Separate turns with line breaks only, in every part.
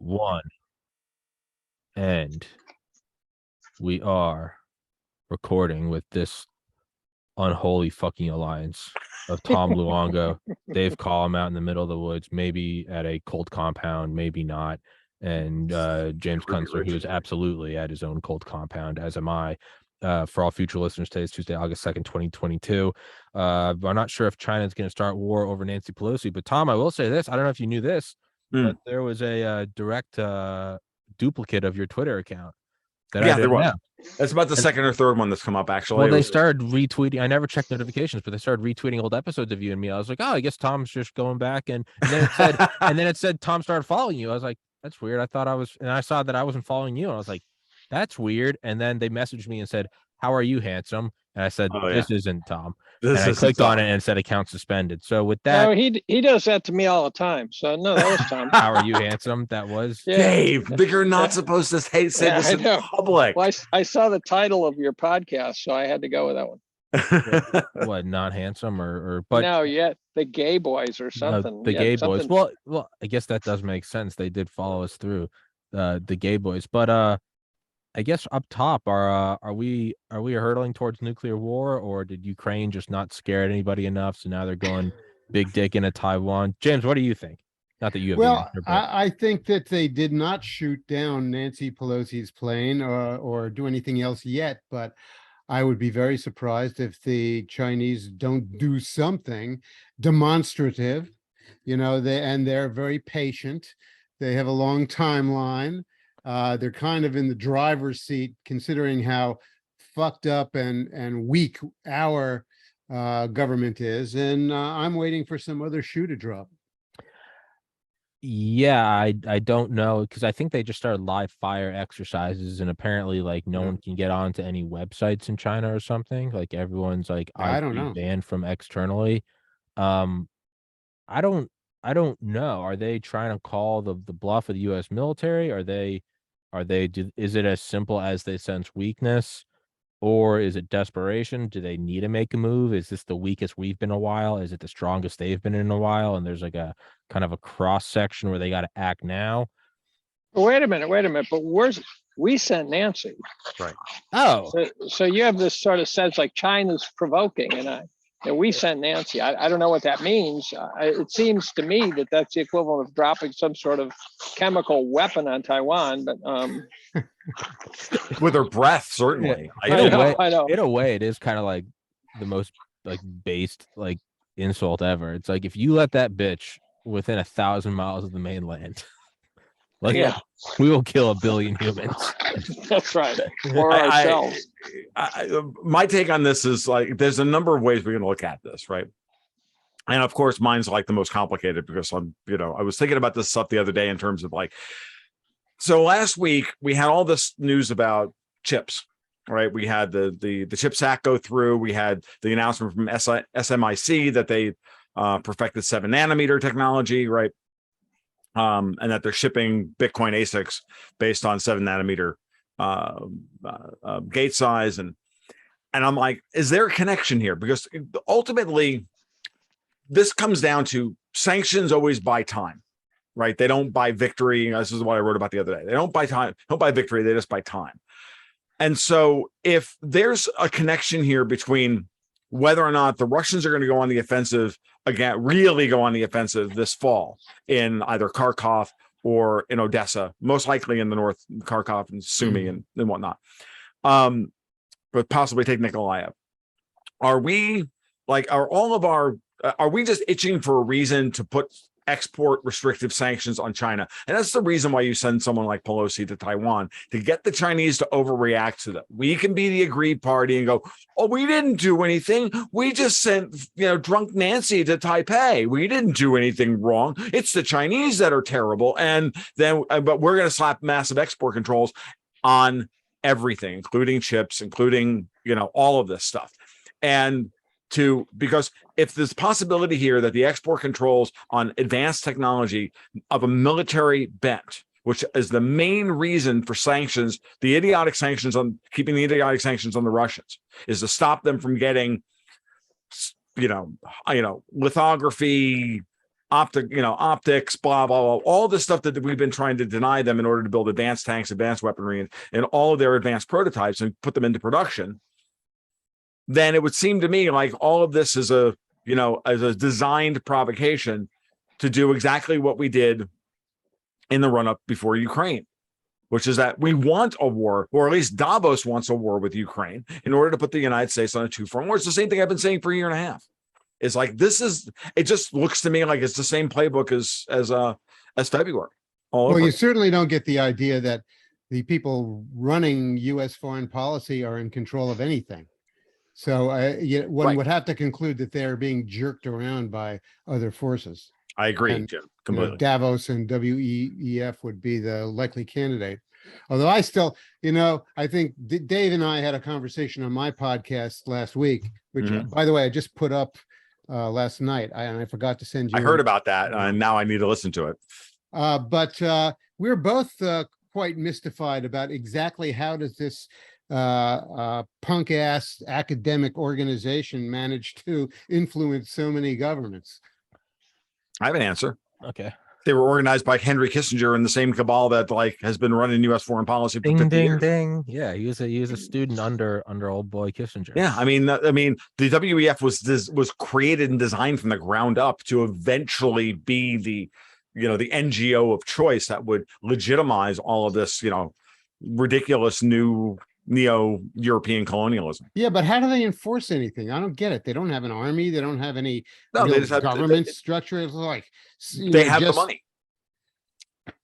One, and we are recording with this unholy fucking alliance of Tom Luongo, Dave Collum out in the middle of the woods, maybe at a cold compound, maybe not, and James Kunstler, who is absolutely at his own cold compound, as am I. For all future listeners, today is Tuesday, August 2nd, 2022. I'm not sure if China is going to start war over Nancy Pelosi, but Tom, I will say this. I don't know if you knew this, but there was a direct duplicate of your Twitter account that I
there
didn't
was.
know.
That's about the second or third one that's come up, actually.
Well, they started retweeting. I never checked notifications, but they started retweeting old episodes of you and me. I was like, oh, I guess Tom's just going back. And then it said Tom started following you. I was like, that's weird. I thought I was, and I saw that I wasn't following you. And I was like, that's weird. And then they messaged me and said, how are you, handsome? And I said, this isn't Tom. And I clicked on it and it said account suspended. So with that,
no, he does that to me all the time. So no, that was Tom.
How are you, handsome? That was
Dave. But you're not supposed to say this in public.
Well, I saw the title of your podcast, so I had to go with that one.
What, not handsome or but
no, yet the gay boys or something.
The gay boys. Well, I guess that does make sense. They did follow us through the gay boys, but I guess up top, are we hurtling towards nuclear war, or did Ukraine just not scare anybody enough, so now they're going big dick into Taiwan? James, what do you think? Not that you have the answer, but...
I think that they did not shoot down Nancy Pelosi's plane or do anything else yet, but I would be very surprised if the Chinese don't do something demonstrative. They're very patient. They have a long timeline. They're kind of in the driver's seat, considering how fucked up and weak our government is. And I'm waiting for some other shoe to drop.
Yeah, I don't know, because I think they just started live fire exercises, and apparently no one can get onto any websites in China or something. Like everyone's
I don't know,
banned from externally. I don't know. Are they trying to call the bluff of the U.S. military? Is it as simple as they sense weakness, or is it desperation? Do they need to make a move? Is this the weakest we've been in a while? Is it the strongest they've been in a while? And there's a kind of a cross section where they got to act now.
Wait a minute. But we sent Nancy.
Right.
Oh, so you have this sort of sense like China's provoking, and we sent Nancy. I don't know what that means. It seems to me that that's the equivalent of dropping some sort of chemical weapon on Taiwan, but
with her breath, certainly.
Yeah. I know. In a way, it is kind of like the most based insult ever. It's like, if you let that bitch within 1,000 miles of the mainland, we will kill 1 billion humans.
That's right. Or ourselves.
My take on this is there's a number of ways we can look at this, right? And of course, mine's the most complicated, because I was thinking about this stuff the other day in terms of so last week we had all this news about chips, right? We had the CHIPS Act go through. We had the announcement from SMIC that they perfected 7 nanometer technology, right? And that they're shipping Bitcoin ASICs based on 7 nanometer gate size. And I'm like, is there a connection here? Because ultimately, this comes down to sanctions always buy time, right? They don't buy victory. This is what I wrote about the other day. They don't buy time, don't buy victory. They just buy time. And so if there's a connection here between whether or not the Russians are going to go on the offensive again, really go on the offensive this fall in either Kharkov or in Odessa, most likely in the north, Kharkov and Sumy and whatnot, but possibly take Nikolaev. Are we just itching for a reason to put export restrictive sanctions on China? And that's the reason why you send someone like Pelosi to Taiwan, to get the Chinese to overreact to them. We can be the aggrieved party and go, oh, we didn't do anything. We just sent, drunk Nancy to Taipei. We didn't do anything wrong. It's the Chinese that are terrible. And then, but we're going to slap massive export controls on everything, including chips, including, all of this stuff. Because if there's possibility here that the export controls on advanced technology of a military bent, which is the main reason for sanctions, the idiotic sanctions on keeping the idiotic sanctions on the Russians, is to stop them from getting, lithography, optics, blah, blah, blah, all the stuff that we've been trying to deny them in order to build advanced tanks, advanced weaponry, and all of their advanced prototypes and put them into production, then it would seem to me like all of this is as a designed provocation to do exactly what we did in the run-up before Ukraine, which is that we want a war, or at least Davos wants a war with Ukraine in order to put the United States on a two-front war. It's the same thing I've been saying for a year and a half. It's like, it just looks to me like it's the same playbook as February.
Well, you certainly don't get the idea that the people running U.S. foreign policy are in control of anything. So one would have to conclude that they're being jerked around by other forces.
I agree,
And,
Jim, completely.
Davos and WEF would be the likely candidate. Although I still, I think Dave and I had a conversation on my podcast last week, which, by the way, I just put up last night, and I forgot to send you.
I heard about that, and now I need to listen to it.
But we're both quite mystified about exactly how does this punk ass academic organization manage to influence so many governments.
I have an answer.
Okay.
They were organized by Henry Kissinger in the same cabal that has been running U.S. foreign policy for 50 years.
Ding. Yeah, he was a student under old boy Kissinger.
Yeah, I mean, the WEF was created and designed from the ground up to eventually be the NGO of choice that would legitimize all of this, ridiculous new neo-European colonialism.
Yeah, but how do they enforce anything? I don't get it. They don't have an army. They don't have any
they just have
government structure. It's like
they have the money.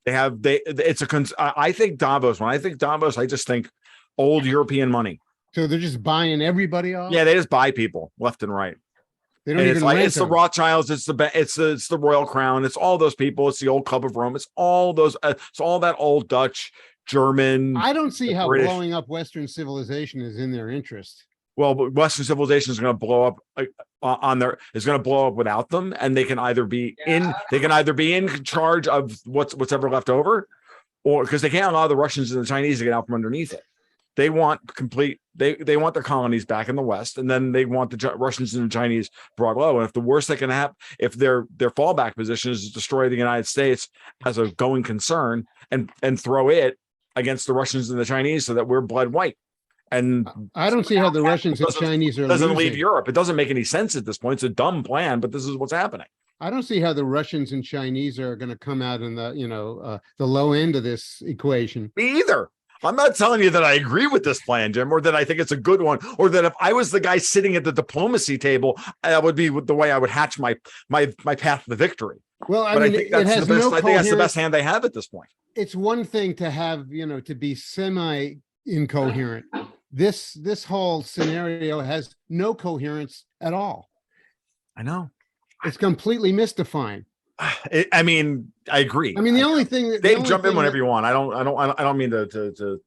I think Davos. When I think Davos, I just think old European money.
So they're just buying everybody off.
Yeah, they just buy people left and right.
They don't even
it's the Rothschilds, it's the Royal Crown, it's all those people, it's the old Club of Rome, it's all those, it's all that old Dutch, German.
I don't see how
British.
blowing up Western civilization is in their interest.
Well, but Western civilization is going to blow up is going to blow up without them, and they can either be in charge of what's ever left over, or because they can't allow the Russians and the Chinese to get out from underneath it. They want they want their colonies back in the West, and then they want the Russians and the Chinese brought low. And if the worst that can happen, if their fallback position is to destroy the United States as a going concern and throw it against the Russians and the Chinese so that we're blood white. And
I don't see how the Russians and Chinese are
doesn't
losing.
leave Europe. It doesn't make any sense at this point. It's a dumb plan, but this is what's happening.
I don't see how the Russians and Chinese are going to come out in the the low end of this equation.
Me either. I'm not telling you that I agree with this plan, Jim, or that I think it's a good one, or that if I was the guy sitting at the diplomacy table, that would be the way I would hatch my path to victory.
Well, I think that's the
best hand they have at this point.
It's one thing to have, to be semi incoherent. This whole scenario has no coherence at all.
I know.
It's completely mystifying.
I agree.
The only thing that
Dave, jump in whenever you want. I don't mean to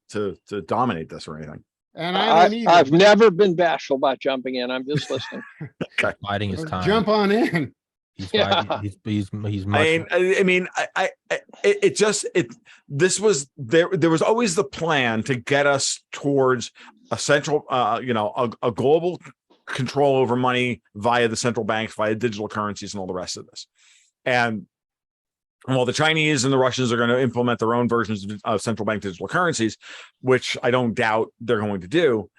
dominate this or anything.
And
I've never been bashful about jumping in. I'm just listening.
Okay.
Biding his time.
Jump on in.
He's
this was there was always the plan to get us towards a central a global control over money via the central banks, via digital currencies and all the rest of this. And while the Chinese and the Russians are going to implement their own versions of central bank digital currencies, which I don't doubt they're going to do,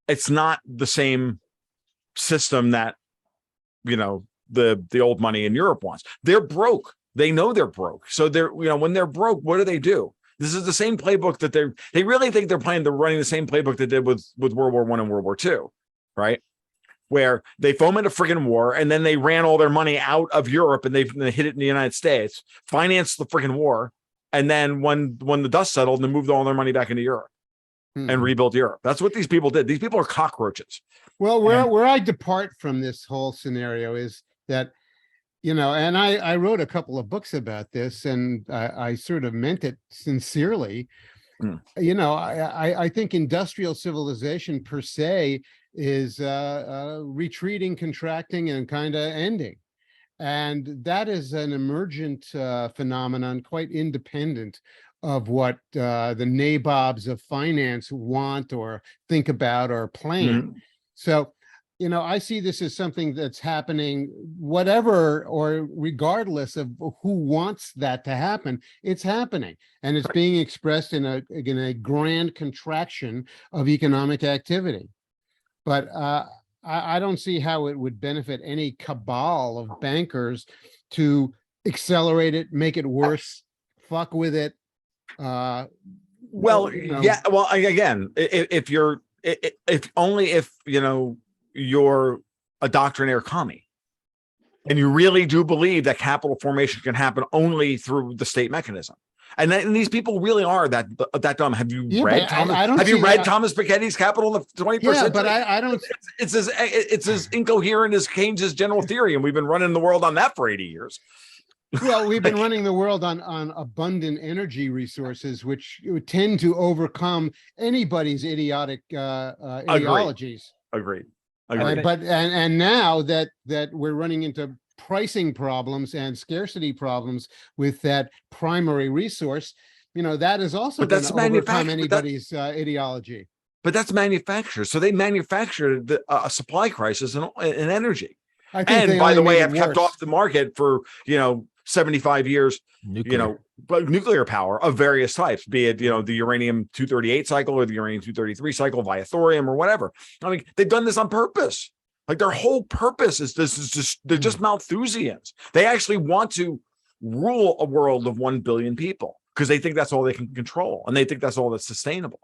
it's not the same system that the old money in Europe wants. They're broke. They know they're broke. So when they're broke, what do? This is the same playbook that they really think they're running the same playbook they did with World War I and World War II, right? Where they foment a friggin' war and then they ran all their money out of Europe and they hid it in the United States, financed the friggin' war, and then when the dust settled, they moved all their money back into Europe and rebuilt Europe. That's what these people did. These people are cockroaches.
Well, where I depart from this whole scenario is that, and I wrote a couple of books about this, and I sort of meant it sincerely. I think industrial civilization per se is retreating, contracting, and kind of ending. And that is an emergent phenomenon, quite independent of what the nabobs of finance want or think about or plan. So I see this as something that's happening, whatever or regardless of who wants that to happen, it's happening. And it's being expressed in a grand contraction of economic activity. But I don't see how it would benefit any cabal of bankers to accelerate it, make it worse, fuck with it.
Well, yeah. Well, again, if you're, if only if, you're a doctrinaire commie and you really do believe that capital formation can happen only through the state mechanism. And these people really are that dumb. Have you read Thomas? Have you read Thomas Piketty's Capital in the 21st century?
But I don't.
It's as incoherent as Keynes's general theory, and we've been running the world on that for 80 years.
Well, we've been running the world on abundant energy resources, which would tend to overcome anybody's idiotic ideologies.
Agreed.
But now that we're running into pricing problems and scarcity problems with that primary resource, that is also going to overcome anybody's ideology.
But that's manufacturers. So they manufactured a supply crisis in energy.
And
by the way, have kept off the market for 75 years, nuclear power of various types, be it, the uranium-238 cycle or the uranium-233 cycle via thorium or whatever. I mean, they've done this on purpose. Like their whole purpose is they're just Malthusians. They actually want to rule a world of 1 billion people because they think that's all they can control. And they think that's all that's sustainable.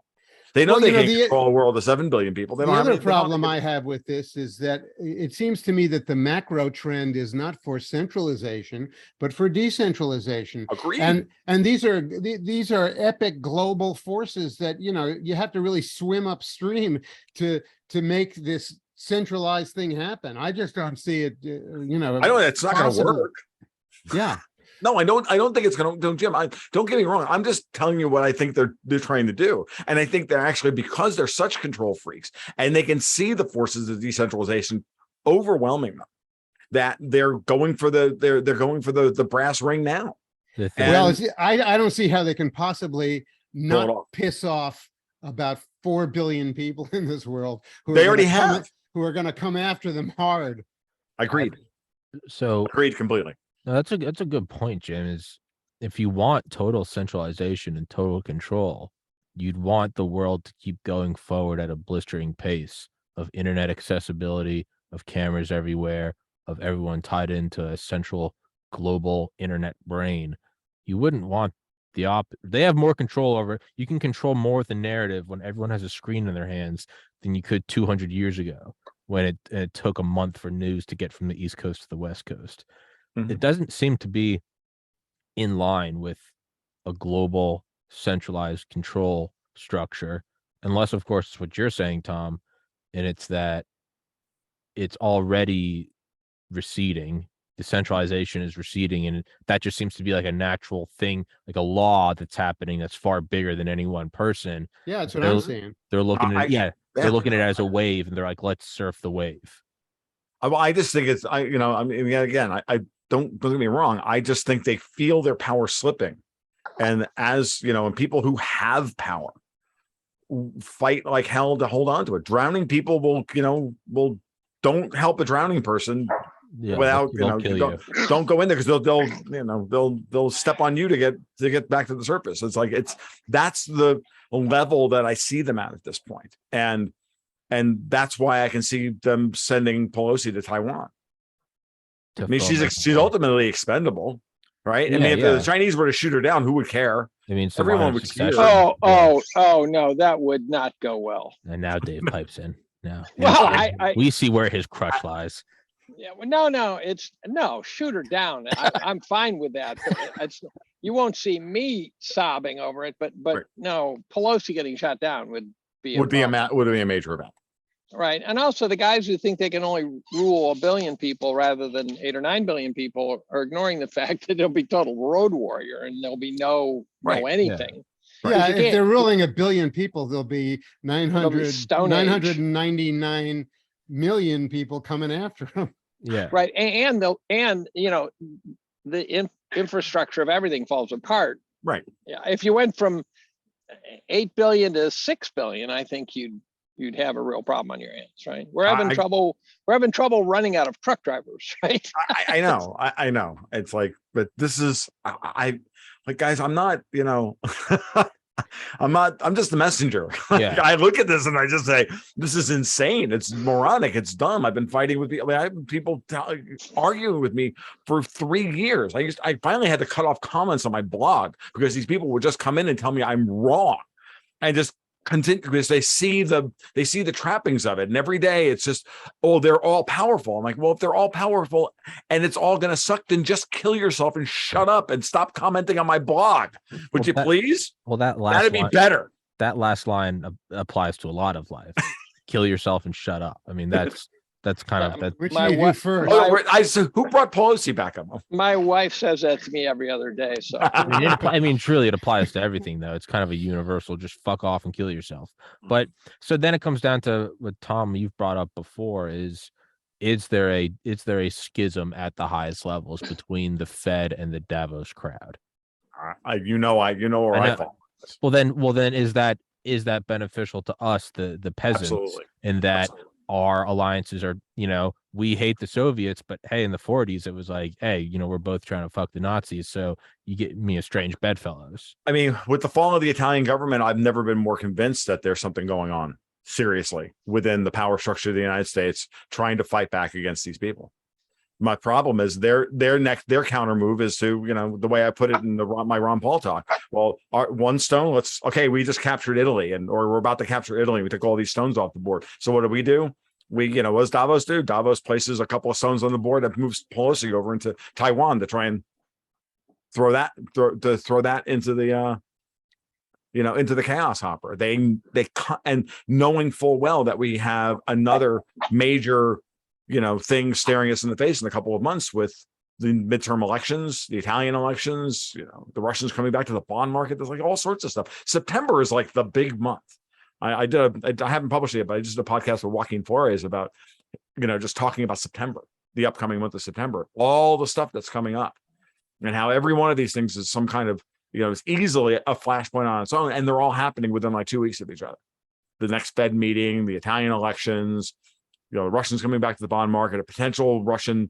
They know they can control a world of 7 billion people.
The other problem I have with this is that it seems to me that the macro trend is not for centralization, but for decentralization.
Agreed.
And these are epic global forces that, you have to really swim upstream to make this centralized thing happen. I just don't see it,
I know it's not going to work.
Yeah.
No, I don't think it's going to, Jim, don't get me wrong. I'm just telling you what I think they're trying to do. And I think they're actually, because they're such control freaks and they can see the forces of decentralization overwhelming them, that they're going for the brass ring now.
Well, I don't see how they can possibly not piss off about 4 billion people in this world who are going to come after them hard.
Agreed. Agreed completely.
No, that's a good point, Jim. Is if you want total centralization and total control, you'd want the world to keep going forward at a blistering pace of internet accessibility, of cameras everywhere, of everyone tied into a central global internet brain. You wouldn't want they have more control over it. You can control more with the narrative when everyone has a screen in their hands than you could 200 years ago when it took a month for news to get from the East Coast to the West Coast. Mm-hmm. It doesn't seem to be in line with a global centralized control structure, unless, of course, it's what you're saying, Tom, and it's that it's already receding. The centralization is receding, and that just seems to be like a natural thing, like a law that's happening that's far bigger than any one person.
Yeah, that's what I'm saying.
They're looking at they're looking at it as a wave, and they're like, let's surf the wave.
I just think it's I don't get me wrong. I just think they feel their power slipping. And as and people who have power fight like hell to hold on to it. Drowning people will don't help a drowning person without, don't go in there because they'll step on you to get back to the surface. It's like, that's the level that I see them at this point. And that's why I can see them sending Pelosi to Taiwan. I mean, she's ultimately expendable, right? I mean, if the Chinese were to shoot her down, who would care? I mean, everyone would care.
Oh, no, that would not go well.
And now Dave pipes in. Now, we see where his crush lies.
Yeah, well, no, shoot her down. I'm fine with that. You won't see me sobbing over it, but right. No, Pelosi getting shot down would be a
major event.
Right. And also the guys who think they can only rule 1 billion people rather than 8 or 9 billion people are ignoring the fact that there'll be total road warrior and there'll be no anything.
Yeah, if they're ruling 1 billion people, there'll be 999 million people coming after them.
Yeah.
Right. And the infrastructure of everything falls apart.
Right.
Yeah. If you went from 8 billion to 6 billion, I think you'd you'd have a real problem on your hands, right? We're having
I-
trouble. We're having trouble running out of truck drivers, right?
I know, I know. It's like, but this is, I like, guys, I'm not, you know, I'm just the messenger.
Yeah.
I look at this and I just say, this is insane. It's moronic. It's dumb. I've been fighting with people. I have people arguing with me for 3 years. I finally had to cut off comments on my blog because these people would just come in and tell me I'm wrong and just continue because they see the trappings of it. And every day it's just, oh, they're all powerful. I'm like, well, if they're all powerful and it's all going to suck, then just kill yourself and shut up and stop commenting on my blog. Would you please?
Well, that'd
be better.
That last line applies to a lot of life. Kill yourself and shut up. I mean, that's kind of that.
Which
My
you do
wife-
first.
I said, who brought Pelosi back up?
My wife says that to me every other day. So
I mean, truly, it applies to everything, though. It's kind of a universal. Just fuck off and kill yourself. But so then it comes down to what Tom you've brought up before: is there a schism at the highest levels between the Fed and the Davos crowd?
You know where I fall.
Well, then is that beneficial to us, the peasants,
Absolutely.
in that
Absolutely.
our alliances are, we hate the Soviets, but hey, in the 40s, it was like, hey, we're both trying to fuck the Nazis. So you get me a strange bedfellows.
I mean, with the fall of the Italian government, I've never been more convinced that there's something going on seriously within the power structure of the United States trying to fight back against these people. My problem is their counter move is to, the way I put it in my Ron Paul talk. Well, one stone, we just captured Italy or we're about to capture Italy. We took all these stones off the board. So what do? We, what does Davos do? Davos places a couple of stones on the board that moves Pelosi over into Taiwan to try and throw that into the, into the chaos hopper. And knowing full well that we have another major things staring us in the face in a couple of months with the midterm elections, the Italian elections, the Russians coming back to the bond market. There's like all sorts of stuff. September is like the big month. I haven't published it yet, but I just did a podcast with Joaquin Flores about, just talking about September, the upcoming month of September, all the stuff that's coming up and how every one of these things is some kind of, it's easily a flashpoint on its own. And they're all happening within like 2 weeks of each other. The next Fed meeting, the Italian elections, the Russians coming back to the bond market, a potential Russian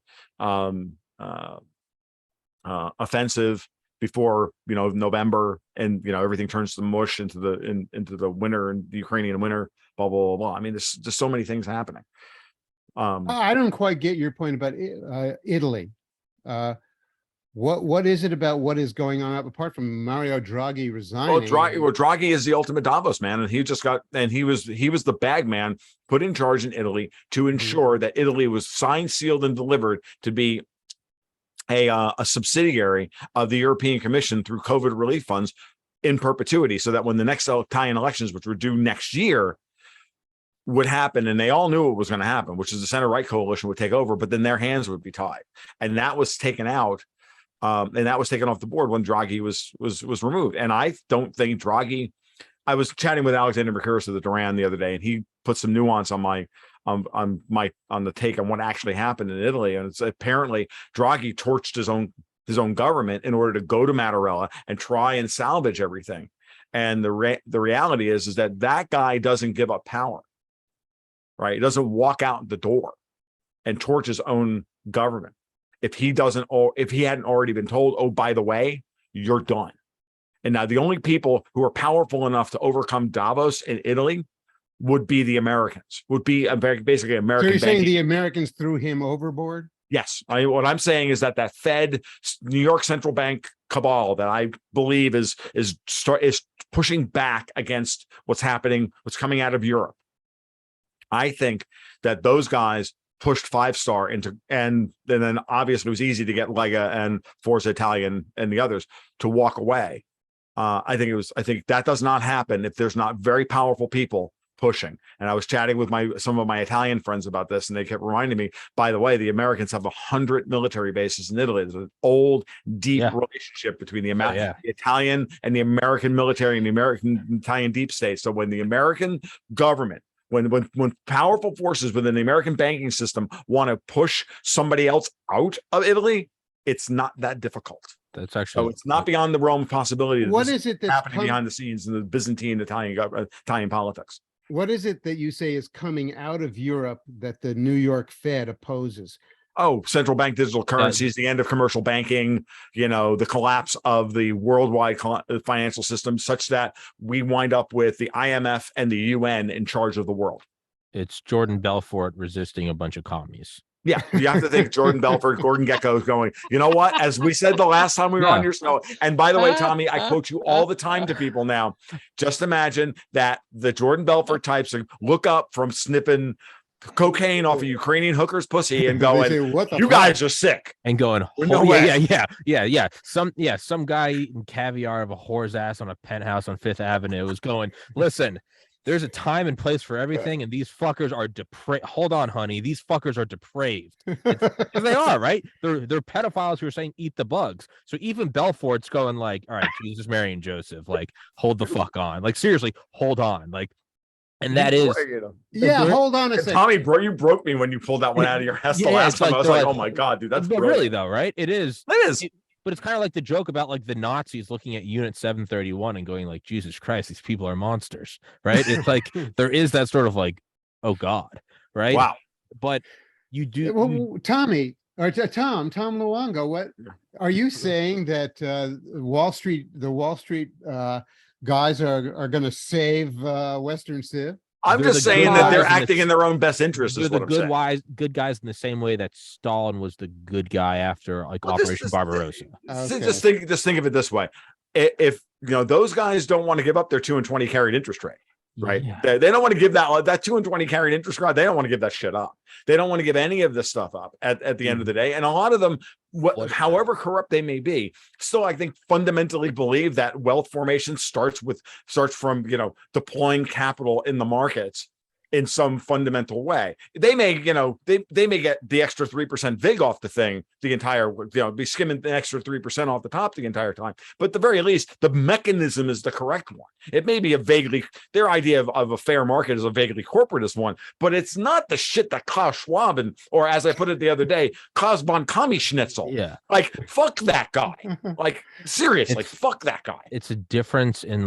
offensive before November, and everything turns to mush into the winter and the Ukrainian winter, blah blah blah blah. I mean, there's just so many things happening.
I don't quite get your point about Italy. What is it about what is going on apart from Mario Draghi resigning?
Draghi is the ultimate Davos man, and he was the bag man put in charge in Italy to ensure that Italy was signed, sealed, and delivered to be a subsidiary of the European Commission through COVID relief funds in perpetuity, so that when the next Italian elections, which were due next year, would happen, and they all knew it was going to happen, which is the center-right coalition would take over, but then their hands would be tied, and that was taken out. And that was taken off the board when Draghi was removed. And I don't think Draghi. I was chatting with Alexander Mercouris of the Duran the other day, and he put some nuance on the take on what actually happened in Italy. And it's apparently Draghi torched his own government in order to go to Mattarella and try and salvage everything. And the reality is that guy doesn't give up power, right? He doesn't walk out the door and torch his own government. If he hadn't already been told, oh, by the way, you're done. And now the only people who are powerful enough to overcome Davos in Italy would be the Americans, would be basically American.
So you're saying
banking.
the Americans threw him overboard?
Yes. What I'm saying is that Fed, New York Central Bank cabal that I believe is pushing back against what's happening, what's coming out of Europe. I think that those guys pushed Five Star into, and then obviously it was easy to get Lega and Forza Italian and the others to walk away. I think that does not happen if there's not very powerful people pushing. And I was chatting with some of my Italian friends about this, and they kept reminding me, by the way, the Americans have 100 military bases in Italy. There's an old, deep relationship between the Italian and the American military and the American Italian deep state. So when the American government, when powerful forces within the American banking system want to push somebody else out of Italy, it's not that difficult.
That's actually,
so it's not beyond the realm of possibility.
What is it that's
happening behind the scenes in the Byzantine Italian politics?
what is it that you say is coming out of Europe that the New York Fed opposes?
Oh, central bank digital currencies, the end of commercial banking, the collapse of the worldwide financial system, such that we wind up with the IMF and the UN in charge of the world.
It's Jordan Belfort resisting a bunch of commies.
Yeah, you have to think Jordan Belfort, Gordon Gekko is going, you know what? As we said the last time we were on your show, and by the way, Tommy, I quote you all the time to people now. Just imagine that the Jordan Belfort types look up from sniffing cocaine off a Ukrainian hooker's pussy and going,
say, what the
you
fuck?
guys are sick.
And going,
No
oh,
way.
yeah. Some guy eating caviar of a whore's ass on a penthouse on Fifth Avenue is going, listen, there's a time and place for everything, and these fuckers are depraved. Hold on, honey. These fuckers are depraved. Because they are, right? They're pedophiles who are saying eat the bugs. So even Belfort's going like, all right, Jesus, Mary, and Joseph, like, hold the fuck on. Like, seriously, hold on. Like, and that is,
Yeah, hold on a
And
second.
Tommy, bro, you broke me when you pulled that one out of your ass the last time. I was like, oh my God, dude, that's
but
brilliant.
really though, right? It is.
It is.
But it's kind of like the joke about like the Nazis looking at Unit 731 and going like, Jesus Christ, these people are monsters, right? It's like there is that sort of like, oh God, right?
Wow.
But you do.
Well, Tommy or Tom Luongo, what are you saying that the Wall Street guys are going to save Western Civ?
I'm
They're
just
the
saying
good
that they're
guys in
acting in their own best interest.
They're
Is
the
what I'm saying.
good guys in the same way that Stalin was the good guy after like
Well,
Operation Barbarossa.
Okay.
Just think of it this way: if those guys don't want to give up their 2 and 20 carried interest rate, right?
Yeah.
They don't want to give that 2 and 20 carried interest rate. They don't want to give that shit up. They don't want to give any of this stuff up at the end of the day. And a lot of them, however corrupt they may be, still I think fundamentally believe that wealth formation starts from deploying capital in the markets in some fundamental way. They may, they may get the extra 3% vig off the thing the entire, be skimming the extra 3% off the top the entire time. But at the very least, the mechanism is the correct one. It may be their idea of a fair market is a vaguely corporatist one, but it's not the shit that Klaus Schwab or as I put it the other day, Klaus von Schnitzel.
Yeah.
Like, fuck that guy. Like, seriously, fuck that guy.
It's a difference in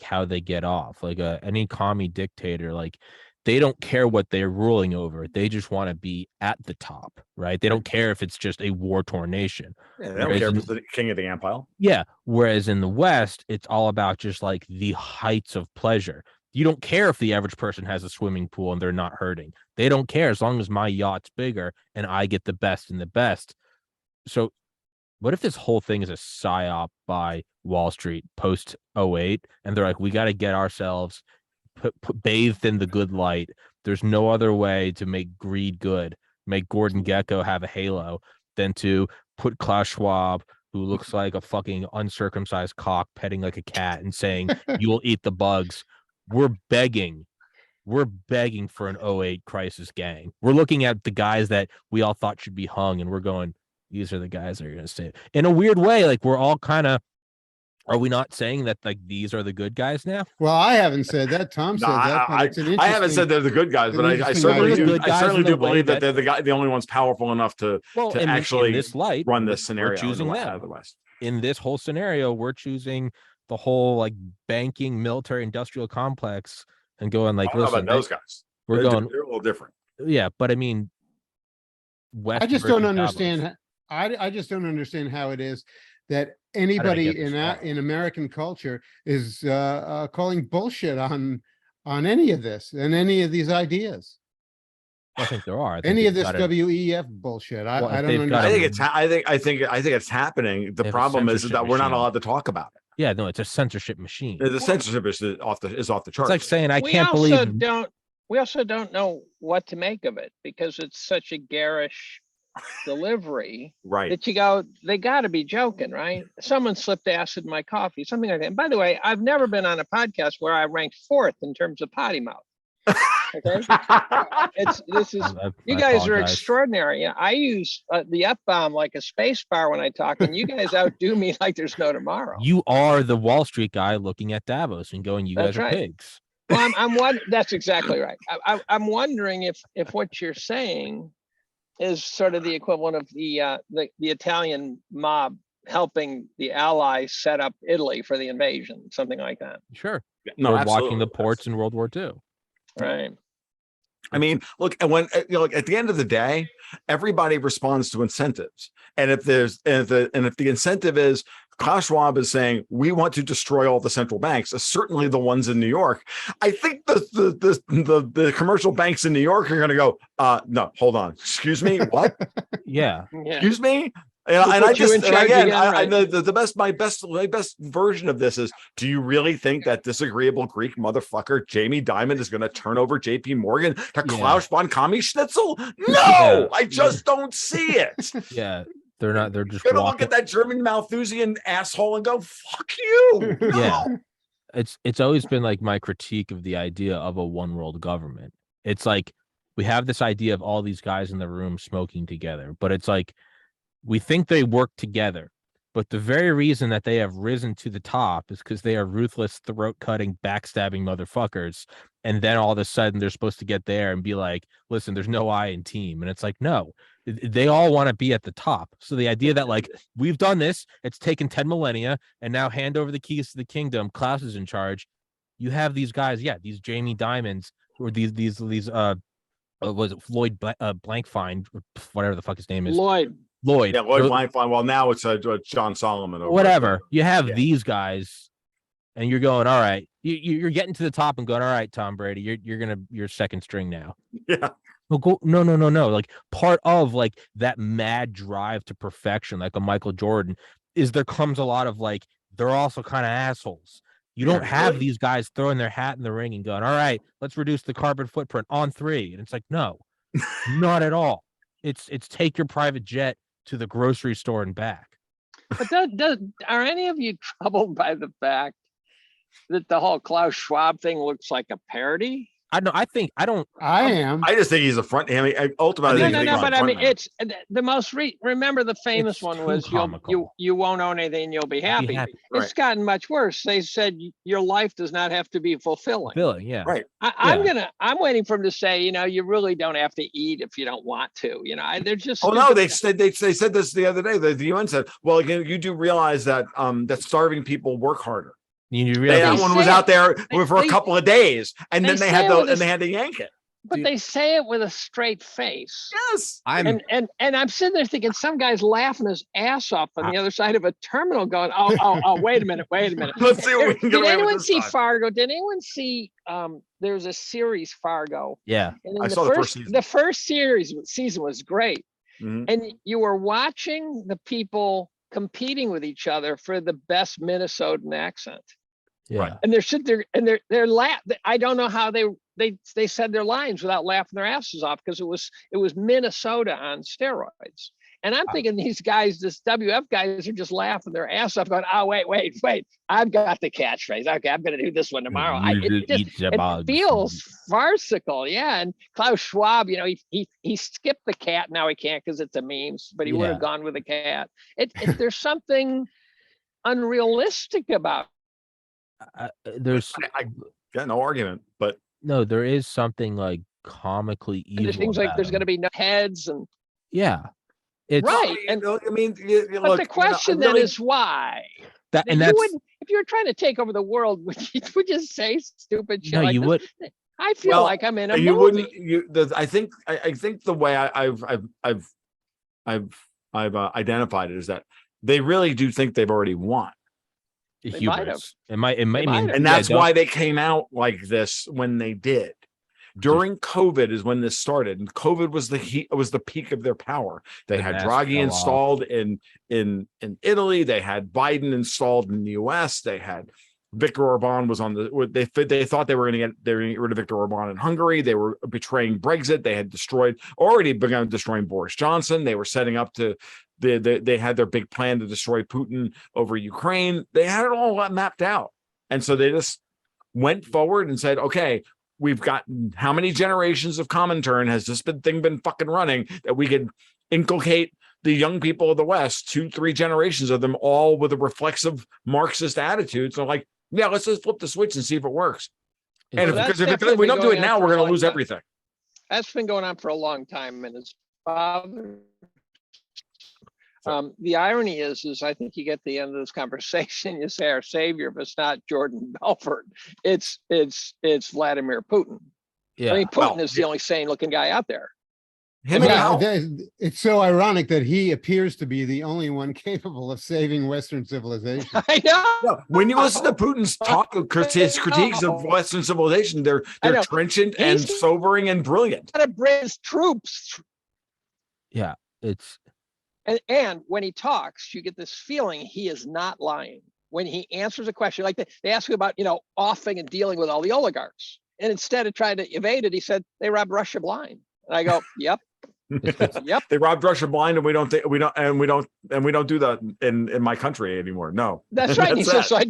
how they get off. Like any commie dictator, like they don't care what they're ruling over. They just want to be at the top, right? They don't care if it's just a war-torn nation.
Yeah, they don't care if it's the king of the empire.
Yeah. Whereas in the West, it's all about just like the heights of pleasure. You don't care if the average person has a swimming pool and they're not hurting. They don't care as long as my yacht's bigger and I get the best and the best. So what if this whole thing is a psyop by Wall Street post 08 and they're like, we got to get ourselves bathed in the good light. There's no other way to make greed good, make Gordon Gekko have a halo than to put Klaus Schwab, who looks like a fucking uncircumcised cock petting like a cat and saying, you will eat the bugs. We're begging for an 08 crisis gang. We're looking at the guys that we all thought should be hung and we're going, these are the guys that are going to stay. In a weird way, like we're all kind of, are we not saying that like these are the good guys now?
Well, I haven't said that. Tom said that. But it's an
I haven't said they're the good guys, but I certainly do believe that they're the only ones powerful enough to actually
in this light,
run this scenario.
We're choosing
out of the West.
In this whole scenario, we're choosing the whole like banking military industrial complex and going like, listen,
about those guys. They're a little different.
Yeah, but I mean, West.
I just don't understand. I just don't understand how it is that anybody in American culture is calling bullshit on any of this and any of these ideas.
I think there are.
Any of this WEF bullshit. I don't understand.
I think it's happening. The problem is that we're not allowed to talk about it.
Yeah, no, it's a censorship machine.
The censorship is off the charts.
It's like saying I can't believe.
We also don't know what to make of it because it's such a garish delivery,
right?
That you go, they got to be joking, right? Someone slipped acid in my coffee, something like that. And by the way, I've never been on a podcast where I ranked 4th in terms of potty mouth. Okay, you guys are extraordinary. I use the F-bomb like a space bar when I talk, and you guys outdo me like there's no tomorrow.
You are the Wall Street guy looking at Davos and going, "You guys are pigs."
Well, that's exactly right. I'm wondering if what you're saying is sort of the equivalent of the Italian mob helping the Allies set up Italy for the invasion, something like that.
Sure.
No,
We're watching the
absolutely.
ports in World War II.
Right.
I mean, look, and when at the end of the day, everybody responds to incentives, and if the incentive is Klaus Schwab is saying we want to destroy all the central banks, certainly the ones in New York. I think the commercial banks in New York are going to go, no, hold on, excuse me, what?
Yeah.
Yeah.
Excuse me.
We'll
And I
put you in
just, and
charge
again,
again, right.
my best version of this is: do you really think that disagreeable Greek motherfucker Jamie Dimon is going to turn over J.P. Morgan to Klaus von Schnitzel? No,
Yeah.
I just don't see it.
Yeah. They're not. They're just
Gonna look
walking.
at that German Malthusian asshole and go, "Fuck you." No.
Yeah. It's always been like my critique of the idea of a one world government. It's like we have this idea of all these guys in the room smoking together, but it's like we think they work together, but the very reason that they have risen to the top is because they are ruthless, throat-cutting, backstabbing motherfuckers. And then all of a sudden they're supposed to get there and be like, listen, there's no I in team. And it's like, no, they all want to be at the top. So the idea that like we've done this, it's taken 10 millennia, and now hand over the keys to the kingdom, Klaus is in charge. You have these guys, these Jamie Dimons, or these was it Floyd Blankfein, whatever the fuck his name is.
Lloyd.
Yeah, Lloyd Blankfein. Well, now it's John Solomon.
Whatever. You have these guys, and you're going, all right. You're getting to the top and going, all right, Tom Brady, you're second string now.
Yeah.
No. Like part of like that mad drive to perfection, like a Michael Jordan, is there comes a lot of like they're also kind of assholes. You don't have these guys throwing their hat in the ring and going, all right, let's reduce the carbon footprint on 3. And it's like, no, not at all. It's take your private jet to the grocery store and back.
But are any of you troubled by the fact that the whole Klaus Schwab thing looks like a parody?
I
am.
I just think he's a front. I mean, ultimately,
No. But I mean, it's the most. Remember, the famous one was you won't own anything, you'll be happy. It's gotten much worse. They said your life does not have to be fulfilling.
Yeah.
Right.
I'm waiting for him to say, you really don't have to eat if you don't want to. They're just.
Oh no, they said this the other day. The UN said, well, you do realize that that starving people work harder.
You realize
that one was out there for a couple of days, and then they had to yank it.
But they say it with a straight face.
Yes,
and I'm sitting there thinking some guy's laughing his ass off on the other side of a terminal, going, oh, wait a minute.
Let's see what we can get away with.
Did anyone see Fargo? Did anyone see? There's a series, Fargo.
Yeah,
I saw the first season.
The first season was great, and you were watching the people competing with each other for the best Minnesotan accent.
Yeah,
right.
And they're I don't know how they said their lines without laughing their asses off, because it was Minnesota on steroids. And I'm thinking these guys, this WF guys, are just laughing their ass off, going, "Oh, wait! I've got the catchphrase. Okay, I'm going to do this one tomorrow." It feels farcical, yeah. And Klaus Schwab, he skipped the cat. Now he can't because it's a meme, but he would have gone with the cat. There's something unrealistic about.
There's
I got no argument, but
no, there is something like comically evil.
There's things like there's going to be no heads and
it's
right. And
I mean,
but the question then is why? If you were trying to take over the world, would you say stupid shit?
No,
like
you
this?
would.
I feel like I'm in a
you
movie.
Wouldn't. I think the way I've identified it is that they really do think they've already won.
They might have.
It might mean,
and that's why they came out like this when they did. During COVID is when this started, and COVID was the peak of their power. They had Draghi installed in Italy. They had Biden installed in the U.S. They had Viktor Orban was on they thought they were going to get rid of Viktor Orban in Hungary. They were betraying Brexit. They had already begun destroying Boris Johnson. They were setting up to they had their big plan to destroy Putin over Ukraine. They had it all mapped out. And so they just went forward and said, okay, we've got how many generations of Comintern has this thing been fucking running that we could inculcate the young people of the West, 2-3 generations of them, all with a reflexive Marxist attitude. So like, yeah, let's just flip the switch and see if it works. And because if we don't do it now, we're going to lose everything.
That's been going on for a long time, and his father. The irony is I think you get to the end of this conversation, you say our savior, but it's not Jordan Belfort. It's Vladimir Putin.
Yeah.
I mean, Putin
Well,
is the only sane looking guy out there.
Him and
Yeah,
Powell.
it's so ironic that he appears to be the only one capable of saving Western civilization.
I know.
No, when you listen to Putin's his critiques of Western civilization, they're
know.
trenchant and
He's-
sobering and brilliant.
Got to bring his troops.
Yeah. It's
And when he talks, you get this feeling he is not lying. When he answers a question, like they ask you about, offing and dealing with all the oligarchs. And instead of trying to evade it, he said, they robbed Russia blind. And I go, yep. Yep.
They robbed Russia blind, and we don't do that in my country anymore. No,
That's right. He says,
that.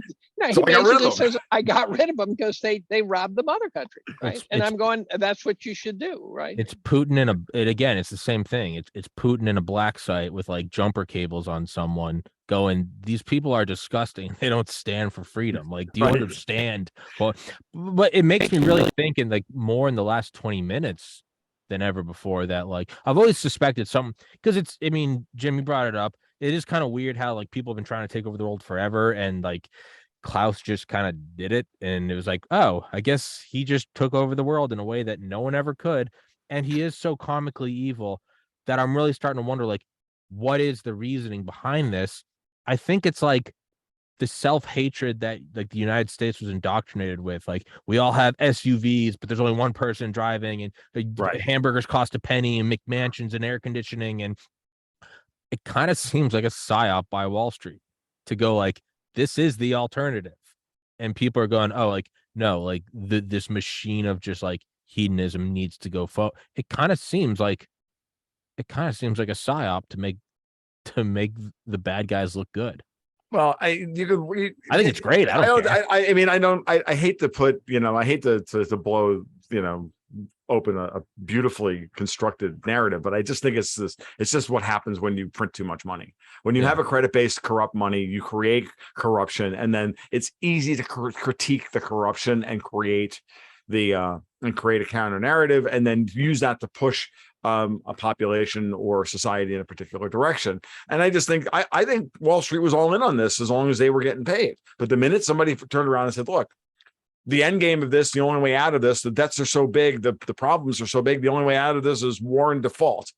he
So I got rid of
basically
them.
says, I got rid of them because they robbed the mother country. Right. And
it's-
I'm going, that's what you should do. Right.
It's Putin again, it's the same thing. It's Putin in a black site with like jumper cables on someone going, these people are disgusting. They don't stand for freedom. Like, do you
Right.
understand? But it makes me really thinking like more in the last 20 minutes than ever before that like I've always suspected something because Jim, you brought it up. It is kind of weird how like people have been trying to take over the world forever and like Klaus just kind of did it and it was like, oh, I guess he just took over the world in a way that no one ever could. And he is so comically evil that I'm really starting to wonder like what is the reasoning behind this? I think it's like the self-hatred that like the United States was indoctrinated with. Like we all have SUVs, but there's only one person driving and
Right.
hamburgers cost a penny and McMansions and air conditioning. And it kind of seems like a psyop by Wall Street to go like, this is the alternative. And people are going, oh, like, no, like this machine of just like hedonism needs to go It kind of seems like a psyop to make the bad guys look good.
Well, I think
it's great. I don't care.
I hate to put, I hate to blow, open a beautifully constructed narrative, but I just think it's just what happens when you print too much money. When you have a credit-based corrupt money, you create corruption, and then it's easy to critique the corruption and create a counter narrative, and then use that to push a population or society in a particular direction. And I just think I think Wall Street was all in on this as long as they were getting paid. But the minute somebody turned around and said, look, the end game of this, the only way out of this, the debts are so big, the problems are so big, the only way out of this is war and default.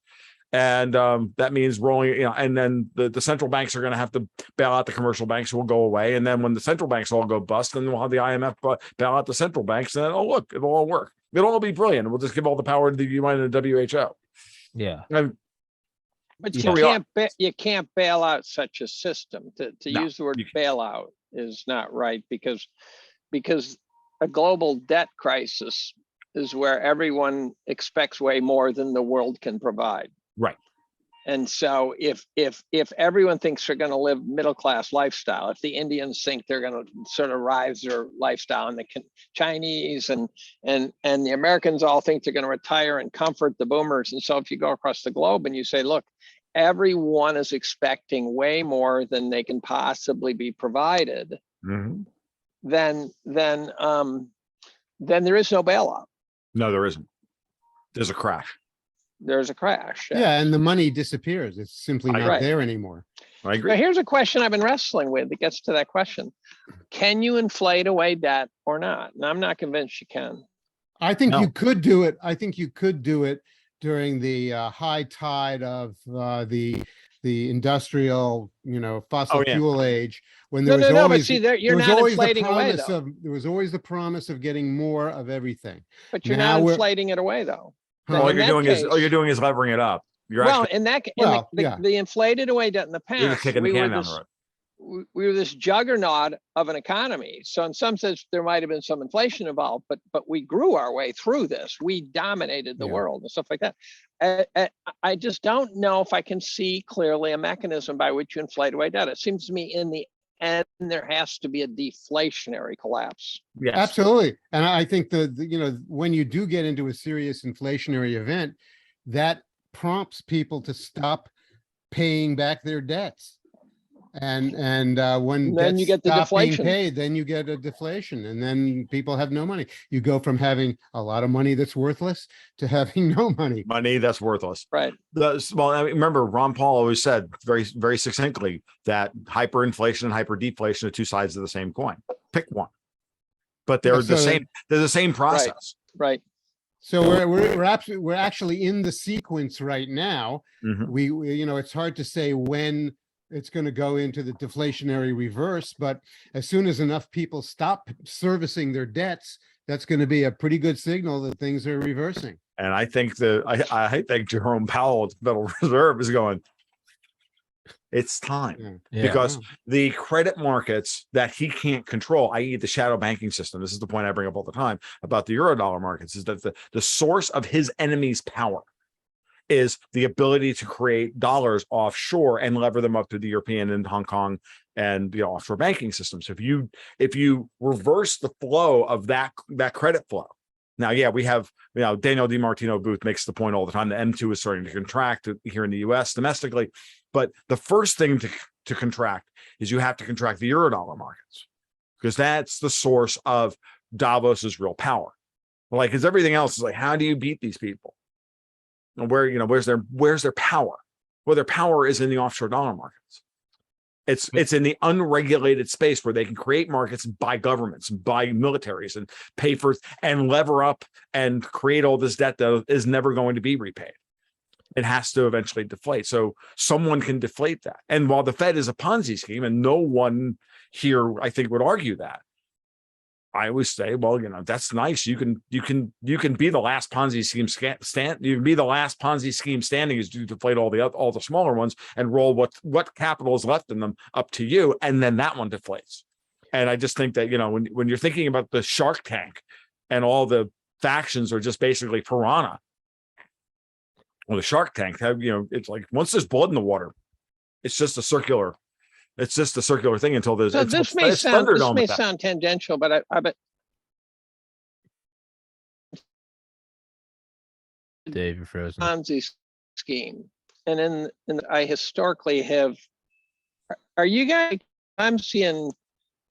And that means rolling, and then the central banks are going to have to bail out the commercial banks, will go away. And then when the central banks all go bust, then we'll have the IMF bail out the central banks. And then, oh, look, it'll all work. It'll all be brilliant. We'll just give all the power to the UN and the WHO.
Yeah.
But
Yeah.
you can't bail out such a system. To
No,
use the word
you can't.
bailout is not right because a global debt crisis is where everyone expects way more than the world can provide.
Right.
And so if everyone thinks they're going to live middle class lifestyle, if the Indians think they're going to sort of rise their lifestyle, and the Chinese and the Americans all think they're going to retire and comfort the boomers, and so if you go across the globe and you say, look, everyone is expecting way more than they can possibly be provided,
Mm-hmm.
then there is no bailout.
No, there isn't. There's a crash.
There's a crash.
Yeah, and the money disappears. It's simply
I
not
agree.
there anymore.
I agree.
Now, here's a question I've been wrestling with that gets to that question. Can you inflate away debt or not? And I'm not convinced you can.
I think
No.
you could do it. I think you could do it during the high tide of the industrial, fossil
yeah.
fuel age, when there was
No, but
always
see, you're
there was
not
always the
inflating away,
promise
though.
there was always the promise of getting more of everything.
But you're
Now
not
we're-
inflating it away, though.
Huh.
All
in
you're
that
doing
case-
is levering it up. You're
Well,
actually
in that
Well,
the,
yeah.
the inflated away debt in the
you're just
past,
kicking the
we
can
were
down the
this
road.
we were this juggernaut of an economy. So in some sense, there might have been some inflation involved, but we grew our way through this. We dominated the
Yeah.
world and stuff like that. I just don't know if I can see clearly a mechanism by which you inflate away debt. It seems to me in the end, there has to be a deflationary collapse.
Yes.
Absolutely. And I think when you do get into a serious inflationary event, that prompts people to stop paying back their debts. And when
Then you
debts
get the
stop being
deflation.
paid, then you get a deflation, and then people have no money. You go from having a lot of money that's worthless to having no money.
Money that's worthless.
Right.
Well, I remember Ron Paul always said very, very succinctly that hyperinflation and hyperdeflation are two sides of the same coin. Pick one, but they're
Yeah,
the
so
same. They're the same process.
Right.
So we're actually in the sequence right now.
Mhm.
We you know, it's hard to say when it's going to go into the deflationary reverse, but as soon as enough people stop servicing their debts, that's going to be a pretty good signal that things are reversing.
And I think I think Jerome Powell at the Federal Reserve is going, it's time.
Yeah.
Yeah.
Because the credit markets that he can't control, i.e. the shadow banking system, this is the point I bring up all the time about the Eurodollar markets, is that the source of his enemy's power is the ability to create dollars offshore and lever them up to the European and Hong Kong and the offshore banking system. So if you reverse the flow of that credit flow, now, yeah, we have, Daniel DiMartino Booth makes the point all the time. The M2 is starting to contract here in the US domestically. But the first thing to contract is you have to contract the Eurodollar markets, because that's the source of Davos's real power. Like, because everything else is like, how do you beat these people? And where's their power? Well, their power is in the offshore dollar markets. It's in the unregulated space where they can create markets, buy governments, buy militaries, and pay for and lever up and create all this debt that is never going to be repaid. It has to eventually deflate. So someone can deflate that. And while the Fed is a Ponzi scheme, and no one here, I think, would argue that, I always say, well, that's nice. You can be the last Ponzi scheme you can be the last Ponzi scheme standing is to deflate all the smaller ones and roll what capital is left in them up to you, and then that one deflates. And I just think that when you're thinking about the Shark Tank and all the factions are just basically piranha. Well, the Shark Tank, it's like once there's blood in the water, it's just a circular thing until there's.
So this may sound tangential, but I bet
Dave, you're frozen.
Ponzi scheme, and I historically have. Are you guys? I'm seeing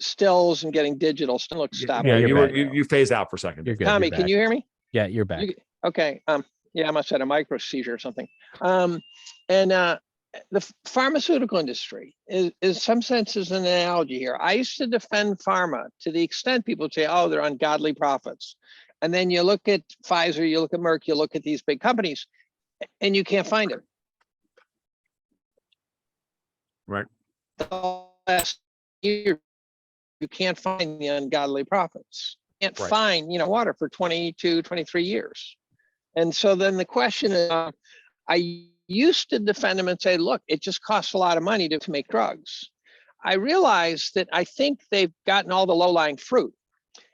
stills and getting digital. Still look stop.
Yeah,
you're back.
you phased out for a second.
You're good.
Tommy,
you're
can
back.
you hear me?
Yeah, you're back.
Okay. Yeah, I must have had a micro seizure or something. The pharmaceutical industry is some sense is an analogy here. I used to defend pharma to the extent people say, oh, they're ungodly profits. And then you look at Pfizer, you look at Merck, you look at these big companies, and you can't find them.
Right.
The last year, you can't find the ungodly profits. You can't find, water for 22, 23 years. And so then the question is, I used to defend them and say, look, it just costs a lot of money to make drugs. I realized that I think they've gotten all the low-lying fruit.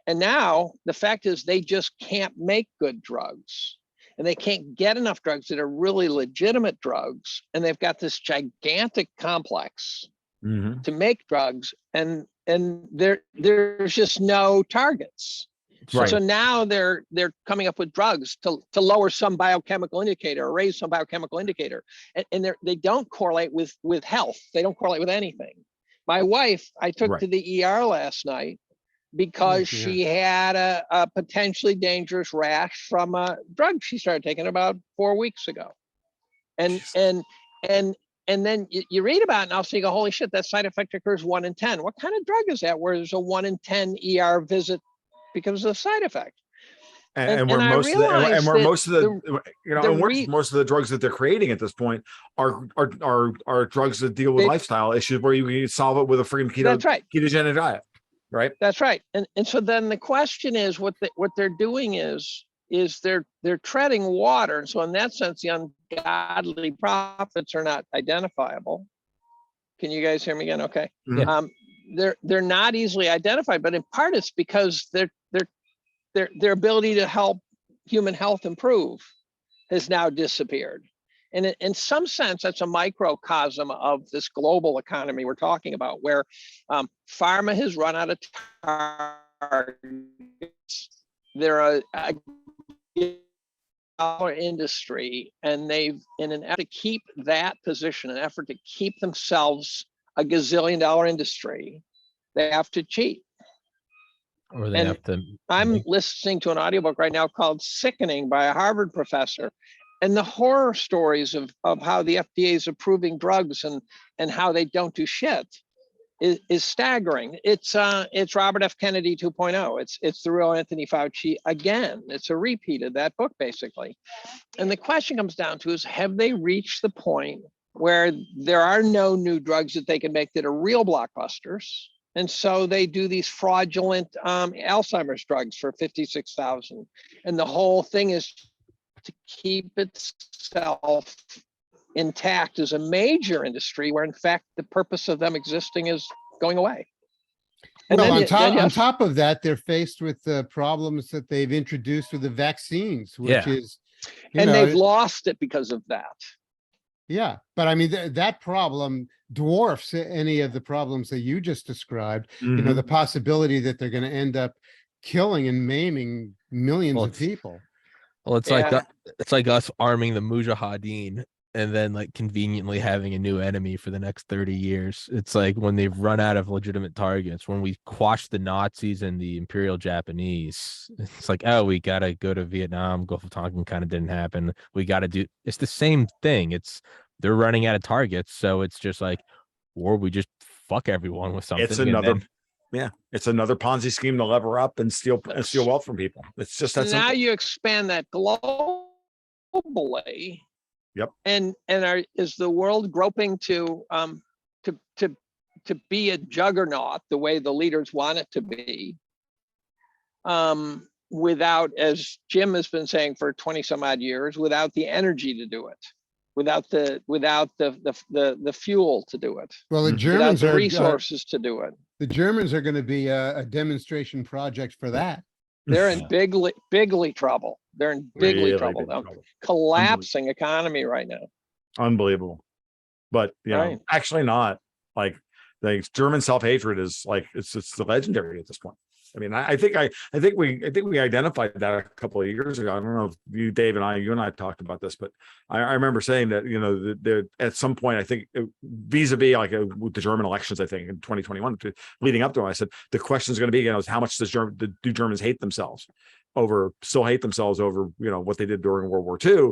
And now the fact is they just can't make good drugs. And they can't get enough drugs that are really legitimate drugs. And they've got this gigantic complex to make drugs. And there's just no targets.
Right.
So now they're coming up with drugs to lower some biochemical indicator or raise some biochemical indicator, and they don't correlate with health. They don't correlate with anything. My wife, I took to the ER last night because she had a potentially dangerous rash from a drug she started taking about 4 weeks ago, and then you read about it and also you go, holy shit, that side effect occurs 1 in 10. What kind of drug is that? Where there's a 1 in 10 ER visit because of the side effect.
And where most of the drugs that they're creating at this point are drugs that deal with lifestyle issues where you can solve it with a freaking ketogenic diet, right?
That's right. And so then the question is what they're doing is they're treading water. And so in that sense, the ungodly profits are not identifiable. Can you guys hear me again? Okay.
Yeah.
They're not easily identified, but in part it's because their ability to help human health improve has now disappeared. And in some sense, that's a microcosm of this global economy we're talking about, where pharma has run out of targets. They're a dollar industry, and they've, in an effort to keep that position, an effort to keep themselves a gazillion-dollar industry, they have to cheat.
Or they
And
have to.
I'm listening to an audiobook right now called Sickening by a Harvard professor. And the horror stories of how the FDA is approving drugs and how they don't do shit is staggering. It's Robert F. Kennedy 2.0. It's the real Anthony Fauci again. It's a repeat of that book, basically. And the question comes down to is, have they reached the point where there are no new drugs that they can make that are real blockbusters? And so they do these fraudulent Alzheimer's drugs for $56,000. And the whole thing is to keep itself intact as a major industry where in fact the purpose of them existing is going away. And
Well,
then
on top of that, they're faced with the problems that they've introduced with the vaccines, which
Yeah.
is,
they've lost it because of that.
yeah. But I mean, that problem dwarfs any of the problems that you just described.
Mhm.
The possibility that they're going to end up killing and maiming millions of people.
Well, it's
Yeah.
like us arming the Mujahideen and then like conveniently having a new enemy for the next 30 years. It's like when they've run out of legitimate targets, when we quashed the Nazis and the Imperial Japanese, it's like, oh, we got to go to Vietnam. Gulf of Tonkin kind of didn't happen. We got to do, it's the same thing. They're running out of targets. So it's just like, or we just fuck everyone with something.
It's another, it's another Ponzi scheme to lever up and steal wealth from people. It's just that
Now
simple.
you expand that globally.
Yep.
And is the world groping to be a juggernaut the way the leaders want it to be? Without, as Jim has been saying for 20 some odd years, without the energy to do it, without the fuel to do it,
Well, the
Mhm.
without
Germans
the
are
resources to do it.
the Germans are going to be a demonstration project for that.
They're in bigly trouble. They're in bigly
Really
trouble.
big trouble.
Collapsing economy right now.
Unbelievable. But
Right.
actually not. Like the German self-hatred is like it's legendary at this point. I mean, I think we identified that a couple of years ago. I don't know if you, Dave, and you and I talked about this, but I remember saying that that at some point, I think vis-a-vis like with the German elections, I think in 2021, leading up to it, I said the question is going to be, is how much do Germans still hate themselves over what they did during World War II?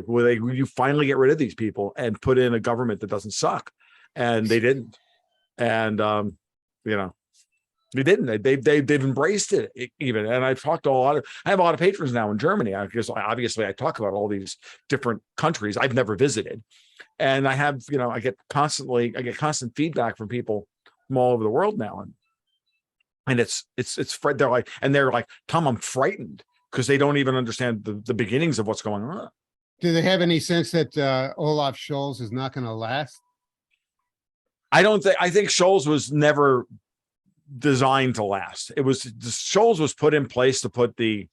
Will you finally get rid of these people and put in a government that doesn't suck? And they didn't, and they didn't. They've embraced it even. And I've talked to I have a lot of patrons now in Germany because obviously I talk about all these different countries I've never visited, and I have I get constant feedback from people from all over the world now, and it's they're like, Tom, I'm frightened because they don't even understand the beginnings of what's going on.
Do they have any sense that Olaf Scholz is not going to last?
I think Scholz was never designed to last. Scholz was put in place to put the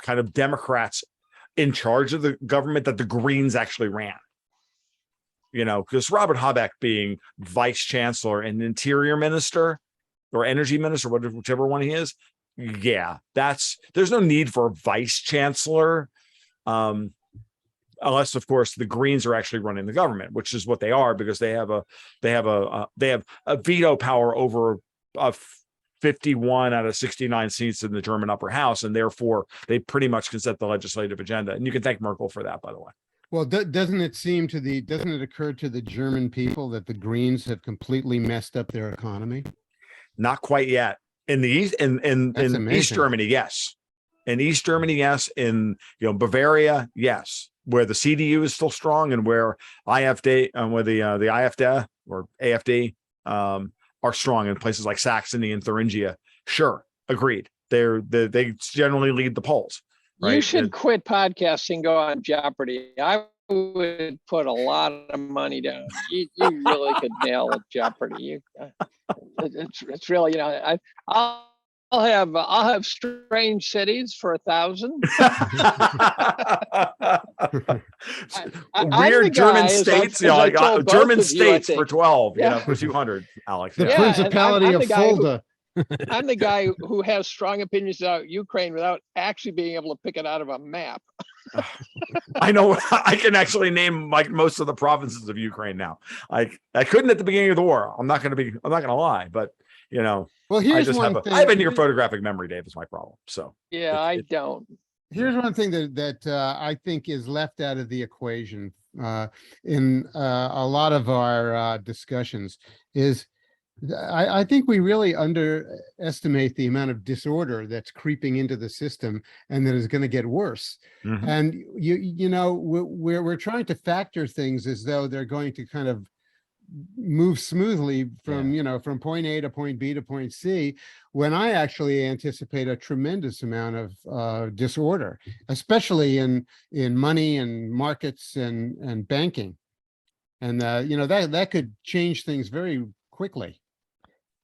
kind of Democrats in charge of the government that the Greens actually ran. Because Robert Habeck being vice chancellor and interior minister or energy minister, whichever one he is, there's no need for a vice chancellor, unless of course the Greens are actually running the government, which is what they are, because they have a veto power over 51 out of 69 seats in the German upper house, and therefore they pretty much can set the legislative agenda. And you can thank Merkel for that, by the way.
Well, doesn't it occur to the German people that the Greens have completely messed up their economy?
Not quite yet. In the East, in East Germany, yes. In East Germany, yes. In Bavaria, yes. Where the CDU is still strong, and where AfD, where the AfD or AfD are strong in places like Saxony and Thuringia. Sure, agreed. They generally lead the polls. Right?
You should quit podcasting, go on Jeopardy. I would put a lot of money down. You really could nail it, Jeopardy. It's really I'll have strange cities for 1,000.
Weird German states, German states for 12, for 200, Alex.
The Principality of Fulda.
I'm the guy who has strong opinions about Ukraine without actually being able to pick it out of a map.
I know I can actually name like most of the provinces of Ukraine now. I couldn't at the beginning of the war. I'm not going to lie, but you know,
Well,
I
here's
just
one
have
thing.
I have a near photographic memory, Dave, is my problem. So
Yeah, I don't.
Here's one thing that I think is left out of the equation in a lot of our discussions is I think we really underestimate the amount of disorder that's creeping into the system and that is going to get worse.
Mhm.
And you know, we're trying to factor things as though they're going to kind of move smoothly from, you know, from point A to point B to point C, when I actually anticipate a tremendous amount of disorder, especially in money and markets and banking. And you know, that could change things very quickly.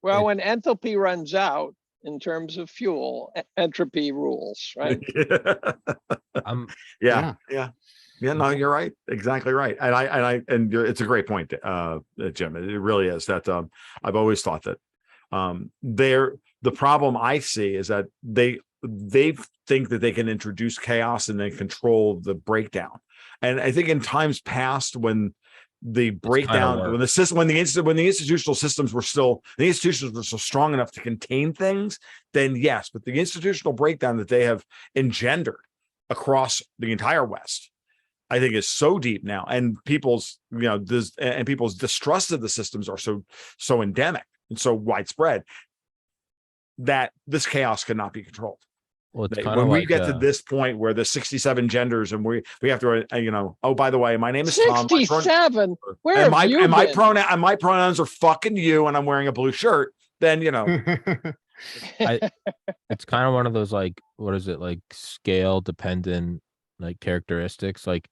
Well, when enthalpy runs out in terms of fuel, entropy rules, right?
I'm
Yeah. No, you're right. Exactly right. And it's a great point, Jim. It really is that I've always thought that the problem I see is that they think that they can introduce chaos and then control the breakdown. And I think in times past when the breakdown, when the system, when the institutional systems were still, the institutions were so strong enough to contain things, then yes, but the institutional breakdown that they have engendered across the entire West, I think, is so deep now, and people's, you know, people's distrust of the systems are so endemic and so widespread that this chaos cannot be controlled.
Well, it's
When we get to this point where the 67 genders and we have to, you know, oh, by the way, my name is Tom.
67. Where have you been?
My pronouns are fucking you, and I'm wearing a blue shirt. Then, you know,
it's kind of one of those, like, what is it, like scale dependent like characteristics, like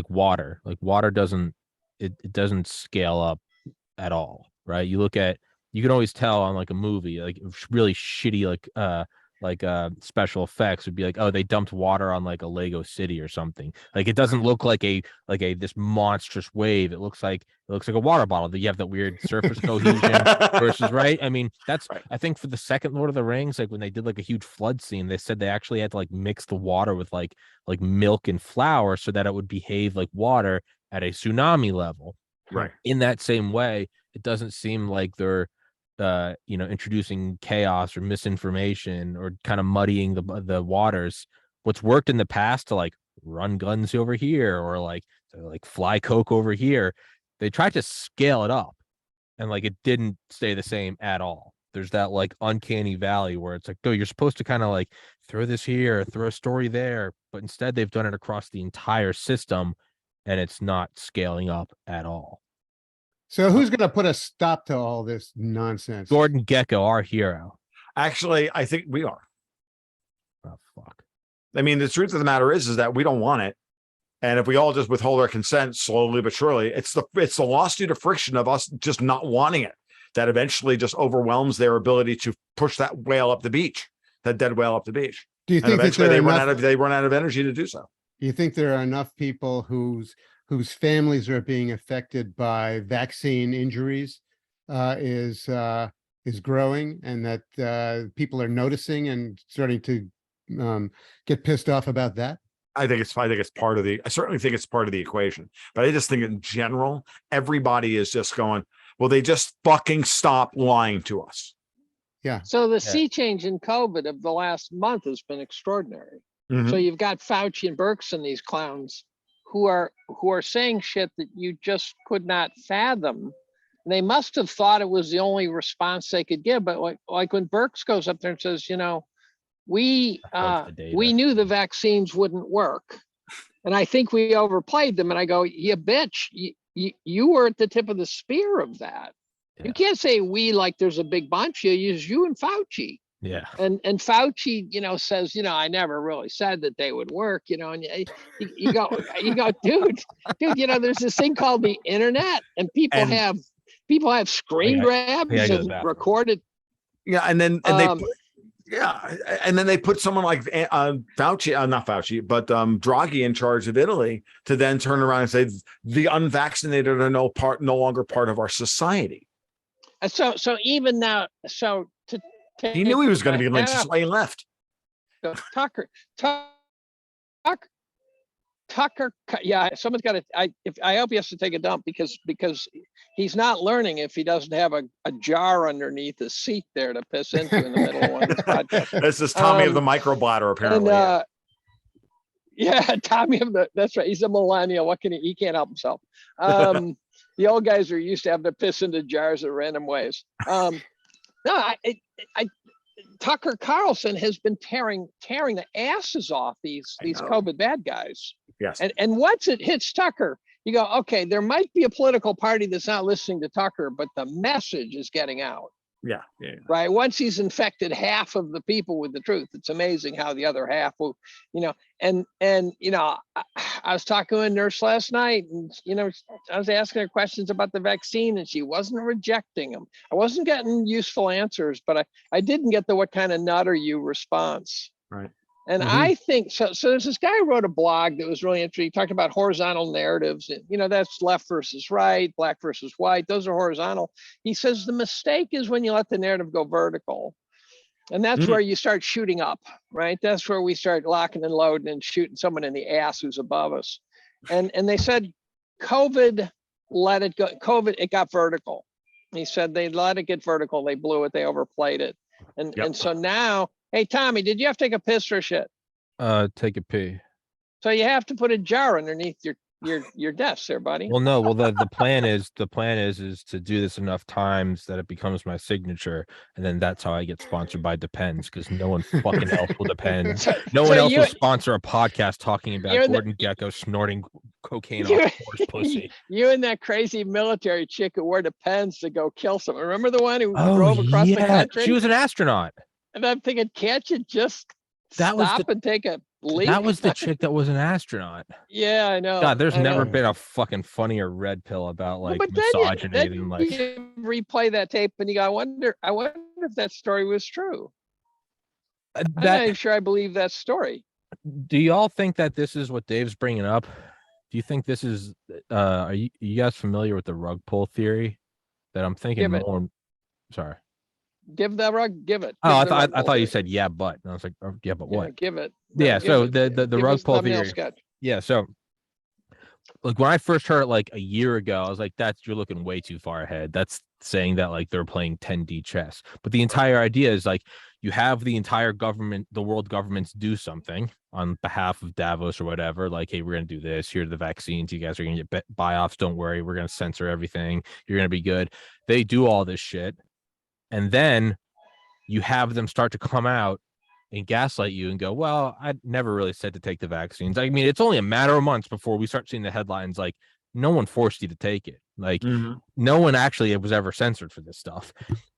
water. Like water doesn't scale up at all, right? You can always tell on like a movie, like really shitty special effects would be like, oh, they dumped water on like a Lego city or something. Like it doesn't look like this monstrous wave. It looks like a water bottle. That you have that weird surface cohesion versus, right? I mean, that's right. I think for the second Lord of the Rings, like when they did like a huge flood scene, they said they actually had to like mix the water with like milk and flour so that it would behave like water at a tsunami level.
Right.
In that same way, it doesn't seem like they're introducing chaos or misinformation or kind of muddying the waters. What's worked in the past to like run guns over here or like fly coke over here, they tried to scale it up and like it didn't stay the same at all. There's that like uncanny valley where it's like, oh, you're supposed to kind of like throw this here, throw a story there, but instead they've done it across the entire system and it's not scaling up at all.
So who's going to put a stop to all this nonsense?
Gordon Gekko, our hero.
Actually, I think we are.
Oh, fuck.
I mean, the truth of the matter is that we don't want it. And if we all just withhold our consent slowly but surely, it's the lawsuit of friction of us just not wanting it that eventually just overwhelms their ability to push that whale up the beach, that dead whale up the beach.
Do you think
eventually they run out of energy to do so?
Do you think there are enough people whose families are being affected by vaccine injuries is growing, and that people are noticing and starting to get pissed off about that?
I certainly think it's part of the equation, but I just think in general, everybody is just going, well, they just fucking stop lying to us.
Yeah.
So the sea change in COVID of the last month has been extraordinary.
Mm-hmm.
So you've got Fauci and Birx and these clowns who are saying shit that you just could not fathom. They must have thought it was the only response they could give. But like when Birx goes up there and says, you know, we knew the vaccines wouldn't work, and I think we overplayed them. And I go, yeah, bitch, you were at the tip of the spear of that. Yeah. You can't say we like there's a big bunch. You use you and Fauci.
Yeah.
And Fauci, you know, says, you know, I never really said that they would work, you know, and you go, dude, you know, there's this thing called the internet, and people have screen grabs and recorded.
Yeah. And then they put someone like Fauci, not Fauci, but Draghi in charge of Italy to then turn around and say the unvaccinated are no longer part of our society.
So even now,
he knew he was going to be lynched, so he left.
Tucker Tucker, yeah, someone's got to. I hope he has to take a dump because he's not learning if he doesn't have a jar underneath his seat there to piss into in the middle of one of these podcasts.
This is Tommy of the microbladder, apparently.
And, yeah, Tommy of the. That's right. He's a millennial. What can he can't help himself. The old guys are used to having to piss into jars in random ways. No, Tucker Carlson has been tearing the asses off these COVID bad guys.
Yes.
And once it hits Tucker, you go, okay, there might be a political party that's not listening to Tucker, but the message is getting out.
Yeah.
Right. Once he's infected half of the people with the truth, it's amazing how the other half will, and I was talking to a nurse last night and, I was asking her questions about the vaccine and she wasn't rejecting them. I wasn't getting useful answers, but I didn't get the what kind of nut are you response.
Right.
And I think so there's this guy who wrote a blog that was really interesting. He talked about horizontal narratives and, that's left versus right, black versus white. Those are horizontal. He says the mistake is when you let the narrative go vertical. And that's where you start shooting up, right? That's where we start locking and loading and shooting someone in the ass who's above us. And they said COVID let it go. COVID, it got vertical. He said they let it get vertical. They blew it. They overplayed it. And so now, hey, Tommy, did you have to take a piss or shit?
Take a pee.
So you have to put a jar underneath your desk there, buddy.
Well, no. Well, the plan is to do this enough times that it becomes my signature, and then that's how I get sponsored by Depends, because no one fucking else will depend. No one else will sponsor a podcast talking about Gordon Gekko snorting cocaine off horse pussy.
You and that crazy military chick who wore Depends to go kill someone. Remember the one who drove across the country?
She was an astronaut.
And I'm thinking, can't you just stop and take a leak?
That was the chick that was an astronaut.
Yeah, I know.
God, there's never been a fucking funnier red pill about misogyny than
you replay that tape and you go, I wonder if that story was true. I'm not even sure I believe that story.
Do y'all think that this is what Dave's bringing up? Do you think this is? Are you guys familiar with the rug pull theory? That I'm thinking more. Sorry.
Give the rug, give it.
Oh, I thought you said yeah, but and I was like, oh, yeah, but what?
Give it.
Yeah, so the rug pull theory.
Sketch.
Yeah, so like when I first heard it like a year ago, I was like, you're looking way too far ahead. That's saying that like they're playing 10D chess. But the entire idea is like you have the entire government, the world governments do something on behalf of Davos or whatever. Like, hey, we're gonna do this. Here are the vaccines. You guys are gonna get buy-offs. Don't worry, we're gonna censor everything. You're gonna be good. They do all this shit. And then you have them start to come out and gaslight you and go, well, I never really said to take the vaccines. I mean, it's only a matter of months before we start seeing the headlines like, no one forced you to take it. Like, no one actually was ever censored for this stuff.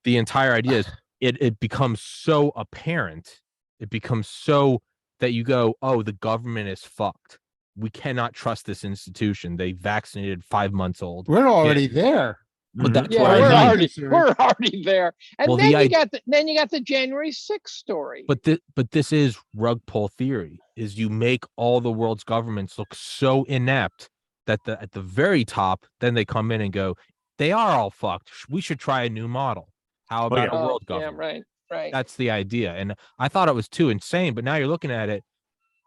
The entire idea is it becomes so apparent. It becomes so that you go, oh, the government is fucked. We cannot trust this institution. They vaccinated 5 months old.
We're already there.
But that's
yeah,
what I mean.
We're already there. And
well,
then you got the January 6th story.
But this is rug pull theory. Is you make all the world's governments look so inept that at the very top, then they come in and go, they are all fucked. We should try a new model. How about a world government?
Yeah, right.
That's the idea. And I thought it was too insane, but now you're looking at it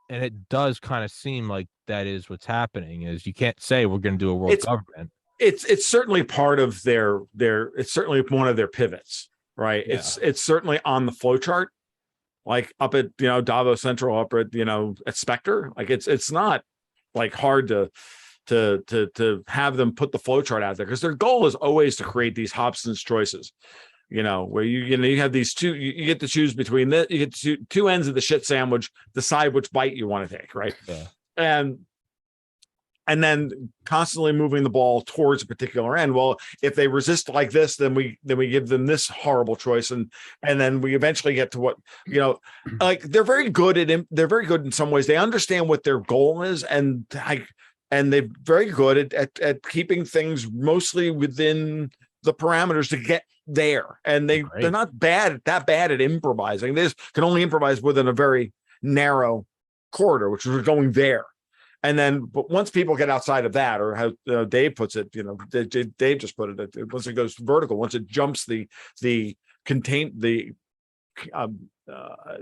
and it does kind of seem like that is what's happening. Is you can't say we're going to do a world government.
It's certainly part of their it's certainly one of their pivots, right?
Yeah.
It's certainly on the flow chart, like up at Davos Central, up at at Spectre. Like it's not like hard to have them put the flow chart out there, because their goal is always to create these Hobson's choices, where you have these two, you get to choose between you get two ends of the shit sandwich, decide which bite you want to take, right?
Yeah.
And then constantly moving the ball towards a particular end. Well, if they resist like this, then we give them this horrible choice, and then we eventually get to what like they're very good in some ways. They understand what their goal is, and they're very good at keeping things mostly within the parameters to get there. And they're not that bad at improvising. They just can only improvise within a very narrow corridor, which is going there. And then, but once people get outside of that, or how Dave puts it, Dave just put it, once it goes vertical, once it jumps the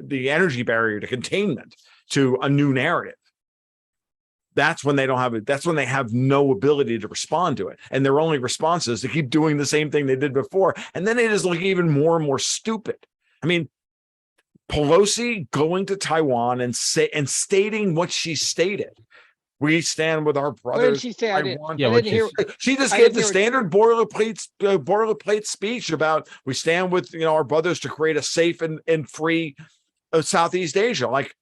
energy barrier to containment to a new narrative, that's when they don't have it. That's when they have no ability to respond to it. And their only response is to keep doing the same thing they did before. And then they just look even more and more stupid. I mean, Pelosi going to Taiwan and stating what she stated. We stand with our brothers.
What did she say?
She just gave the standard boilerplate speech about we stand with our brothers to create a safe and free Southeast Asia. Like,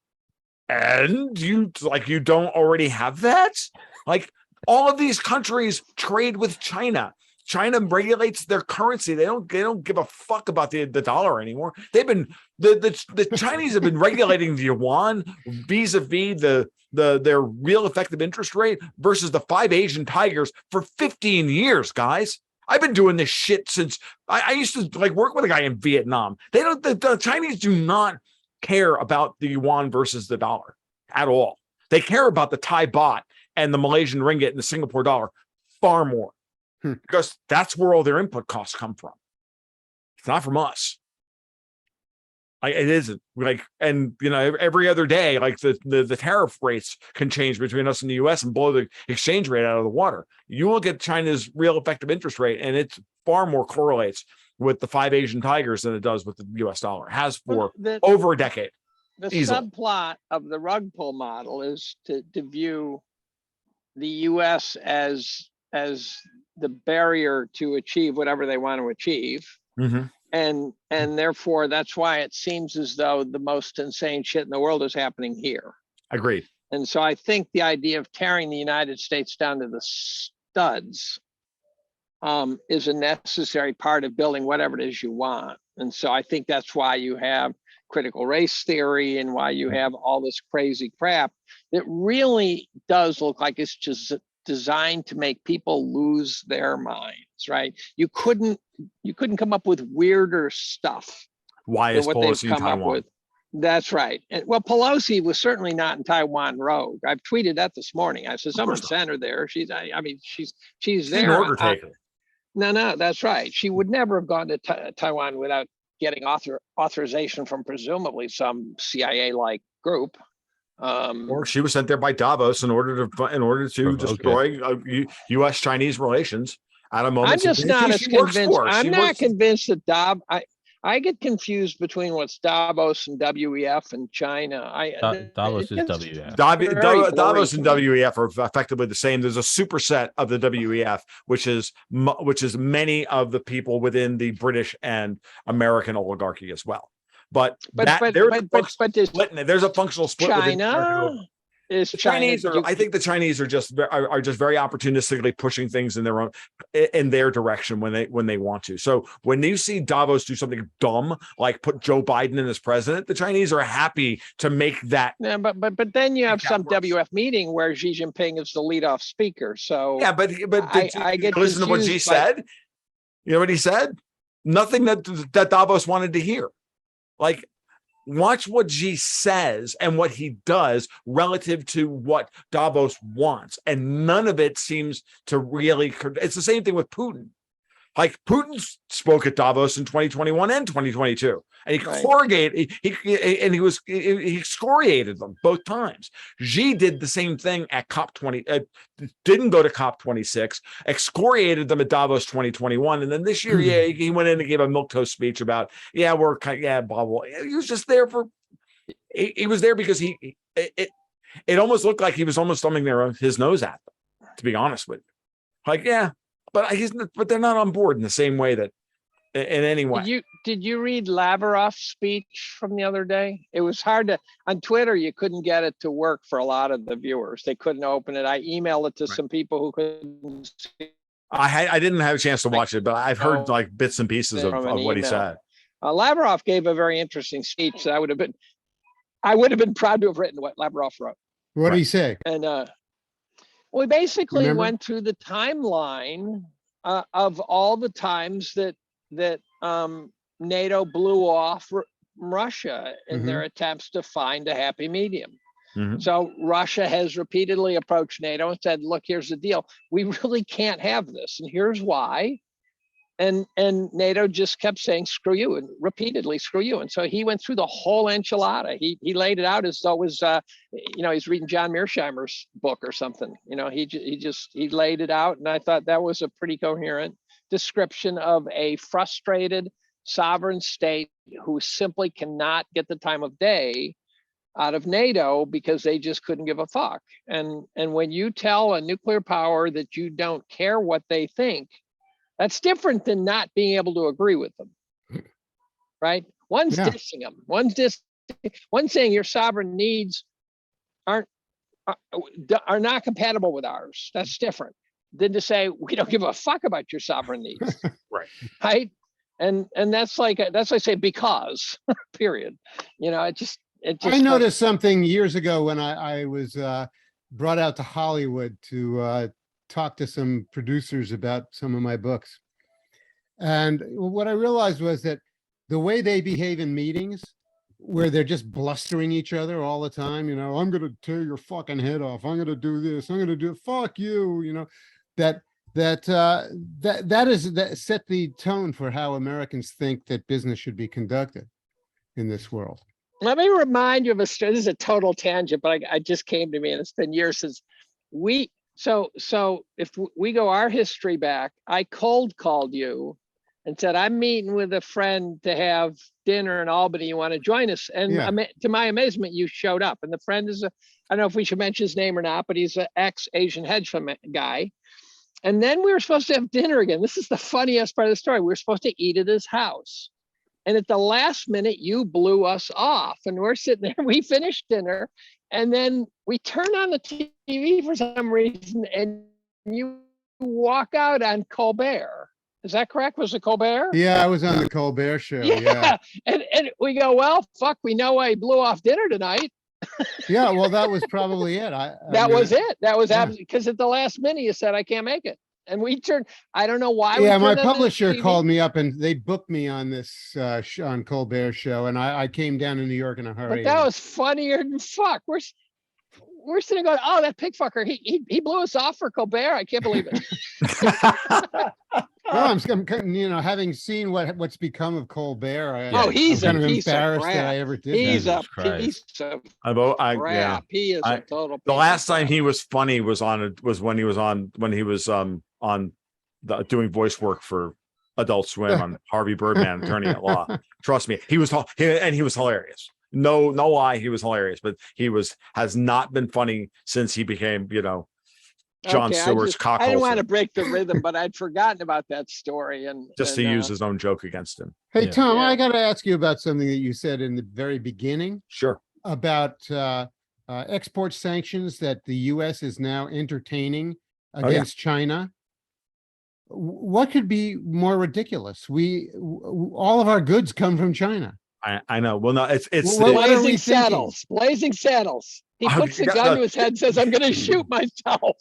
and you don't already have that? Like, all of these countries trade with China. China regulates their currency. They don't give a fuck about the dollar anymore. They've been the Chinese have been regulating the yuan vis-a-vis their real effective interest rate versus the 5 Asian tigers for 15 years, guys. I've been doing this shit since I used to work with a guy in Vietnam. The Chinese do not care about the yuan versus the dollar at all. They care about the Thai baht and the Malaysian ringgit and the Singapore dollar far more. Because that's where all their input costs come from. It's not from us. It isn't and every other day, the tariff rates can change between us and the US and blow the exchange rate out of the water. You look at China's real effective interest rate, and it far more correlates with the 5 Asian tigers than it does with the US dollar. It has for over a decade.
The
easily.
Subplot of the rug pull model is to view the US as the barrier to achieve whatever they want to achieve.
Mm-hmm.
And therefore that's why it seems as though the most insane shit in the world is happening here.
Agreed.
And so I think the idea of tearing the United States down to the studs is a necessary part of building whatever it is you want. And so I think that's why you have critical race theory and why you have all this crazy crap that really does look like it's just designed to make people lose their minds, right? You couldn't come up with weirder stuff.
Why is Pelosi in Taiwan?
That's right. And, well, Pelosi was certainly not in Taiwan rogue. I've tweeted that this morning. I said someone sent her there. She's there.
An order taker.
No, that's right. She would never have gone to Taiwan without getting authorization from presumably some CIA-like group.
Or she was sent there by Davos in order to destroy U.S.-Chinese relations at a moment.
I'm just not as convinced. I'm not convinced that I get confused between what's Davos and WEF and China.
Davos is WEF.
Davos and WEF are effectively the same. There's a superset of the WEF, which is many of the people within the British and American oligarchy as well. But there's a functional split.
China is
Chinese. I think the Chinese are just very opportunistically pushing things in their direction when they want to. So when you see Davos do something dumb like put Joe Biden in as president, the Chinese are happy to make that.
Yeah, but then you have some WF meeting where Xi Jinping is the lead-off speaker. So
yeah, but I get listen to what Xi said. You know what he said? Nothing that Davos wanted to hear. Watch what Xi says and what he does relative to what Davos wants. And none of it seems to really, it's the same thing with Putin. Putin spoke at Davos in 2021 and 2022, and he excoriated them both times. Xi did the same thing at COP20, didn't go to COP26, excoriated them at Davos 2021, and then this year, he went in and gave a milquetoast speech about, blah blah. He was just there he was there because it almost looked like he was almost thumbing his nose at them, to be honest with you. But they're not on board in the same way that in any way.
Did you read Lavrov's speech from the other day? It was hard to, on Twitter, you couldn't get it to work for a lot of the viewers. They couldn't open it. I emailed it to some people who couldn't see.
I didn't have a chance to watch it, but I've heard bits and pieces of what he said.
Lavrov gave a very interesting speech that I would have been proud to have written what Lavrov wrote.
What did he say?
And we basically went through the timeline of all the times that NATO blew off Russia in their attempts to find a happy medium. Mm-hmm. So Russia has repeatedly approached NATO and said, look, here's the deal. We really can't have this. And here's why. and NATO just kept saying screw you, and repeatedly screw you. And so he went through the whole enchilada. He laid it out as though it was he's reading John Mearsheimer's book or something. He laid it out, and I thought that was a pretty coherent description of a frustrated sovereign state who simply cannot get the time of day out of NATO because they just couldn't give a fuck. And when you tell a nuclear power that you don't care what they think, that's different than not being able to agree with them, right? One's dissing them. One's saying your sovereign needs are not compatible with ours. That's different than to say we don't give a fuck about your sovereign needs, right? And that's like I say because period. It just.
I noticed something years ago when I was brought out to Hollywood to talk to some producers about some of my books. And what I realized was that the way they behave in meetings where they're just blustering each other all the time, I'm going to tear your fucking head off. I'm going to do this. I'm going to do fuck you. That set the tone for how Americans think that business should be conducted in this world.
Let me remind you of a story. This is a total tangent, but I just came to me, and it's been years since so if we go our history back, I cold called you and said, I'm meeting with a friend to have dinner in Albany. You want to join us? And to my amazement, you showed up. And the friend is I don't know if we should mention his name or not, but he's an ex-Asian hedge fund guy. And then we were supposed to have dinner again. This is the funniest part of the story. We were supposed to eat at his house. And at the last minute, you blew us off, and we're sitting there. We finished dinner, and then we turn on the TV for some reason, and you walk out on Colbert. Is that correct? Was it Colbert?
Yeah, I was on the Colbert show. Yeah.
And we go, well, fuck, we know why he blew off dinner tonight.
Yeah, well, that was probably it.
That was it. That was absolutely, because at the last minute, you said, I can't make it. And we turned, I don't know why.
Yeah, my publisher called me up and they booked me on this on Colbert show, and I came down to New York in a hurry.
But that was funnier than fuck. We're sitting going, oh, that pig fucker, he blew us off for Colbert. I can't believe it.
Well, I'm having seen what's become of Colbert.
He's
kind
a
of
piece
embarrassed
of crap.
that I ever did.
He's
that.
a piece of
crap.
He is a total.
The last time he was funny was when he was doing voice work for Adult Swim on Harvey Birdman, Attorney at Law. Trust me, he was hilarious. No lie, he was hilarious, but has not been funny since he became, Jon Stewart's cock.
I didn't want to break the rhythm, but I'd forgotten about that story, and
to use his own joke against him.
Hey, Tom, I got to ask you about something that you said in the very beginning.
Sure.
About export sanctions that the U.S. is now entertaining against China. What could be more ridiculous? All of our goods come from China.
I know. Well, no, it's
Blazing Saddles. Blazing Saddles. He puts the gun to his head and says, I'm going to shoot myself.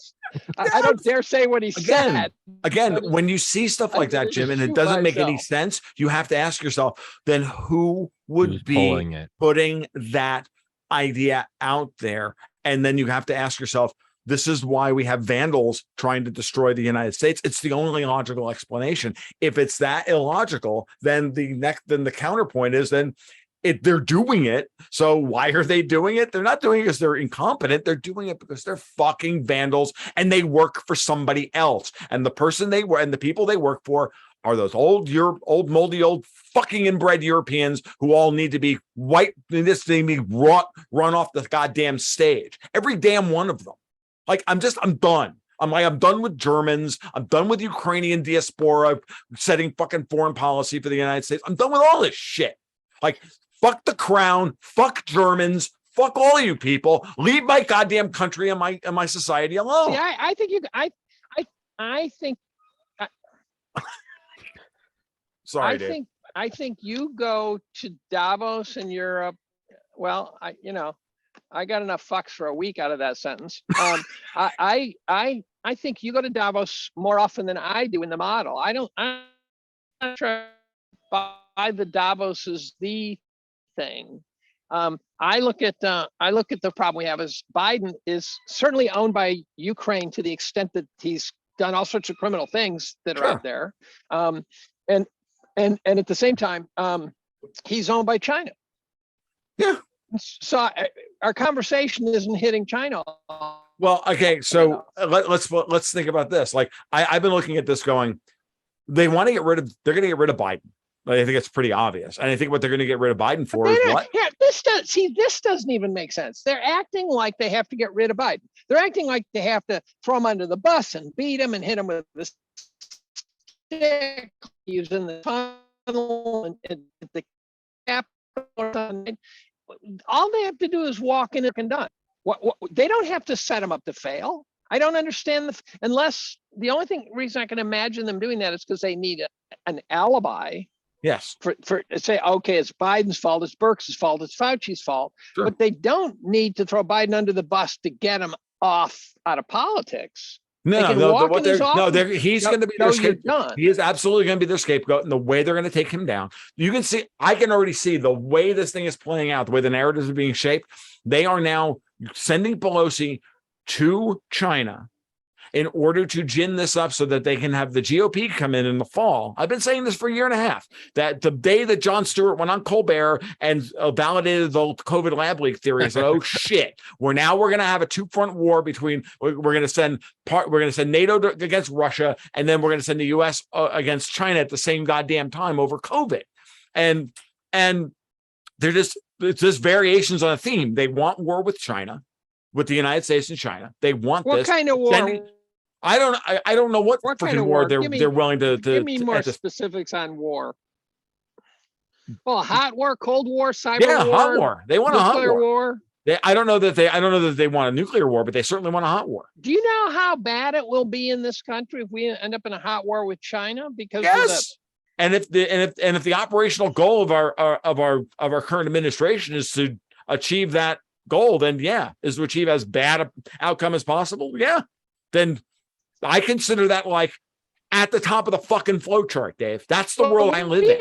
I don't dare say what he said.
Again, when you see stuff like that, Jim, and it doesn't make any sense, you have to ask yourself, then who would be putting that idea out there? And then you have to ask yourself, this is why we have vandals trying to destroy the United States. It's the only logical explanation. If it's that illogical, then the counterpoint is they're doing it. So why are they doing it? They're not doing it because they're incompetent. They're doing it because they're fucking vandals and they work for somebody else. And the person and the people they work for are those old moldy old fucking inbred Europeans who all need to be wiped. This thing be run off the goddamn stage. Every damn one of them. Like, I'm done. I'm done with Germans. I'm done with Ukrainian diaspora setting fucking foreign policy for the United States. I'm done with all this shit. Like, fuck the crown, fuck Germans, fuck all you people. Leave my goddamn country and my society alone.
See, I think
Sorry, Dave.
I think you go to Davos in Europe. Well, I got enough fucks for a week out of that sentence. I think you go to Davos more often than I do in the model. I'm not sure by the Davos is the thing. I look at the problem we have is Biden is certainly owned by Ukraine to the extent that he's done all sorts of criminal things that are
Sure.
out there. And at the same time, he's owned by China.
Yeah.
So our conversation isn't hitting China.
Well, okay, so let's think about this. Like I've been looking at this going, they're going to get rid of Biden. Like, I think it's pretty obvious. And I think what they're going to get rid of Biden for is what?
Yeah, this doesn't even make sense. They're acting like they have to get rid of Biden. They're acting like they have to throw him under the bus and beat him and hit him with the stick, using the tunnel and the Capitol. All they have to do is walk in and done. What they don't have to set him up to fail. I don't understand unless the only reason I can imagine them doing that is because they need an alibi.
Yes.
For say, okay, it's Biden's fault, it's Birx's fault, it's Fauci's fault,
Sure.
But they don't need to throw Biden under the bus to get him off out of politics.
He's going to be their scapegoat. He is absolutely going to be their scapegoat, and the way they're going to take him down. You can see, I can already see the way this thing is playing out, the way the narratives are being shaped. They are now sending Pelosi to China in order to gin this up so that they can have the GOP come in the fall. I've been saying this for a year and a half, that the day that Jon Stewart went on Colbert and validated the COVID lab leak theory, said, oh shit, we're going to have a two-front war between, we're going to send NATO against Russia, and then we're going to send the US against China at the same goddamn time over COVID. And it's just variations on a theme. They want war with China, with the United States and China. They want
what
this.
Kind of war?
I don't know what
kind of
war they're willing to
give me more specifics on war. Well, hot war, cold war, cyber war.
Hot war. They want a hot
war.
I don't know that they want a nuclear war, but they certainly want a hot war.
Do you know how bad it will be in this country if we end up in a hot war with China? Because
yes. And if the operational goal of our current administration is to achieve that goal, then is to achieve as bad an outcome as possible. Yeah. Then I consider that like at the top of the fucking flow chart, Dave. That's the world I live in.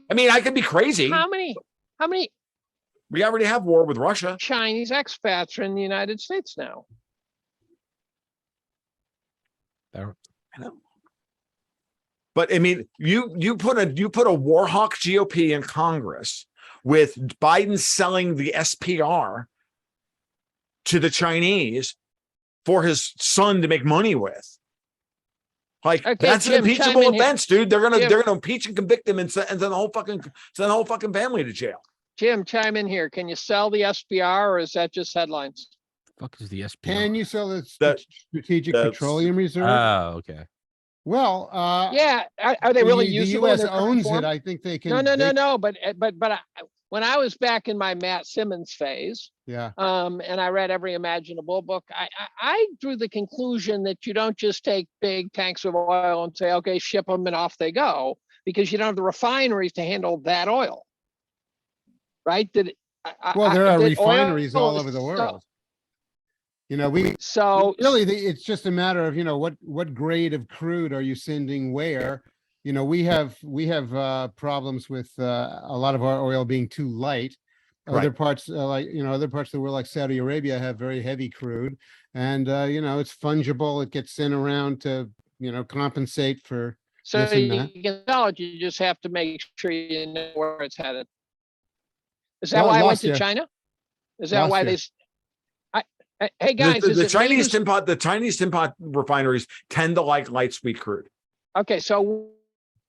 I mean, I could be crazy.
How many?
We already have war with Russia.
Chinese expats are in the United States now.
I know. But I mean, you put a war hawk GOP in Congress with Biden selling the SPR to the Chinese for his son to make money with. Like, okay, that's an impeachable offense, dude. They're gonna impeach and convict him and send the whole fucking family to jail.
Jim, chime in here. Can you sell the SPR, or is that just headlines?
The fuck is the SPR?
Can you sell the Strategic Petroleum Reserve?
Oh, okay.
Well,
are they really using
the U.S. owns it? I think they can.
No. But when I was back in my Matt Simmons phase, and I read every imaginable book, I drew the conclusion that you don't just take big tanks of oil and say, okay, ship them and off they go, because you don't have the refineries to handle that oil, right? There are
refineries all over the world. It's just a matter of, what grade of crude are you sending where? We have problems with a lot of our oil being too light. Other parts, other parts of the world, like Saudi Arabia, have very heavy crude, and it's fungible. It gets sent around to compensate for.
So you can tell it. You just have to make sure you know where it's headed. Is that why I went to China? Is that why they? Hey guys,
the Chinese tin pot refineries tend to like light sweet crude.
Okay, so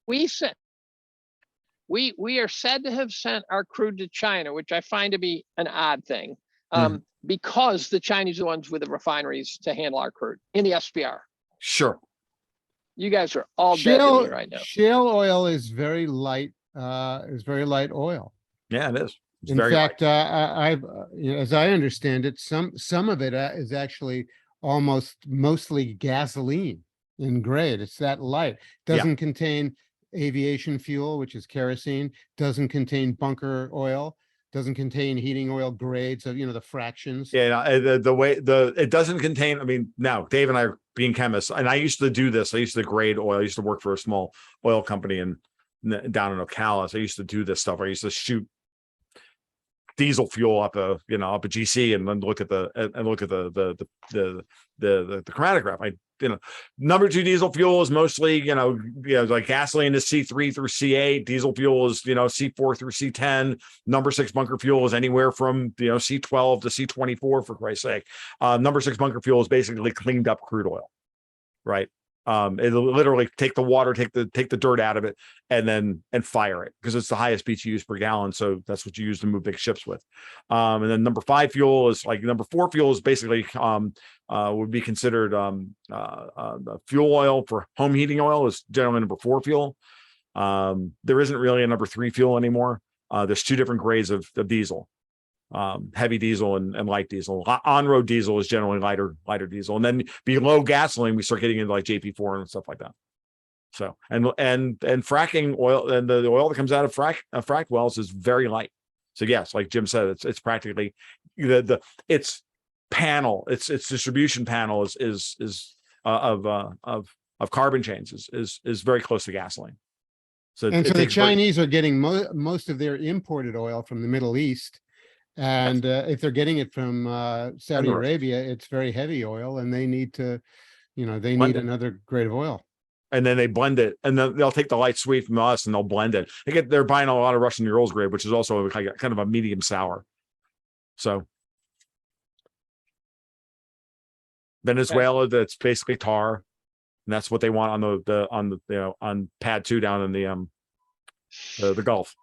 we are said to have sent our crude to China, which I find to be an odd thing, because the Chinese are the ones with the refineries to handle our crude in the SPR.
Sure.
You guys are all dead to me right now.
Shale oil is very light. Is very light oil.
Yeah, it is.
In fact, as I understand it, some of it is actually mostly gasoline in grade. It's that light. Doesn't contain aviation fuel, which is kerosene. Doesn't contain bunker oil. Doesn't contain heating oil grades of the fractions.
Yeah, it doesn't contain. I mean, now Dave and I are being chemists, and I used to do this. I used to grade oil. I used to work for a small oil company down in Ocala. So I used to do this stuff. I used to shoot diesel fuel up a GC and then look at the chromatograph. Number 2 diesel fuel is mostly, like gasoline is C3 through C8. Diesel fuel is, C4 through C10. Number 6 bunker fuel is anywhere from, C12 to C24, for Christ's sake. Number 6 bunker fuel is basically cleaned up crude oil, right? It'll literally take the water, take the dirt out of it, and fire it, because it's the highest BTUs per gallon. So that's what you use to move big ships with. And then number 5 fuel is like number 4 fuel is basically would be considered the fuel oil for home heating oil is generally number 4 fuel. There isn't really a number 3 fuel anymore. There's 2 different grades of diesel. Heavy diesel and light diesel. On-road diesel is generally lighter diesel, and then below gasoline we start getting into like JP4 and stuff like that. So and fracking oil, and the oil that comes out of fracked wells is very light. So yes, like Jim said, it's practically its distribution panel is of carbon chains is very close to gasoline. So
the Chinese are getting most of their imported oil from the Middle East. And if they're getting it from Saudi Arabia, it's very heavy oil, and they need to, they need another grade of oil.
And then they blend it, and then they'll take the light sweet from us and they'll blend it. They're buying a lot of Russian Urals grade, which is also kind of a medium sour. So Venezuela, that's basically tar, and that's what they want on pad 2 down in the Gulf,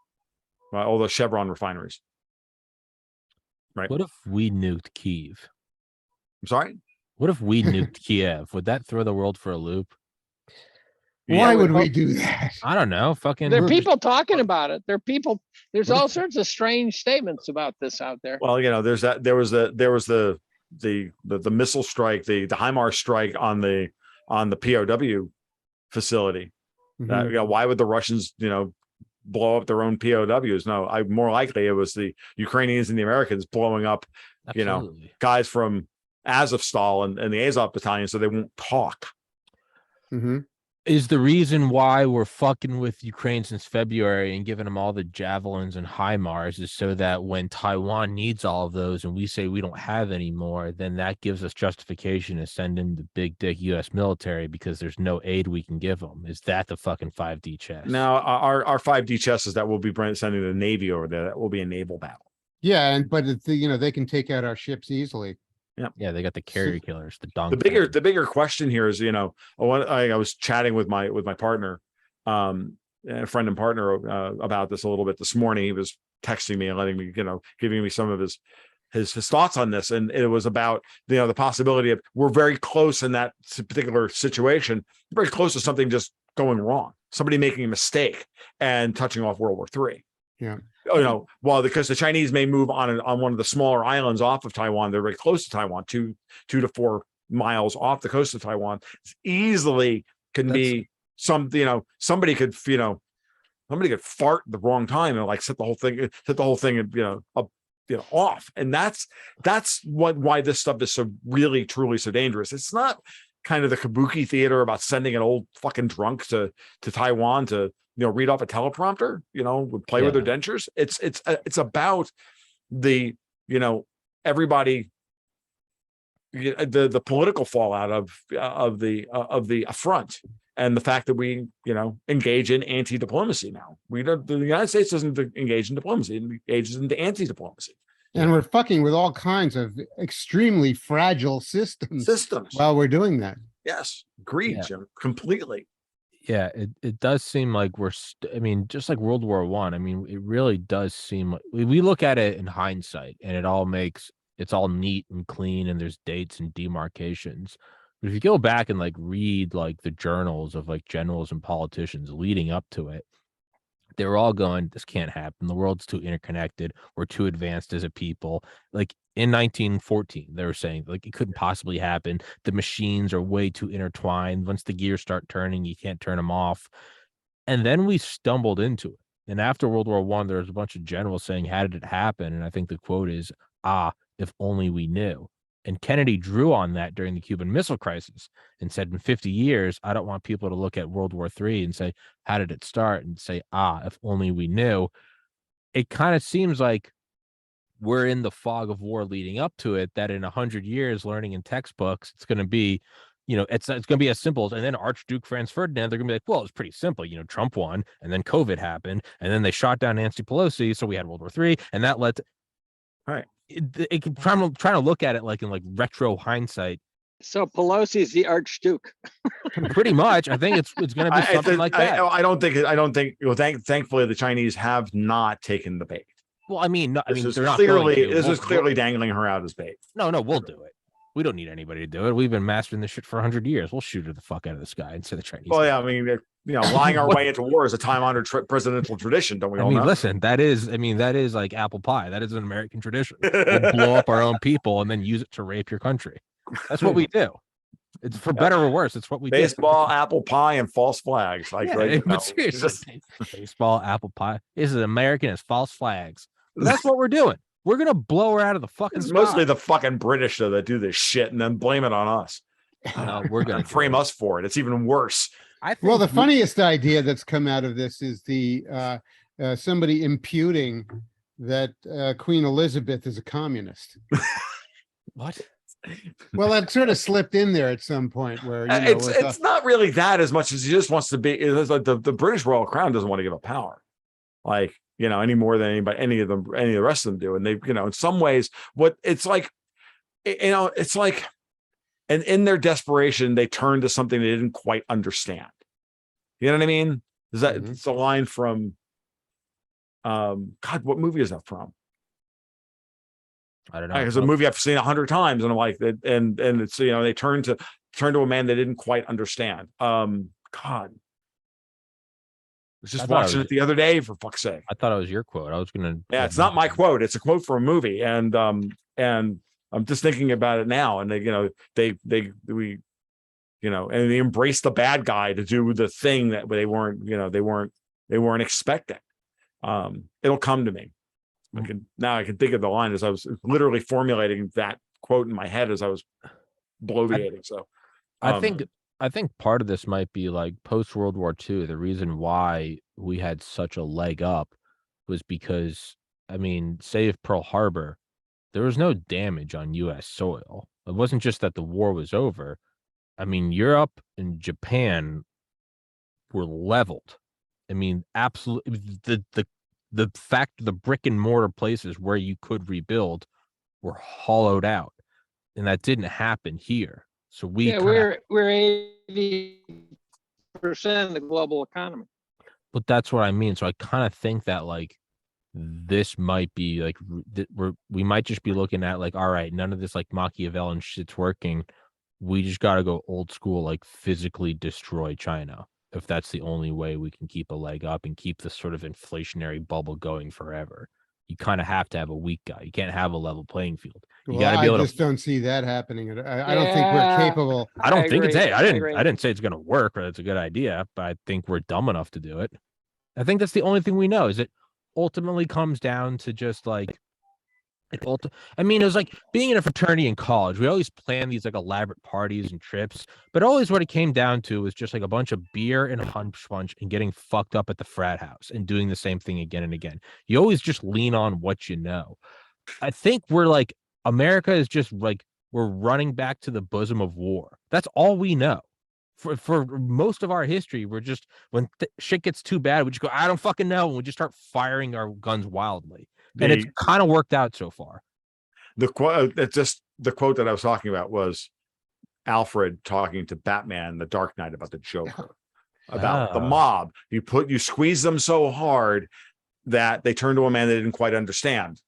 all the Chevron refineries. Right.
What if we nuked Kiev?
I'm sorry?
What if we nuked Kiev? Would that throw the world for a loop?
Why would we do that?
I don't know. Fucking.
There are people talking about it. There's all sorts of strange statements about this out there.
Well, there was the missile strike, the HIMARS strike on the POW facility.
Mhm.
Why would the Russians, blow up their own POWs? No, more likely it was the Ukrainians and the Americans blowing up,
Absolutely.
guys from Azovstal and the Azov battalion, so they won't talk.
Mm-hmm.
Is the reason why we're fucking with Ukraine since February and giving them all the javelins and HIMARS is so that when Taiwan needs all of those and we say we don't have any more, then that gives us justification to send in the big dick U.S. military because there's no aid we can give them. Is that the fucking 5D chess?
Now, our 5D chess is that we'll be sending the Navy over there. That will be a naval battle.
Yeah, but they can take out our ships easily.
Yeah, they got the carrier killers,
The bigger question here is, I was chatting with my partner, a friend and partner, about this a little bit this morning. He was texting me and letting me, giving me some of his thoughts on this, and it was about the possibility of we're very close in that particular situation, very close to something just going wrong, somebody making a mistake and touching off World War III.
Yeah.
Because the Chinese may move on one of the smaller islands off of Taiwan. They're very close to Taiwan, 2 to 4 miles off the coast of Taiwan. It's easily be somebody could fart at the wrong time and like set the whole thing off. And that's why this stuff is so really truly so dangerous. It's not kind of the kabuki theater about sending an old fucking drunk to Taiwan to read off a teleprompter, play with their dentures. It's about the, everybody, the political fallout of the affront, and the fact that we, engage in anti-diplomacy now. The United States doesn't engage in diplomacy; it engages into anti-diplomacy.
And we're fucking with all kinds of extremely fragile systems while we're doing that.
Yes, agreed, Jim, completely.
Yeah, it does seem like just like World War I. It really does seem like we look at it in hindsight and it's all neat and clean and there's dates and demarcations. But if you go back and read the journals of generals and politicians leading up to it, they were all going, this can't happen. The world's too interconnected. We're too advanced as a people. In 1914, they were saying it couldn't possibly happen. The machines are way too intertwined. Once the gears start turning, you can't turn them off. And then we stumbled into it. And after World War I, there was a bunch of generals saying, how did it happen? And I think the quote is, if only we knew. And Kennedy drew on that during the Cuban Missile Crisis and said, in 50 years, I don't want people to look at World War III and say, how did it start? And say, if only we knew. It kind of seems like we're in the fog of war leading up to it, that in 100 years learning in textbooks, it's going to be, it's going to be as simple as, and then Archduke Franz Ferdinand, they're going to be like, well, it's pretty simple. Trump won, and then COVID happened, and then they shot down Nancy Pelosi, so we had World War III, and that led to,
all right.
It trying to look at it like in like retro hindsight.
So Pelosi's the Archduke.
Pretty much. I think it's going to be something like that.
I don't think. Well, thankfully, the Chinese have not taken the bait.
Well, I mean, they're not
clearly this is clearly dangling her out as bait.
No, we'll do it. We don't need anybody to do it. We've been mastering this shit for 100 years. We'll shoot her the fuck out of the sky instead of Chinese.
Well, yeah, I mean, lying our way into war is a time-honored presidential tradition, don't we all know?
Listen, that is like apple pie. That is an American tradition. We'll blow up our own people and then use it to rape your country. That's what we do. It's for better or worse. It's what we
baseball,
do.
Apple pie, and false flags.
Seriously, baseball, apple pie. This is American as false flags. That's what we're doing. We're gonna blow her out of the fucking
It's
sky.
mostly the fucking British though that do this shit and then blame it on us.
No, we're gonna
frame us for it. It's even worse.
Well, the funniest idea that's come out of this is the somebody imputing that Queen Elizabeth is a communist.
What?
Well, that sort of slipped in there at some point where
it's not really that as much as he just wants to be. It's like the British Royal Crown doesn't want to give up power, like any more than any of the rest of them do. And they, in some ways, what it's like, it's like, and in their desperation, they turn to something they didn't quite understand. You know what I mean? Is that it's a line from? God, what movie is that from?
I don't know.
It's a movie I've seen 100 times, and I'm like, and it's they turn to a man they didn't quite understand. God, I was just watching it the other day, for fuck's sake.
I thought it was your quote. I was gonna.
Yeah, it's not my quote. It's a quote from a movie, and I'm just thinking about it now, and they embrace the bad guy to do the thing that they weren't expecting. It'll come to me. I can think of the line as I was literally formulating that quote in my head as I was bloviating. So
I think part of this might be like post World War II. The reason why we had such a leg up was because, save Pearl Harbor, there was no damage on U.S. soil. It wasn't just that the war was over. Europe and Japan were leveled. Absolutely. The fact the brick and mortar places where you could rebuild were hollowed out, and that didn't happen here. So we're
80% of the global economy.
But that's what I mean. So I kind of think that like this might be like we might just be looking at like, all right, none of this like Machiavellian shit's working. We just got to go old school, like physically destroy China. If that's the only way we can keep a leg up and keep this sort of inflationary bubble going forever. You kind of have to have a weak guy. You can't have a level playing field. You got to be able to. I
just don't see that happening. I don't think we're capable.
I don't think it's. I didn't say it's going to work or it's a good idea, but I think we're dumb enough to do it. I think that's the only thing we know. Is it ultimately comes down to just like. It was like being in a fraternity in college. We always plan these like elaborate parties and trips, but always what it came down to was just like a bunch of beer and a punch and getting fucked up at the frat house and doing the same thing again and again. You always just lean on what you know. I think we're like America is just like we're running back to the bosom of war. That's all we know. For most of our history, we're just when shit gets too bad, we just go, I don't fucking know, and we just start firing our guns wildly. And it's kind of worked out so far.
The quote, the quote that I was talking about was Alfred talking to Batman, the Dark Knight, about the Joker, about the mob. You squeeze them so hard that they turn to a man they didn't quite understand.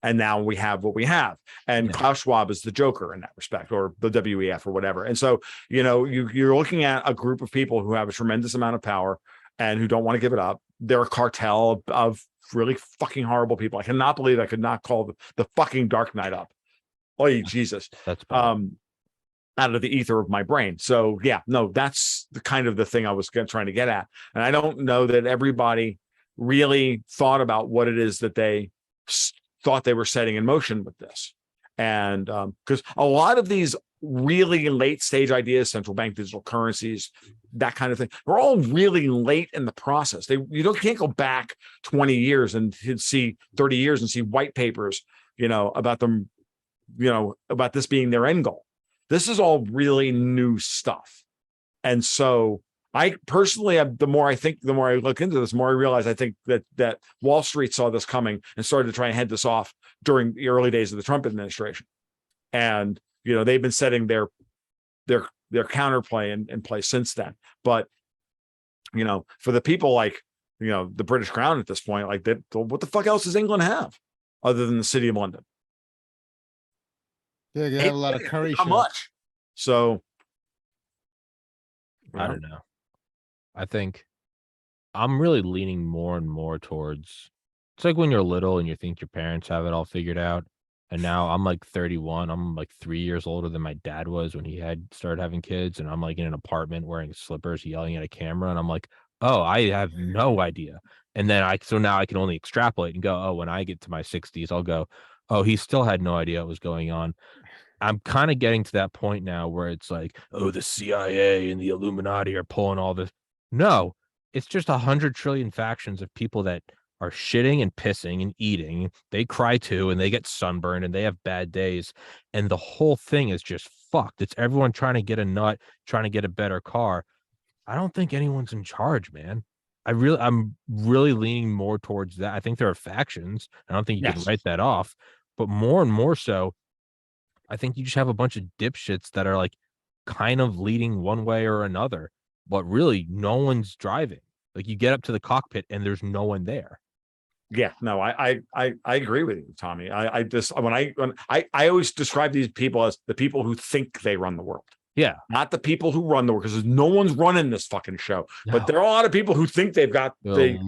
And now we have what we have. And Klaus Schwab is the Joker in that respect, or the WEF or whatever. And so, you're looking at a group of people who have a tremendous amount of power and who don't want to give it up. They're a cartel of really fucking horrible people. I cannot believe I could not call the fucking Dark Knight up. Oh, Jesus.
That's bad.
Out of the ether of my brain. So that's the kind of the thing I was trying to get at. And I don't know that everybody really thought about what it is that they thought they were setting in motion with this. And because a lot of these really late stage ideas, central bank digital currencies, that kind of thing. They're all really late in the process. Can't go back 20 years and see 30 years and see white papers, about them, about this being their end goal. This is all really new stuff. And so I personally, the more I look into this, the more I realize I think that Wall Street saw this coming and started to try and head this off during the early days of the Trump administration. And, they've been setting their counterplay in place since then. But, for the people like, the British Crown at this point, like that, what the fuck else does England have other than the City of London?
Yeah, they have a lot of curry
How
shows.
much? So
I don't know. I think I'm really leaning more and more towards, it's like when you're little and you think your parents have it all figured out. And now I'm like 31. I'm like 3 years older than my dad was when he had started having kids. And I'm like in an apartment wearing slippers, yelling at a camera. And I'm like, oh, I have no idea. And then so now I can only extrapolate and go, oh, when I get to my 60s, I'll go, oh, he still had no idea what was going on. I'm kind of getting to that point now where it's like, oh, the CIA and the Illuminati are pulling all this. No, it's just 100 trillion factions of people that are shitting and pissing and eating. They cry too, and they get sunburned and they have bad days. And the whole thing is just fucked. It's everyone trying to get a nut, trying to get a better car. I don't think anyone's in charge, man. I'm really leaning more towards that. I think there are factions. I don't think you can write that off, but more and more so, I think you just have a bunch of dipshits that are like kind of leading one way or another, but really no one's driving. Like you get up to the cockpit and there's no one there.
Yeah, no, I agree with you, Tommy. I always describe these people as the people who think they run the world.
Yeah,
not the people who run the world, because no one's running this fucking show.
No.
But there are a lot of people who think they've got
they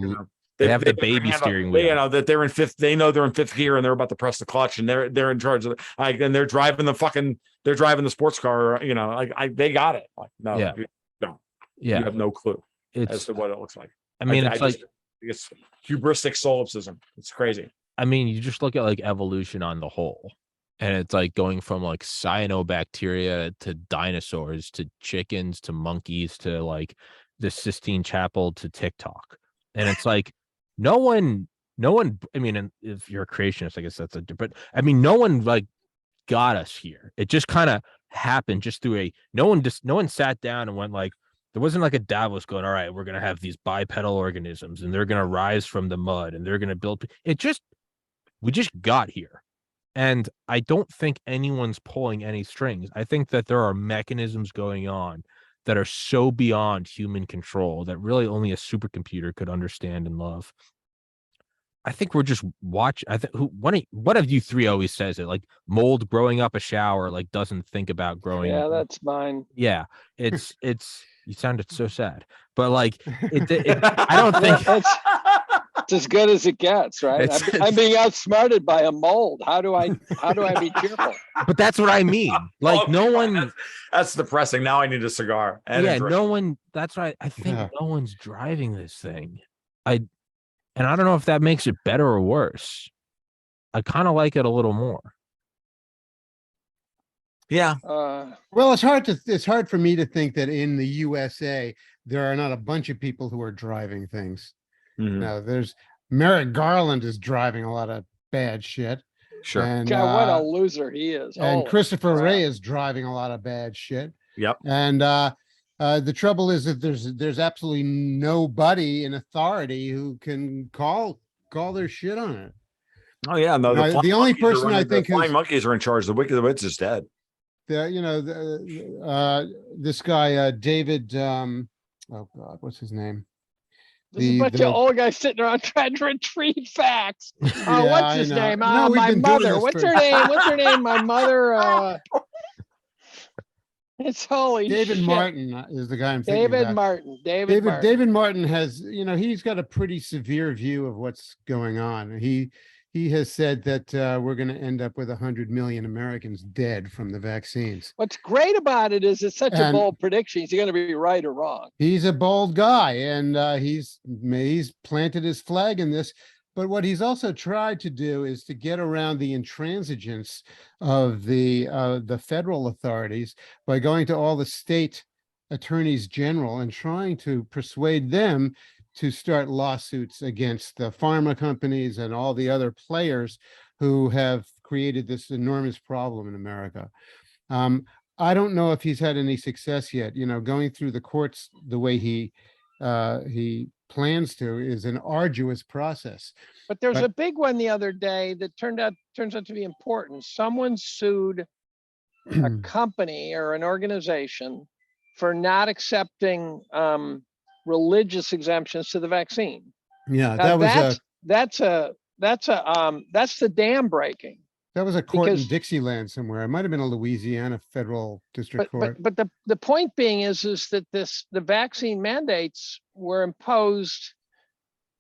have the baby steering wheel.
That they're in fifth. They know they're in fifth gear and they're about to press the clutch and they're in charge of it. Like, and they're driving the sports car. They got it. Like, no,
yeah,
you have no clue as to what it looks like.
I mean,
it's hubristic solipsism. It's crazy.
I mean, you just look at like evolution on the whole, and it's like going from like cyanobacteria to dinosaurs to chickens to monkeys to like the Sistine Chapel to TikTok. And it's like no one, I mean, if you're a creationist, I guess that's but I mean, no one like got us here. It just kind of happened just through no one sat down and went like, there wasn't like a Davos going, all right, we're going to have these bipedal organisms and they're going to rise from the mud and they're going to build. We just got here. And I don't think anyone's pulling any strings. I think that there are mechanisms going on that are so beyond human control that really only a supercomputer could understand and love. I think we're just one of you three always says it, like mold growing up a shower, like doesn't think about growing.
Yeah, that's mine.
Yeah, it's you sounded so sad, but like I don't think
it's as good as it gets, right? I'm being outsmarted by a mold. How do I be cheerful?
But that's what I mean. Like no one.
That's depressing. Now I need a cigar.
Yeah, no one. That's right. I think no one's driving this thing. And I don't know if that makes it better or worse. I kind of like it a little more.
Yeah.
Well, it's hard for me to think that in the USA there are not a bunch of people who are driving things.
Mm-hmm.
Now, there's Merrick Garland is driving a lot of bad shit.
Sure.
And,
God, what a loser he is.
And Christopher Wray is driving a lot of bad shit.
Yep.
And the trouble is that there's absolutely nobody in authority who can call their shit on it.
Oh yeah, no.
The only person I think
flying monkeys are in charge. The Wicked Witch is dead.
This guy David. Oh God, what's his name?
There's a bunch of old guys sitting around trying to retrieve facts. Oh, what's his name?
No,
my mother. What's her name? What's her name? My mother. It's holy
David
shit.
Martin is the guy I'm thinking about. David Martin has, he's got a pretty severe view of what's going on. He has said that we're going to end up with 100 million Americans dead from the vaccines.
What's great about it is it's such a bold prediction. Is he going to be right or wrong?
He's a bold guy, and he's planted his flag in this. But what he's also tried to do is to get around the intransigence of the federal authorities by going to all the state attorneys general and trying to persuade them to start lawsuits against the pharma companies and all the other players who have created this enormous problem in America. I don't know if he's had any success yet. You know, going through the courts the way he plans to is an arduous process.
But there's
But-
a big one the other day that turns out to be important. Someone sued a company or an organization for not accepting religious exemptions to the vaccine.
Yeah,
Now,
that's
that's the dam breaking.
a court in
because-
Dixieland somewhere. It might have been a Louisiana federal district court.
But the point being is that the vaccine mandates were imposed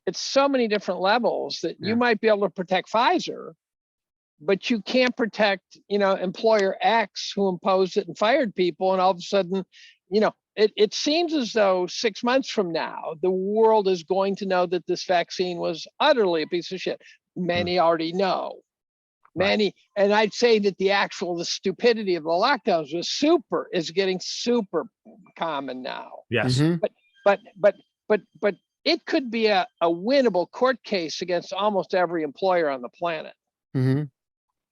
at so many different levels that
Yeah.
you might be able to protect Pfizer, but you can't protect, employer X who imposed it and fired people. And all of a sudden, it seems as though 6 months from now, the world is going to know that this vaccine was utterly a piece of shit. Many already know. Many, and I'd say that the stupidity of the lockdowns is getting super common now.
Yes.
Mhm.
But it could be a winnable court case against almost every employer on the planet.
Mhm.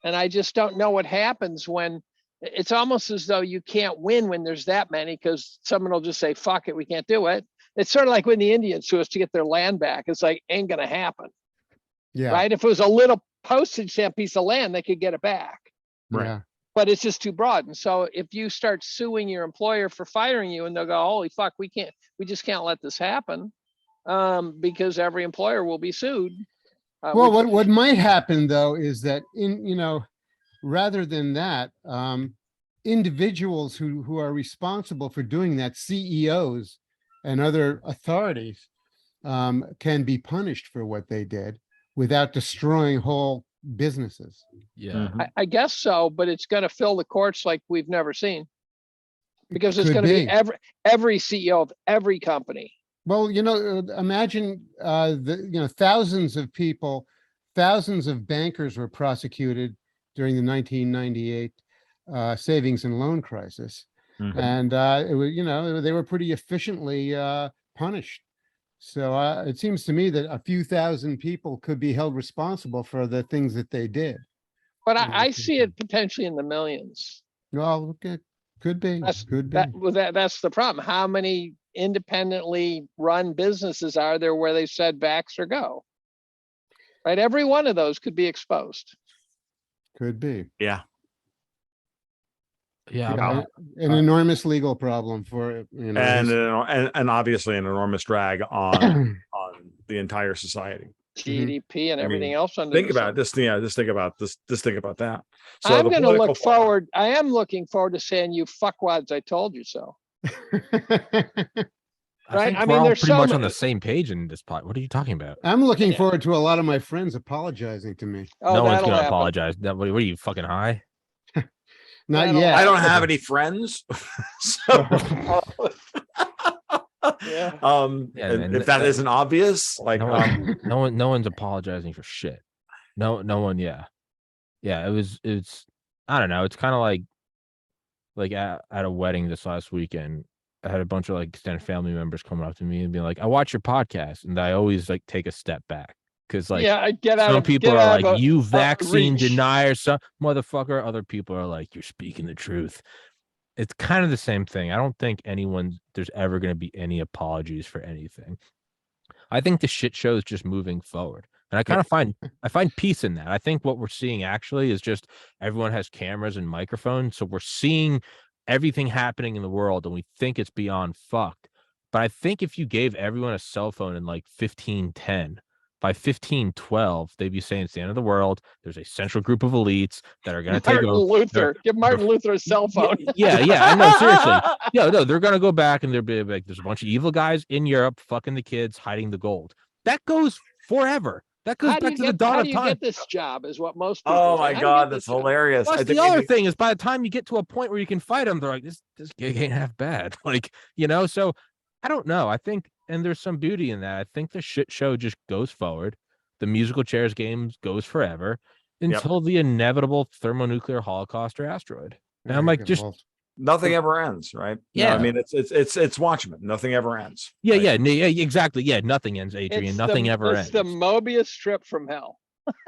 And I just don't know what happens when it's almost as though you can't win when there's that many, because someone will just say, fuck it, we can't do it. It's sort of like when the Indians sue us to get their land back. It's like, ain't gonna happen,
Yeah.
right? If it was a little postage stamp piece of land, they could get it back.
Right.
Yeah.
But it's just too broad. And so if you start suing your employer for firing you, and they'll go, holy fuck, we just can't let this happen, because every employer will be sued.
Well,
which-
what might happen though is that rather than that, individuals who are responsible for doing that, CEOs and other authorities, can be punished for what they did without destroying whole businesses.
Yeah.
Mhm.
I guess so, but it's going to fill the courts like we've never seen, because it's
Could
going to be
be.
every CEO of every company.
Well, imagine thousands of people, thousands of bankers were prosecuted during the 1998 savings and loan crisis,
Mhm.
and it was they were pretty efficiently punished. So it seems to me that a few thousand people could be held responsible for the things that they did.
But
Yeah,
I
it's
see it potentially in the millions.
Well, okay, could be,
That's-
could be.
That's the problem. How many independently run businesses are there where they said vax or go? Right, every one of those could be exposed.
Could be.
Yeah.
Yeah.
Yeah,
I'm-
an enormous legal problem for
And
his-
and obviously an enormous drag on the entire society.
GDP and
I mean,
everything else under
Think
the
about
sun.
this. Yeah, just think about this. Just think about that. So
I'm
the
going to
political
look
fallout-
forward. I am looking forward to saying, you fuckwads, I told you so.
I
Right?
think
I
we're
mean,
all
there's
pretty
so
much on
ma-
the same page in this pod. What are you talking about?
I'm looking
Yeah.
forward to a lot of my friends apologizing to me.
Oh,
No one's
that'll
gonna
happen.
apologize. What are you fucking high?
Not
That'll
yet.
I don't have any friends. So,
Yeah.
Yeah,
and
man,
if that isn't obvious, like,
No one's apologizing for shit. No one. Yeah. It's I don't know. It's kind of like at a wedding this last weekend. I had a bunch of like extended family members coming up to me and being like, I watch your podcast, and I always like take a step back because like
Yeah, I get out
some
of
people
get
are
out
like,
of
you vaccine
reach.
denier, some motherfucker. Other people are like, you're speaking the truth. It's kind of the same thing. I don't think there's ever going to be any apologies for anything. I think the shit show is just moving forward. And I kind of find peace in that. I think what we're seeing actually is just everyone has cameras and microphones. So we're seeing everything happening in the world and we think it's beyond fucked. But I think if you gave everyone a cell phone in like 1510, by 1512, they'd be saying it's the end of the world. There's a central group of elites that are going to take
Martin
over.
Luther. Give Martin Luther a cell phone.
Yeah, I know, seriously. Yeah, no, they're going to go back and they'll be like, there's a bunch of evil guys in Europe fucking the kids, hiding the gold. That goes forever. That goes back to the dawn
how
of
do you
time.
get this job is what most people
oh
say.
my
How do you
God,
get
that's
this job?
hilarious.
Plus,
I
the
think
other
maybe-
thing is by the time you get to a point where you can fight them, they're like, this gig ain't half bad. Like, so I don't know. I think, and there's some beauty in that. I think the shit show just goes forward. the musical chairs game goes forever until the inevitable thermonuclear holocaust or asteroid. And I'm like, just
nothing ever ends, right?
Yeah.
I mean, it's Watchmen. Nothing ever ends.
yeah,
right?
yeah, exactly. Yeah, nothing ends, Adrian. Nothing ever ends.
It's the Mobius strip from hell.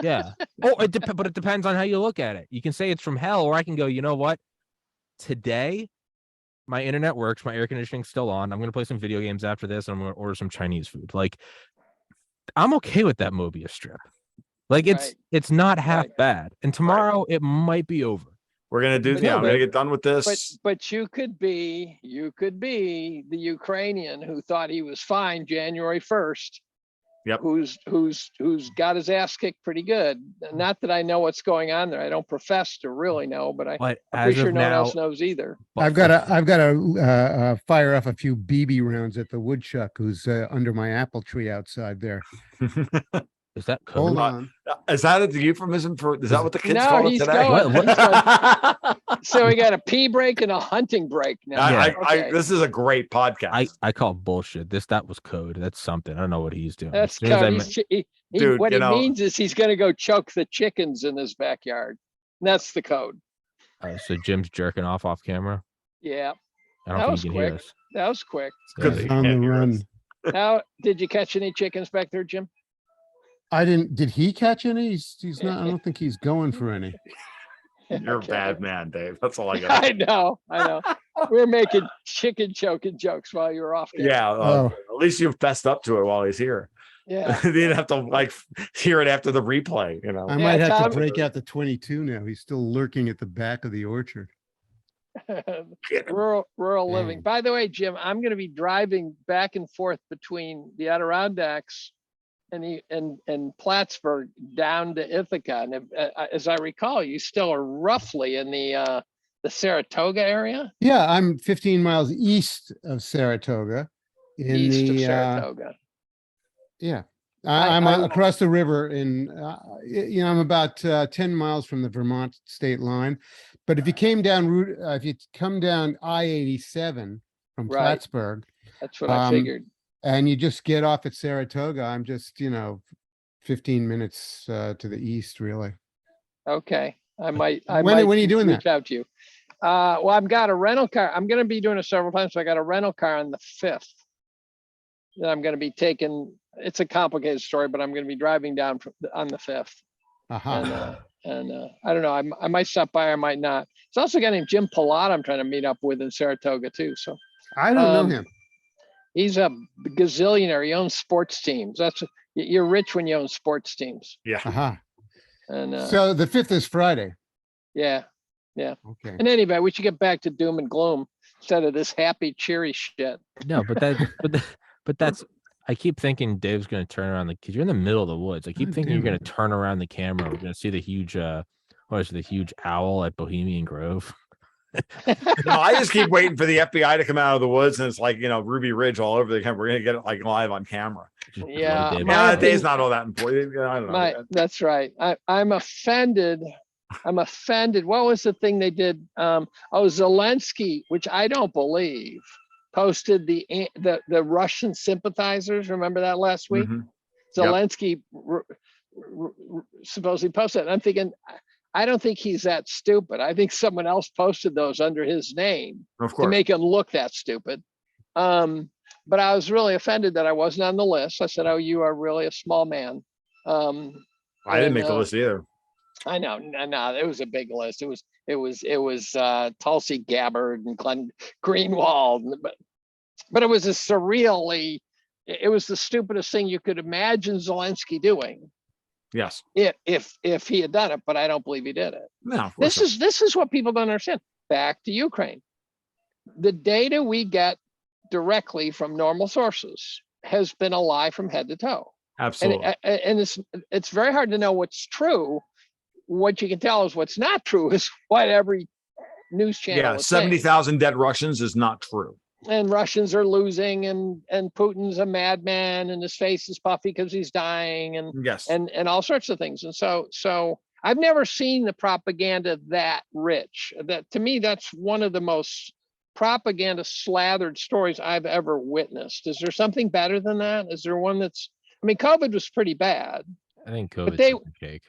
Yeah. Oh, but it depends on how you look at it. You can say it's from hell, or I can go, you know what? Today, my internet works, my air conditioning's still on. I'm gonna play some video games after this, and I'm gonna order some Chinese food. Like, I'm okay with that Mobius strip. Like, it's not half bad. And tomorrow it might be over.
We're gonna do.
But
Yeah,
no,
we're gonna get done with this.
But you could be the Ukrainian who thought he was fine January 1st.
Yep.
Who's got his ass kicked pretty good. Not that I know what's going on there. I don't profess to really know, but I'm pretty sure no one else knows either.
I've got to fire off a few BB rounds at the woodchuck who's under my apple tree outside there.
Is that code?
Hold on.
Is that a euphemism for? Is that what the kids
No,
call it
he's
today?
going. So we got a pee break and a hunting break now.
This is a great podcast.
I call bullshit. That was code. That's something. I don't know what he's doing.
That's
As soon as
code.
Dude,
what he means is he's going to go choke the chickens in his backyard. That's the code.
So Jim's jerking off camera.
Yeah,
I don't think you can hear us.
that was quick.
Good that you
On
can't
the
hear
run.
us.
Now, did you catch any chickens back there, Jim?
I didn't. Did he catch any? He's not. I don't think he's going for any.
You're a bad man, Dave. That's all I got.
I know. We're making chicken choking jokes while you were off. Camera.
Yeah. At least you've fessed up to it while he's here.
Yeah.
You didn't have to like hear it after the replay. You know.
I might have to break out the 22 now. He's still lurking at the back of the orchard.
rural living. By the way, Jim, I'm going to be driving back and forth between the Adirondacks and Plattsburgh down to Ithaca. And as I recall, you still are roughly in the Saratoga area.
Yeah, I'm 15 miles east of Saratoga.
East of Saratoga.
Yeah, I'm across the river I'm about 10 miles from the Vermont state line. But if you came down if you come down I-87 from Plattsburgh,
that's what I figured.
And you just get off at Saratoga, I'm just 15 minutes to the east, really.
Okay, when
are you doing
reach
that?
out to you. Well, I've got a rental car. I'm going to be doing it several times. So I got a rental car on the 5th that I'm going to be taking. It's a complicated story, but I'm going to be driving down on the 5th. And I don't know. I might stop by. I might not. It's also a guy named Jim Pilot I'm trying to meet up with in Saratoga too. So
I don't know him.
He's a gazillionaire. He owns sports teams. You're rich when you own sports teams.
Yeah.
And
so the 5th is Friday.
Yeah.
Okay.
And anyway, we should get back to doom and gloom instead of this happy, cheery shit.
No, but that's. I keep thinking Dave's going to turn around because you're in the middle of the woods. I keep thinking you're going to turn around the camera. We're going to see the huge, the huge owl at Bohemian Grove.
No, I just keep waiting for the FBI to come out of the woods, and it's like Ruby Ridge all over the camera. We're gonna get it like live on camera.
Yeah,
Dave's not all that important. I don't know.
That's right. I'm offended. What was the thing they did? Zelensky, which I don't believe, posted the Russian sympathizers. Remember that last week?
Mm-hmm.
Zelensky supposedly posted it. I'm thinking, I don't think he's that stupid. I think someone else posted those under his name to make him look that stupid. But I was really offended that I wasn't on the list. I said, "Oh, you are really a small man."
I didn't make the list either.
I know, no, it was a big list. It was Tulsi Gabbard and Glenn Greenwald, but it was it was the stupidest thing you could imagine Zelensky doing.
Yes.
If he had done it, but I don't believe he did it.
No.
This is what people don't understand. Back to Ukraine. The data we get directly from normal sources has been a lie from head to toe.
Absolutely.
And it's very hard to know what's true. What you can tell is what's not true is what every news channel is
70,000 dead Russians is not true.
And Russians are losing, and Putin's a madman, and his face is puffy because he's dying, and all sorts of things. And so I've never seen the propaganda that rich. That to me, that's one of the most propaganda slathered stories I've ever witnessed. Is there something better than that? Is there one that's? I mean, COVID was pretty bad.
I think
But
COVID
they-
took the cake.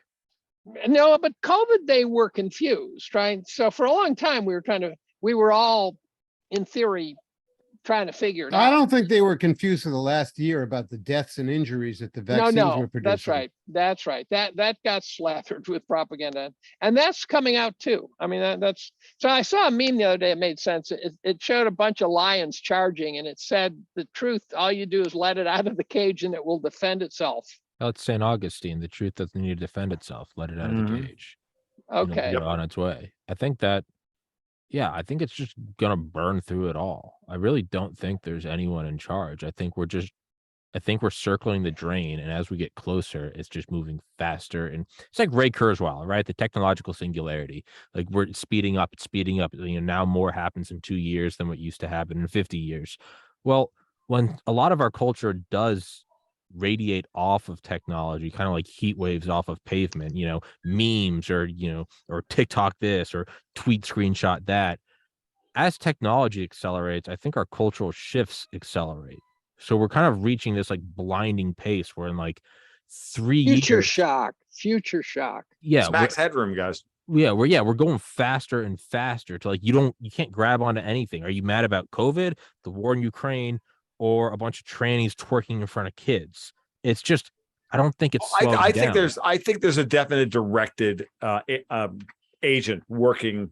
No, but COVID, they were confused, right? So for a long time, we were all, in theory, trying to figure it out.
I don't think they were confused for the last year about the deaths and injuries that the vaccines were producing.
That's right. That's right. That got slathered with propaganda, and that's coming out too. I mean, that's so. I saw a meme the other day. It made sense. It showed a bunch of lions charging, and it said, "The truth. All you do is let it out of the cage, and it will defend itself."
Oh, it's St. Augustine. The truth doesn't need to defend itself. Let it out of the
Mhm.
cage. And it'll
Okay.
be on its way. I think that, yeah, I think it's just gonna burn through it all. I really don't think there's anyone in charge. I think we're circling the drain, and as we get closer, it's just moving faster. And it's like Ray Kurzweil, right? The technological singularity. Like we're speeding up, it's speeding up. You know, now more happens in 2 years than what used to happen in 50 years. Well, when a lot of our culture does radiate off of technology, kind of like heat waves off of pavement, you know, memes or, or TikTok this or tweet screenshot that. As technology accelerates, I think our cultural shifts accelerate. So we're kind of reaching this like blinding pace where in like 3
Future
years.
shock. Future shock.
Yeah.
It's max headroom, guys.
We're going faster and faster to like you can't grab onto anything. Are you mad about COVID, the war in Ukraine, or a bunch of trannies twerking in front of kids? It's just I don't think it's slowing
I
down.
think there's a definite directed agent working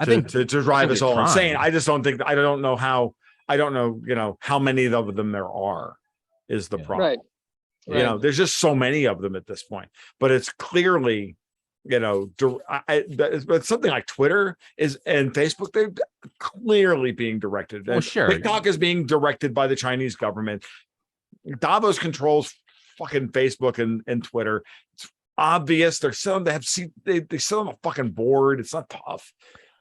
to drive us all insane. I just don't think I don't know how many of them there are is the problem.
Right.
You know, there's just so many of them at this point, but it's clearly, but something like Twitter and Facebook, they're clearly being directed.
Well, sure.
TikTok is being directed by the Chinese government. Davos controls fucking Facebook and Twitter. It's obvious. They still on a fucking board. It's not tough,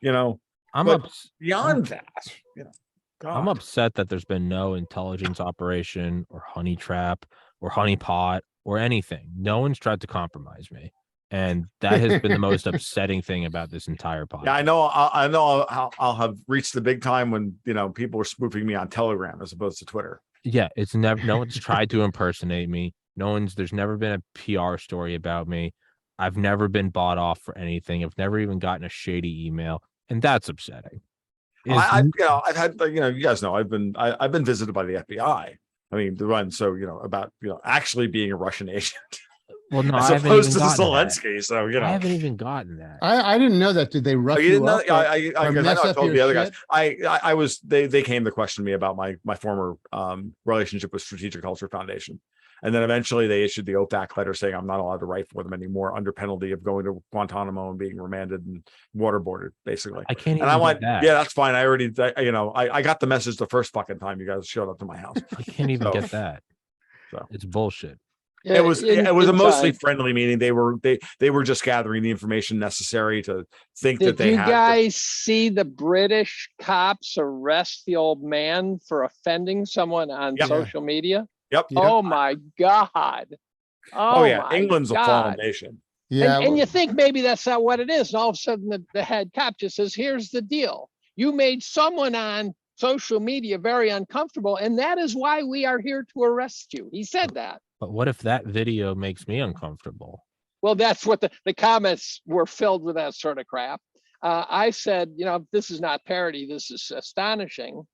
beyond that, God.
I'm upset that there's been no intelligence operation or honey trap or honeypot or anything. No one's tried to compromise me. And that has been the most upsetting thing about this entire podcast.
Yeah, I know. I'll have reached the big time when people are spoofing me on Telegram as opposed to Twitter.
Yeah, it's never. No one's tried to impersonate me. There's never been a PR story about me. I've never been bought off for anything. I've never even gotten a shady email, and that's upsetting.
I've had, you guys know, I've been visited by the FBI. I mean, the one, so about actually being a Russian agent.
Well, no,
as opposed to Zelensky. So
I haven't even gotten that.
I didn't know that. Did they rough you up?
I told the other guys. I was. They came to question me about my former relationship with Strategic Culture Foundation, and then eventually they issued the OFAC letter saying I'm not allowed to write for them anymore under penalty of going to Guantanamo and being remanded and waterboarded, basically.
I can't.
And I went, yeah, that's fine. I already, I got the message the first fucking time you guys showed up to my house.
I can't even get that.
So
it's bullshit.
It was a mostly friendly meeting. They were just gathering the information necessary to think that they had.
Did you guys see the British cops arrest the old man for offending someone on social media?
Yep.
Oh my God.
Oh yeah. England's a fallen nation.
Yeah.
And you think maybe that's not what it is. And all of a sudden the head cop just says, here's the deal. You made someone on social media very uncomfortable, and that is why we are here to arrest you. He said that.
But what if that video makes me uncomfortable?
Well, that's what the comments were filled with, that sort of crap. I said, this is not parody. This is astonishing.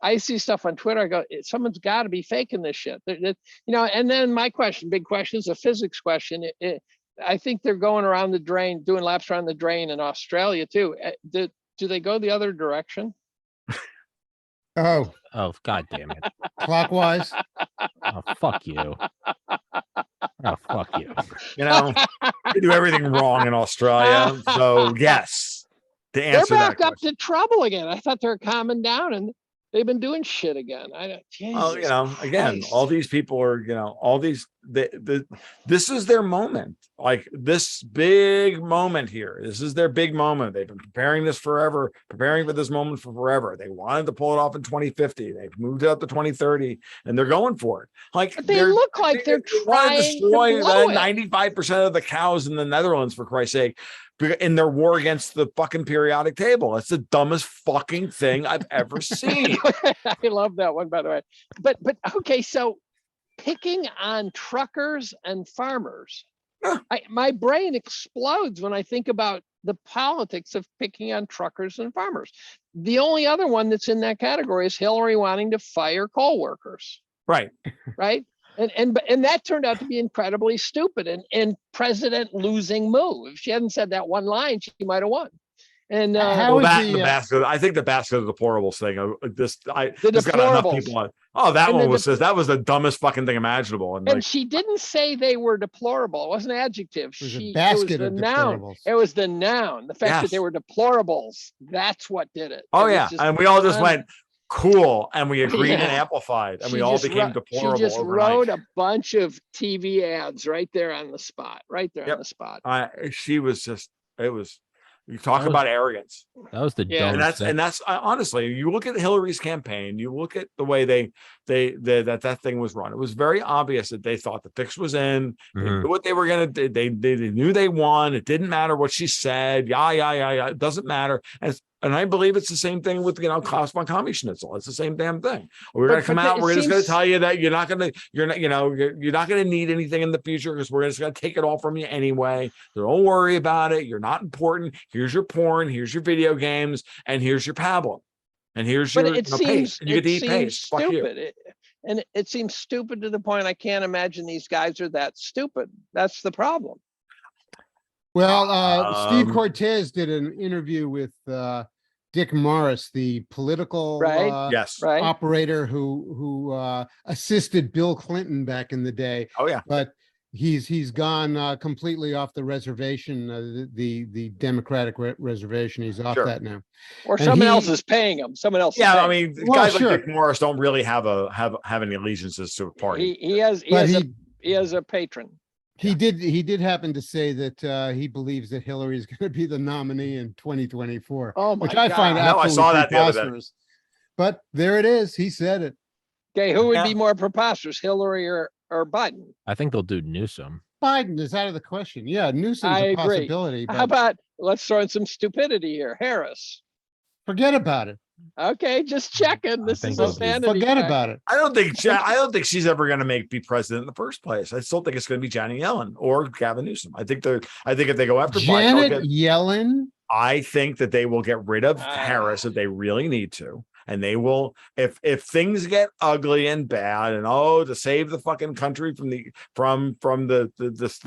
I see stuff on Twitter. I go, someone's got to be faking this shit. And then my big question is a physics question. I think they're going around the drain, doing laps around the drain in Australia too. Do they go the other direction?
Oh,
God damn it.
Clockwise.
Oh, fuck you. Oh, fuck you.
They do everything wrong in Australia. So yes, to answer
they're back
that
up to trouble again. I thought they're calming down and they've been doing shit again.
Again, all these people are, this is their moment. Like this big moment here. This is their big moment. They've been preparing this forever, preparing for this moment for forever. They wanted to pull it off in 2050. They've moved it up to 2030 and they're going for it.
But they look like they're trying to destroy
95% of the cows in the Netherlands, for Christ's sake, in their war against the fucking periodic table. That's the dumbest fucking thing I've ever seen.
I love that one, by the way. But okay, so picking on truckers and farmers.
Yeah.
My brain explodes when I think about the politics of picking on truckers and farmers. The only other one that's in that category is Hillary wanting to fire coal workers,
Right.
right? And that turned out to be incredibly stupid and president losing move. If she hadn't said that one line, she might have won. And
How
Well,
is
that
the,
the basket. I think the basket of deplorables thing. This
The
this got enough
deplorables.
people on. Oh, that
And
one
the
was that was the dumbest fucking thing imaginable. And
And
like,
she didn't say they were deplorable. It wasn't an adjective.
was a
It was
basket
the
of
noun.
deplorables.
It was the noun. The fact that they
Yes.
were deplorables. That's what did it.
oh
It was
yeah,
just
and we all just
un-
went cool, and we agreed and
Yeah.
amplified, and
she
we all
just
became
wrote-
deplorable
She just
overnight.
wrote a bunch of TV ads right there on the spot. Right there
Yep.
on the spot.
She was just. It was. You talk
That was-
about arrogance.
That was the
Yeah.
dumbest.
And that's honestly, you look at Hillary's campaign, you look at the way that thing was run. It was very obvious that they thought the fix was in. They
Mhm.
knew what they were gonna do. They knew they won. It didn't matter what she said. Yeah. It doesn't matter. And I believe it's the same thing with Klaus von Schnitzel. It's the same damn thing. We're gonna
But
come
the-
out.
it
We're just gonna
seems-
tell you that you're not gonna need anything in the future because we're just gonna take it all from you anyway. So don't worry about it. You're not important. Here's your porn. Here's your video games. And here's your Pablo. And here's
But
your
it
paste.
seems
And you get to
it
eat
seems
paste. Fuck you.
stupid. And it seems stupid to the point I can't imagine these guys are that stupid. That's the problem.
Well, Steve
Um,
Cortez did an interview with Dick Morris, the political
Right.
Yes.
Right.
operator who assisted Bill Clinton back in the day,
Oh yeah.
but he's gone completely off the reservation, the Democratic reservation. He's off
Sure.
that now.
Or
And
someone
he-
else is paying him. Someone else.
Yeah.
is
I
paying.
mean,
Well,
guys
sure.
like Dick Morris don't really have any allegiances to a party.
He has
But
he has a patron.
he did happen to say that he believes that Hillary is going to be the nominee in 2024,
Oh my
which I find
God.
I know, I
absolutely
saw that the other day.
preposterous. But there it is. He said it.
Okay, who would
Yeah.
be more preposterous, Hillary or Biden?
I think they'll do Newsom.
Biden is out of the question. Yeah, Newsom's
I
a
agree.
possibility,
How
but
about let's throw in some stupidity here, Harris.
forget about it.
Okay, just checking. This
think
is
they'll
a
do-
sanity
Forget
check.
about it.
I don't think she's ever going to be president in the first place. I still think it's going to be Janet Yellen or Gavin Newsom. I think if they go after Biden,
Janet Yellen.
I think that they will get rid of
Ah.
Harris if they really need to. And they will, if things get ugly and bad, and to save the fucking country from the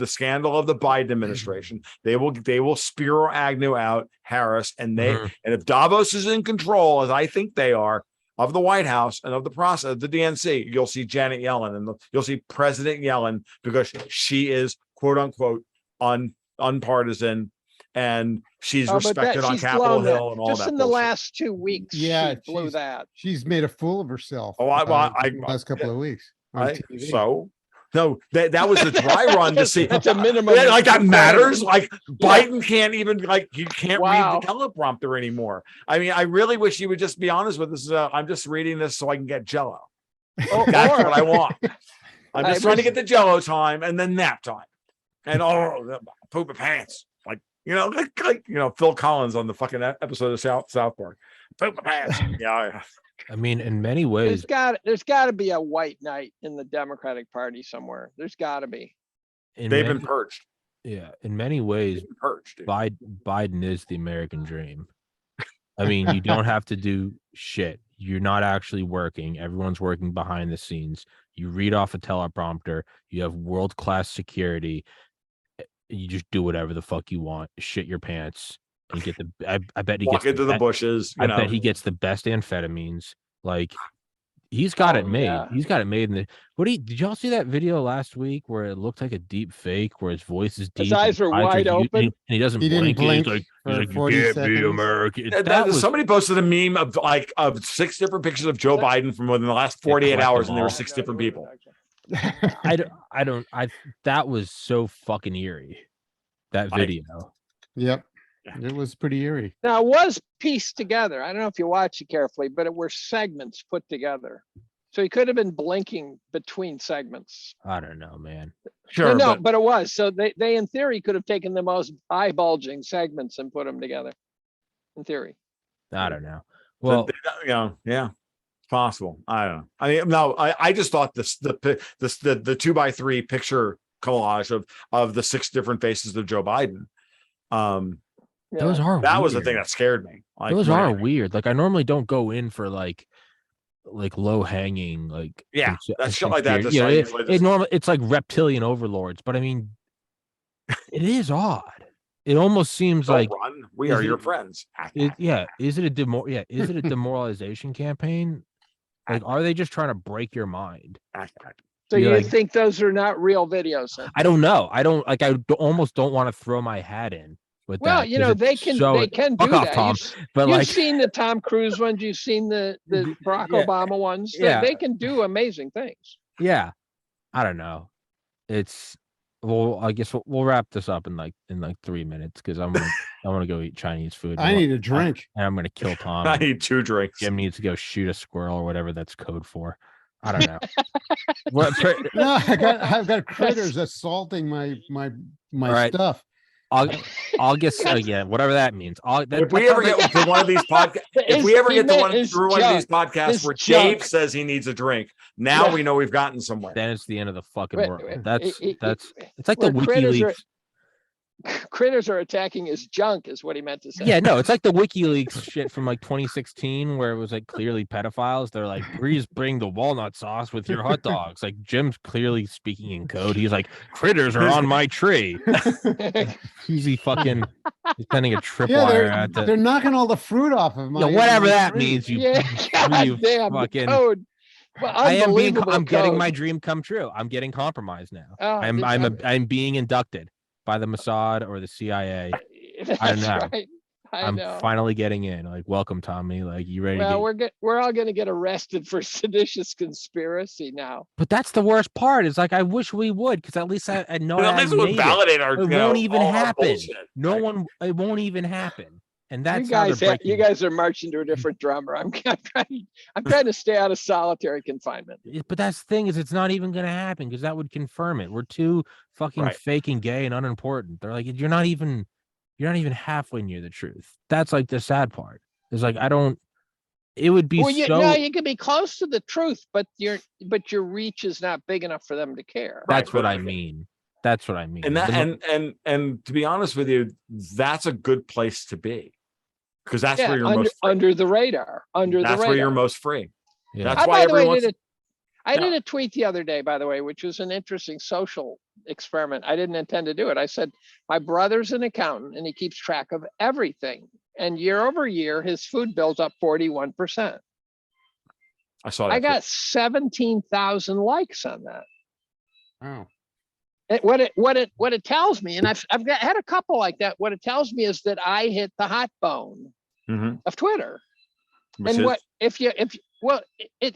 scandal of the Biden administration, they will Spiro Agnew out Harris, and
Mhm.
and if Davos is in control, as I think they are, of the White House and of the process, the DNC, you'll see Janet Yellen and you'll see President Yellen because she is quote unquote unpartisan. And she's
Oh, but
respected on
she's
Capitol
blown that.
Hill and all
Just
that.
in the
bullshit.
last 2 weeks,
Yeah,
she blew
she's-
that.
She's made a fool of herself.
Oh, I
the last couple of weeks. on
I-
TV.
so no, that was a dry run to see.
That's a minimum.
Yeah, like that
requirement.
matters. Like Biden can't even you can't
Wow.
read the teleprompter anymore. I mean, I really wish you would just be honest with us. I'm just reading this so I can get Jello.
Or-
That's
or-
what I want. I'm
I
just trying to
wish-
get the Jello time and then nap time, and poop my pants. Like Phil Collins on the fucking episode of South Park. Poop my pants. Yeah.
I mean, in many ways,
there's got to be a white knight in the Democratic Party somewhere. There's got to be.
in
They've
many,
been purged.
yeah, in many ways,
They've been purged. Dude.
Biden is the American dream. I mean, you don't have to do shit. You're not actually working. Everyone's working behind the scenes. You read off a teleprompter. You have world-class security. You just do whatever the fuck you want. Shit your pants. And get I bet he
Walk
gets
into the bushes.
I bet he gets the best amphetamines. Like he's got it made.
yeah.
He's got it made. Did y'all see that video last week where it looked like a deep fake where his voice is deep?
His eyes
and
were
his
wide
are huge,
open.
and he doesn't
He didn't
blink.
blink
He's
for
like, you
40
can't be
seconds.
American. That was
Somebody posted a meme of 6 different pictures of Joe Biden from within the last 48
collect
hours,
them
and there were
all.
6 different people.
that was so fucking eerie. That video.
Yep.
Yeah.
It was pretty eerie.
Now, it was pieced together. I don't know if you watch it carefully, but it were segments put together. So he could have been blinking between segments.
I don't know, man.
Sure,
no,
but
but it was. So they in theory could have taken the most eye bulging segments and put them together. In theory.
I don't know. Well,
yeah. Possible. I don't know. I mean, no, I just thought the 2x3 picture collage of the 6 different faces of Joe Biden.
Those are
That was the
weird.
thing that scared me. Like,
Those are weird. Like I normally don't go in for like low hanging
Yeah, that's shit like that.
You know, it's like reptilian overlords, but I mean, it is odd. It almost seems
Don't
like
run. We are your friends.
Is it a demoralization campaign? Like, are they just trying to break your mind?
So you think those are not real videos? Then?
I don't know. I don't like. Almost don't want to throw my hat in with that.
Well, you know, they can do that.
Tom,
you've seen the Tom Cruise ones. You've seen the Barack Obama ones. They can do amazing things.
Yeah, I don't know. Well, I guess we'll wrap this up in like 3 minutes because I want to go eat Chinese food.
I need a drink.
And I'm gonna kill Tom.
I need 2 drinks.
Jim needs to go shoot a squirrel or whatever that's code for. I don't know.
No, I've got critters assaulting my
right.
stuff.
I'll guess whatever that means.
If we ever get to one of these podcasts, if we ever get to one of these podcasts where Dave says he needs a drink, now we know we've gotten somewhere.
Then it's the end of the fucking world. It's like the WikiLeaks.
Critters are attacking his junk is what he meant to say.
Yeah, no, it's like the WikiLeaks shit from like 2016 where it was like clearly pedophiles. They're like, please bring the walnut sauce with your hot dogs. Like Jim's clearly speaking in code. He's like, critters are on my tree. He's sending a tripwire
they're knocking all the fruit off of my
whatever that means. You
damn
fucking
code. Well,
I'm getting my dream come true. I'm getting compromised now. I'm being inducted by the Mossad or the CIA. I don't know.
Right.
I'm finally getting in. Like, welcome, Tommy. Like, you ready?
Well, we're all gonna get arrested for seditious conspiracy now.
But that's the worst part. Is like I wish we would, because at least I know
at least it would validate our.
It won't even happen. It won't even happen. And that's
you guys are marching to a different drummer. I'm trying to stay out of solitary confinement.
But that's the thing is, it's not even going to happen because that would confirm it. We're too fucking fake and gay and unimportant. They're like, you're not even halfway near the truth. That's like the sad part. It's like it would be
you could be close to the truth, but your reach is not big enough for them to care.
That's what I mean. That's what I mean.
And to be honest with you, that's a good place to be. Because that's where you're most free.
Under the radar. That's
where you're most free.
Yeah.
That's why everyone's.
I did a tweet the other day, by the way, which was an interesting social experiment. I didn't intend to do it. I said, my brother's an accountant and he keeps track of everything. And year over year, his food bill's up 41%.
I saw that.
I got 17,000 likes on that.
Wow.
What it tells me, and I've had a couple like that. What it tells me is that I hit the hot bone of Twitter.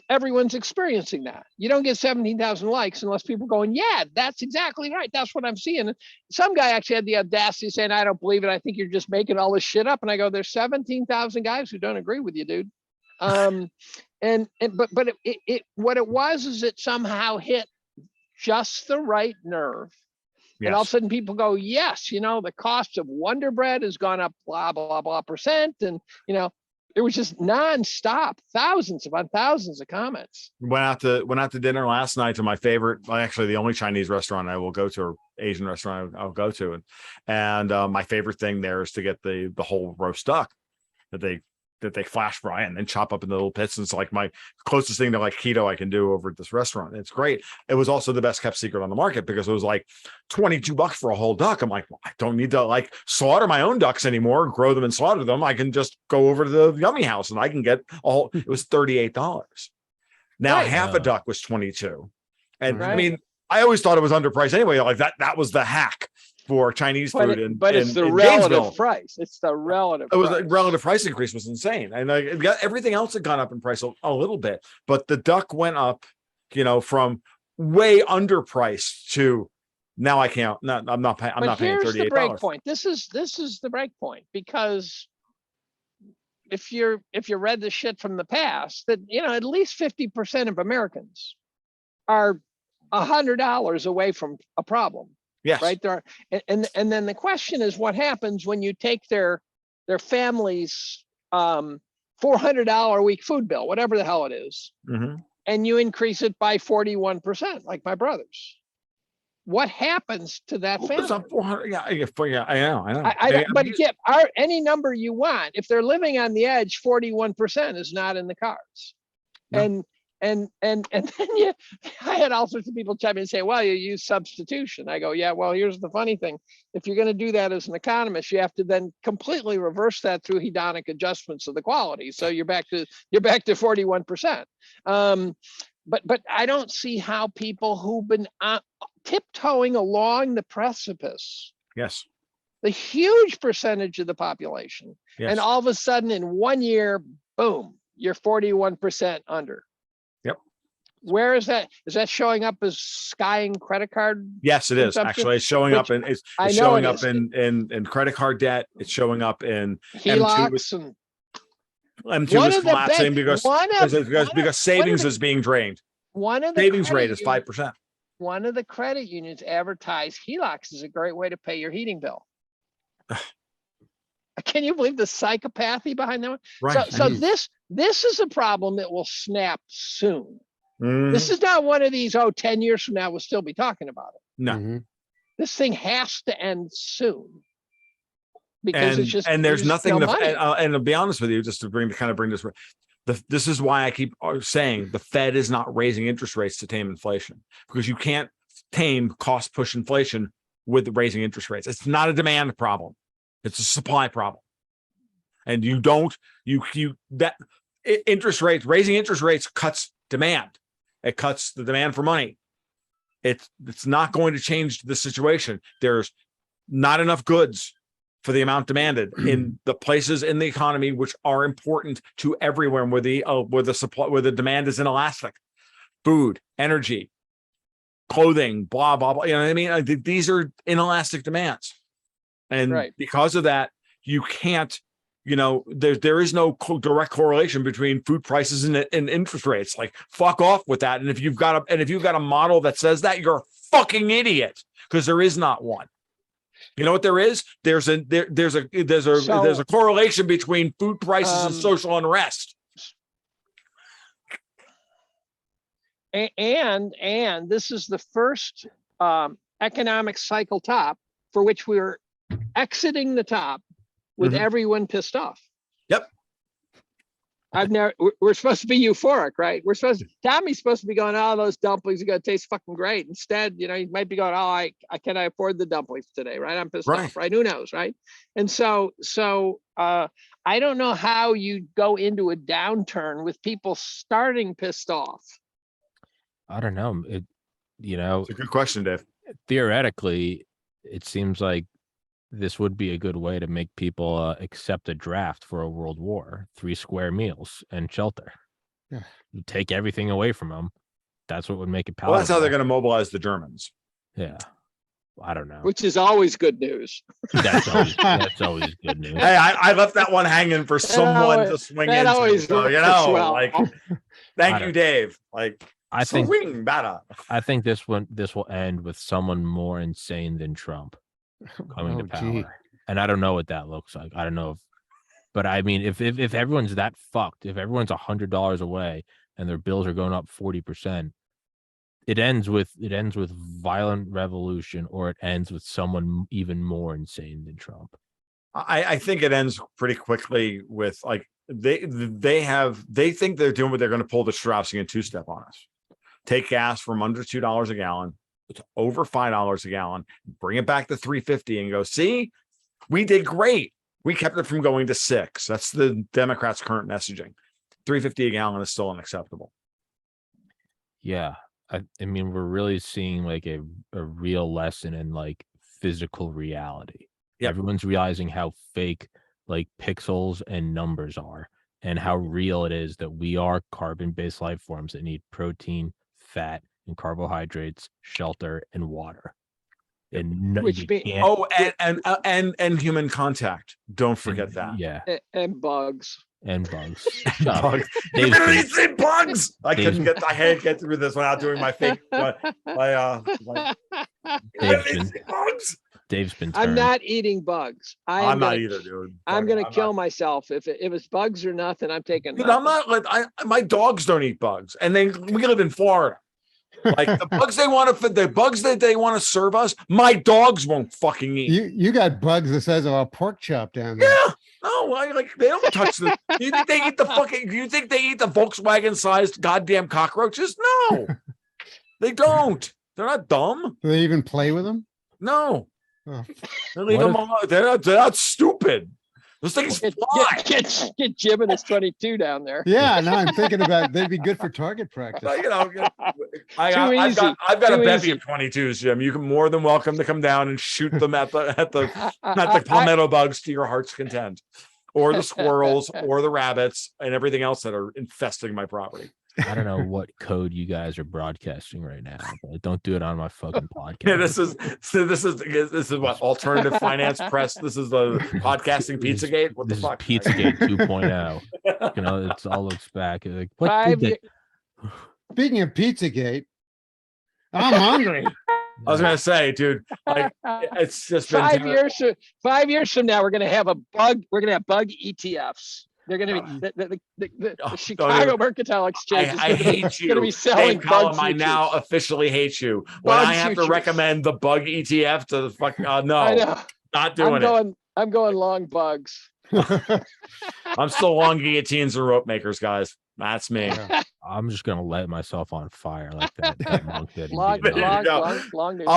Everyone's experiencing that. You don't get 17,000 likes unless people going, yeah, that's exactly right. That's what I'm seeing. Some guy actually had the audacity saying, I don't believe it. I think you're just making all this shit up. And I go, there's 17,000 guys who don't agree with you, dude. What it was is it somehow hit just the right nerve. Yes. And all of a sudden people go, yes, the cost of Wonder Bread has gone up blah, blah, blah percent. And, it was just nonstop, thousands upon thousands of comments.
Went out to dinner last night to my favorite, actually the only Chinese restaurant I will go to, or Asian restaurant I'll go to. And my favorite thing there is to get the whole roast duck that they flash fry and then chop up into little bits. And it's like my closest thing to like keto I can do over at this restaurant. It's great. It was also the best kept secret on the market because it was like $22 for a whole duck. I'm like, well, I don't need to like slaughter my own ducks anymore, grow them and slaughter them. I can just go over to the Yummy House and I can get it was $38. Now half a duck was $22. And I mean, I always thought it was underpriced anyway. Like that was the hack for Chinese food.
It's the relative price. It's the relative.
It was the relative price increase was insane, and everything else had gone up in price a little bit, but the duck went up, from way underpriced to now I can't. I'm not paying. I'm not paying $38.
Here's the break point. This is the break point because if you read the shit from the past, that at least 50% of Americans are $100 away from a problem.
Yes.
Right there. And then the question is what happens when you take their family's $400 a week food bill, whatever the hell it is,
Mhm.
and you increase it by 41%, like my brothers. What happens to that
It's
family?
up 400. Yeah, I know.
But again, any number you want, if they're living on the edge, 41% is not in the cards.
No.
And then I had all sorts of people chime in and say, well, you use substitution. I go, yeah, well, here's the funny thing. If you're going to do that as an economist, you have to then completely reverse that through hedonic adjustments of the quality. So you're back to 41%. But I don't see how people who've been tiptoeing along the precipice,
Yes.
the huge percentage of the population,
Yes.
and all of a sudden in 1 year, boom, you're 41% under.
Yep.
Where is that? Is that showing up as skying credit card?
Yes, it is.
consumption?
Actually, it's showing up in it's
I know
showing
it
up
is.
in credit card debt. It's showing up in
HELOCs and
M2
one
is
of the
collapsing
bank-
because
one of-
because
one of-
because savings
one of
is being drained.
one of the
Savings
credit
rate is
unions-
5%.
One of the credit unions advertise HELOCs is a great way to pay your heating bill. Can you believe the psychopathy behind that one?
Right.
So this is a problem that will snap soon.
Mhm.
This is not one of these, 10 years from now, we'll still be talking about it.
No.
Mhm.
This thing has to end soon. Because it's just
and there's
just
nothing
no
to,
money.
and to be honest with you, just to bring this, this is why I keep saying the Fed is not raising interest rates to tame inflation, because you can't tame cost push inflation with raising interest rates. It's not a demand problem. It's a supply problem. And raising interest rates cuts demand. It cuts the demand for money. It's not going to change the situation. There's not enough goods for the amount demanded in the places in the economy which are important to everywhere, where the demand is inelastic. Food, energy, clothing, blah blah blah. You know what I mean? These are inelastic demands, and
Right.
because of that, you can't. There is no direct correlation between food prices and interest rates. Like, fuck off with that. And if you've got a model that says that, you're a fucking idiot, because there is not one. You know what there is? There's a correlation between food prices and social unrest.
And this is the first economic cycle top for which we're exiting the top with everyone pissed off.
Yep.
We're supposed to be euphoric, right? Tommy's supposed to be going, oh, those dumplings are going to taste fucking great. Instead, he might be going, oh, can I afford the dumplings today? Right. I'm pissed off, right? Who knows? Right. And so I don't know how you go into a downturn with people starting pissed off.
I don't know.
It's a good question, Dave.
Theoretically, it seems like this would be a good way to make people accept a draft for a world war: 3 square meals and shelter.
Yeah.
You take everything away from them. That's what would make it palatable.
Well, that's how they're going to mobilize the Germans.
Yeah. I don't know.
Which is always good news.
That's always good news.
Hey, I left that one hanging for someone to swing
that
into.
always
So,
works well.
Thank you, Dave.
I think
swing better.
I think this will end with someone more insane than Trump coming to power.
Gee.
And I don't know what that looks like. I don't know but I mean, if everyone's that fucked, if everyone's $100 away and their bills are going up 40%, it ends with violent revolution, or it ends with someone even more insane than Trump.
I think it ends pretty quickly with they think they're doing what they're going to pull the Straussian two-step on us. Take gas from under $2 a gallon to over $5 a gallon, bring it back to $3.50 and go, see, we did great. We kept it from going to $6. That's the Democrats' current messaging. $3.50 a gallon is still unacceptable.
Yeah. I mean, we're really seeing a real lesson in physical reality. Yep. Everyone's realizing how fake pixels and numbers are, and how real it is that we are carbon-based life forms that need protein, fat, and carbohydrates, shelter, and water. And
and human contact. Don't forget that.
Yeah.
And bugs.
And bugs.
Bugs. You literally said bugs. I can't get through this without doing my fake. Bugs.
Dave's been.
I'm
turned.
not eating bugs.
I'm not either, dude.
I'm gonna
I'm
kill
not-
myself if it's bugs or nothing. I'm taking.
Dude, I'm
nothing.
not like my dogs don't eat bugs, and we live in Florida. Like the bugs that they want to serve us, my dogs won't fucking eat.
You got bugs the size of a pork chop down there.
Yeah. No, they don't touch the. Do you think they eat do you think they eat the Volkswagen-sized goddamn cockroaches? No, they don't. They're not dumb.
Do they even play with them?
No.
Oh.
They leave
What
them alone. They're not stupid. Those things fly.
Get Jim and his 22 down there.
Yeah, no, I'm thinking about they'd be good for target practice.
But, I've
easy.
got a
Too
bevy
easy.
of 22s, Jim. You can more than welcome to come down and shoot them at the palmetto bugs to your heart's content, or the squirrels, or the rabbits, and everything else that are infesting my property.
I don't know what code you guys are broadcasting right now, but don't do it on my fucking podcast.
Yeah, this is what alternative finance press. This is the podcasting Pizzagate. What the
This is
fuck?
Pizzagate 2.0. You know, it's all looks back. Like, what
5
did
year-
Speaking of Pizzagate, I'm hungry.
I was gonna say, dude, like it's just been
5 years. 5 years from now, we're gonna have bug ETFs. They're going to be the
Oh,
Chicago Mercantile Exchange.
I hate you.
Going to be selling
Dave Collum,
bug
I now
futures.
officially hate you. When
Bug
I have to
futures.
recommend the bug ETF to the fuck,
I
no,
know.
not doing it.
I'm going long bugs.
I'm still long guillotines and rope makers, guys. That's me.
I'm just gonna light myself on fire like that monk did. in
Long,
Vietnam.
long news.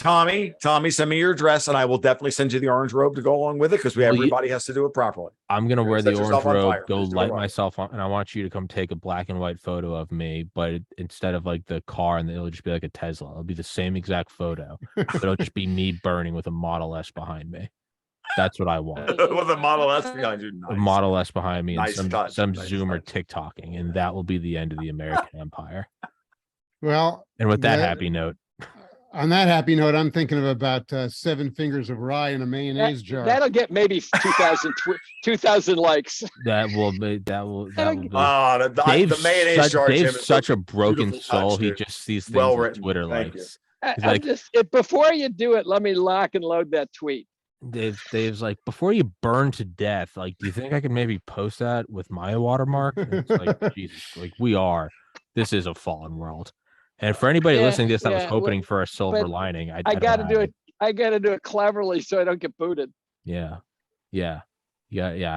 Tommy, send me your address, and I will definitely send you the orange robe to go along with it because everybody has to do it properly.
I'm gonna wear the
Set
orange
yourself on
robe,
fire.
go
Just do it
light
right.
myself on, and I want you to come take a black and white photo of me, but instead of like the car, and it'll just be like a Tesla. It'll be the same exact photo, but it'll just be me burning with a Model S behind me. That's what I want.
With a Model S behind you.
A
Nice.
Model S behind me and
Nice touch,
some
nice
Zoomer
touch.
TikToking, and that will be the end of the American empire.
Well,
And with that
that-
happy note,
on that happy note, I'm thinking of about 7 fingers of rye in a mayonnaise jar.
That'll get maybe 2,000 likes.
that will be.
Oh, the
Dave's
mayonnaise
such,
jar. Jim,
Dave's
is
such a broken
beautiful touch,
soul. He
dude.
just sees things
Well
on
written.
Twitter
Thank
likes.
I
like-
just before you do it, let me lock and load that tweet.
Dave's like, before you burn to death, like, do you think I could maybe post that with my watermark? And it's like, Jesus, like this is a fallen world. And for anybody
Yeah,
listening to this that was
yeah,
hoping for a silver
but
lining, I
I
don't
got to
have
do it. I got to do it cleverly so I don't get booted.
Yeah. I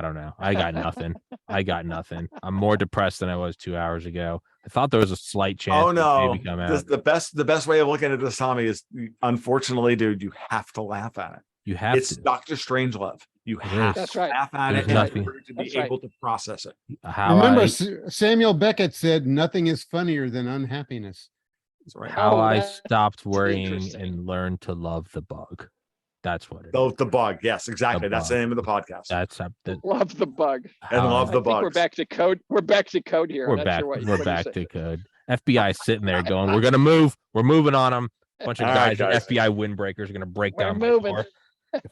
don't know. I got nothing. I'm more depressed than I was 2 hours ago. I thought there was a slight chance.
Oh
that
no!
maybe come out.
The best way of looking at this, Tommy, is unfortunately, dude, you have to laugh at it.
You have
It's
to.
Dr. Strangelove. You
It
have
is.
That's
to
right.
laugh at
There's
it in
nothing-
order to be
That's right.
able to process it.
How
Remember,
I,
Samuel Beckett said, "Nothing is funnier than unhappiness."
That's right.
how
Oh,
I
that's
stopped worrying
interesting.
and learned to love the bug. That's what it is.
The bug. Yes, exactly. That's the
bug.
name of the podcast.
That's
Love the bug.
And
how
love
I-
the
I think we're
bugs.
back to code. We're back to code here.
We're
I'm not
back.
sure what
We're
you're
back
saying.
to code. FBI sitting there going, "We're gonna move. We're moving on them." Bunch of
All right,
guys, and
guys.
FBI windbreakers are gonna break
We're
down my
moving.
door.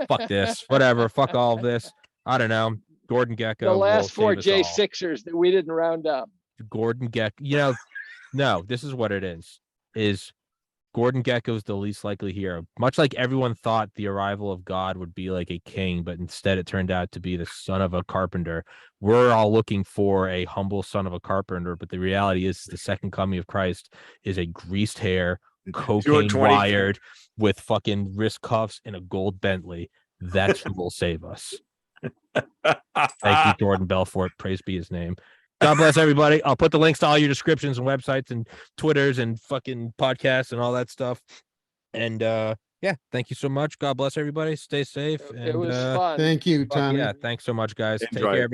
Fuck this. Whatever. Fuck all of this. I don't know. Gordon Gecko.
The
will
last 4
save us all.
J6ers that we didn't round up.
Gordon Gecko. No, this is what it is Gordon Gecko's the least likely hero. Much like everyone thought the arrival of God would be like a king, but instead it turned out to be the son of a carpenter. We're all looking for a humble son of a carpenter, but the reality is the second coming of Christ is a greased hair, cocaine
20.
wired with fucking wrist cuffs and a gold Bentley. That's who will save us. Thank you, Jordan Belfort. Praise be his name. God bless everybody. I'll put the links to all your descriptions and websites and Twitters and fucking podcasts and all that stuff. And yeah, thank you so much. God bless everybody. Stay safe.
It
and,
was fun.
Thank you,
fuck
Tommy.
yeah, thanks so much, guys.
Enjoy
Take
it.
care.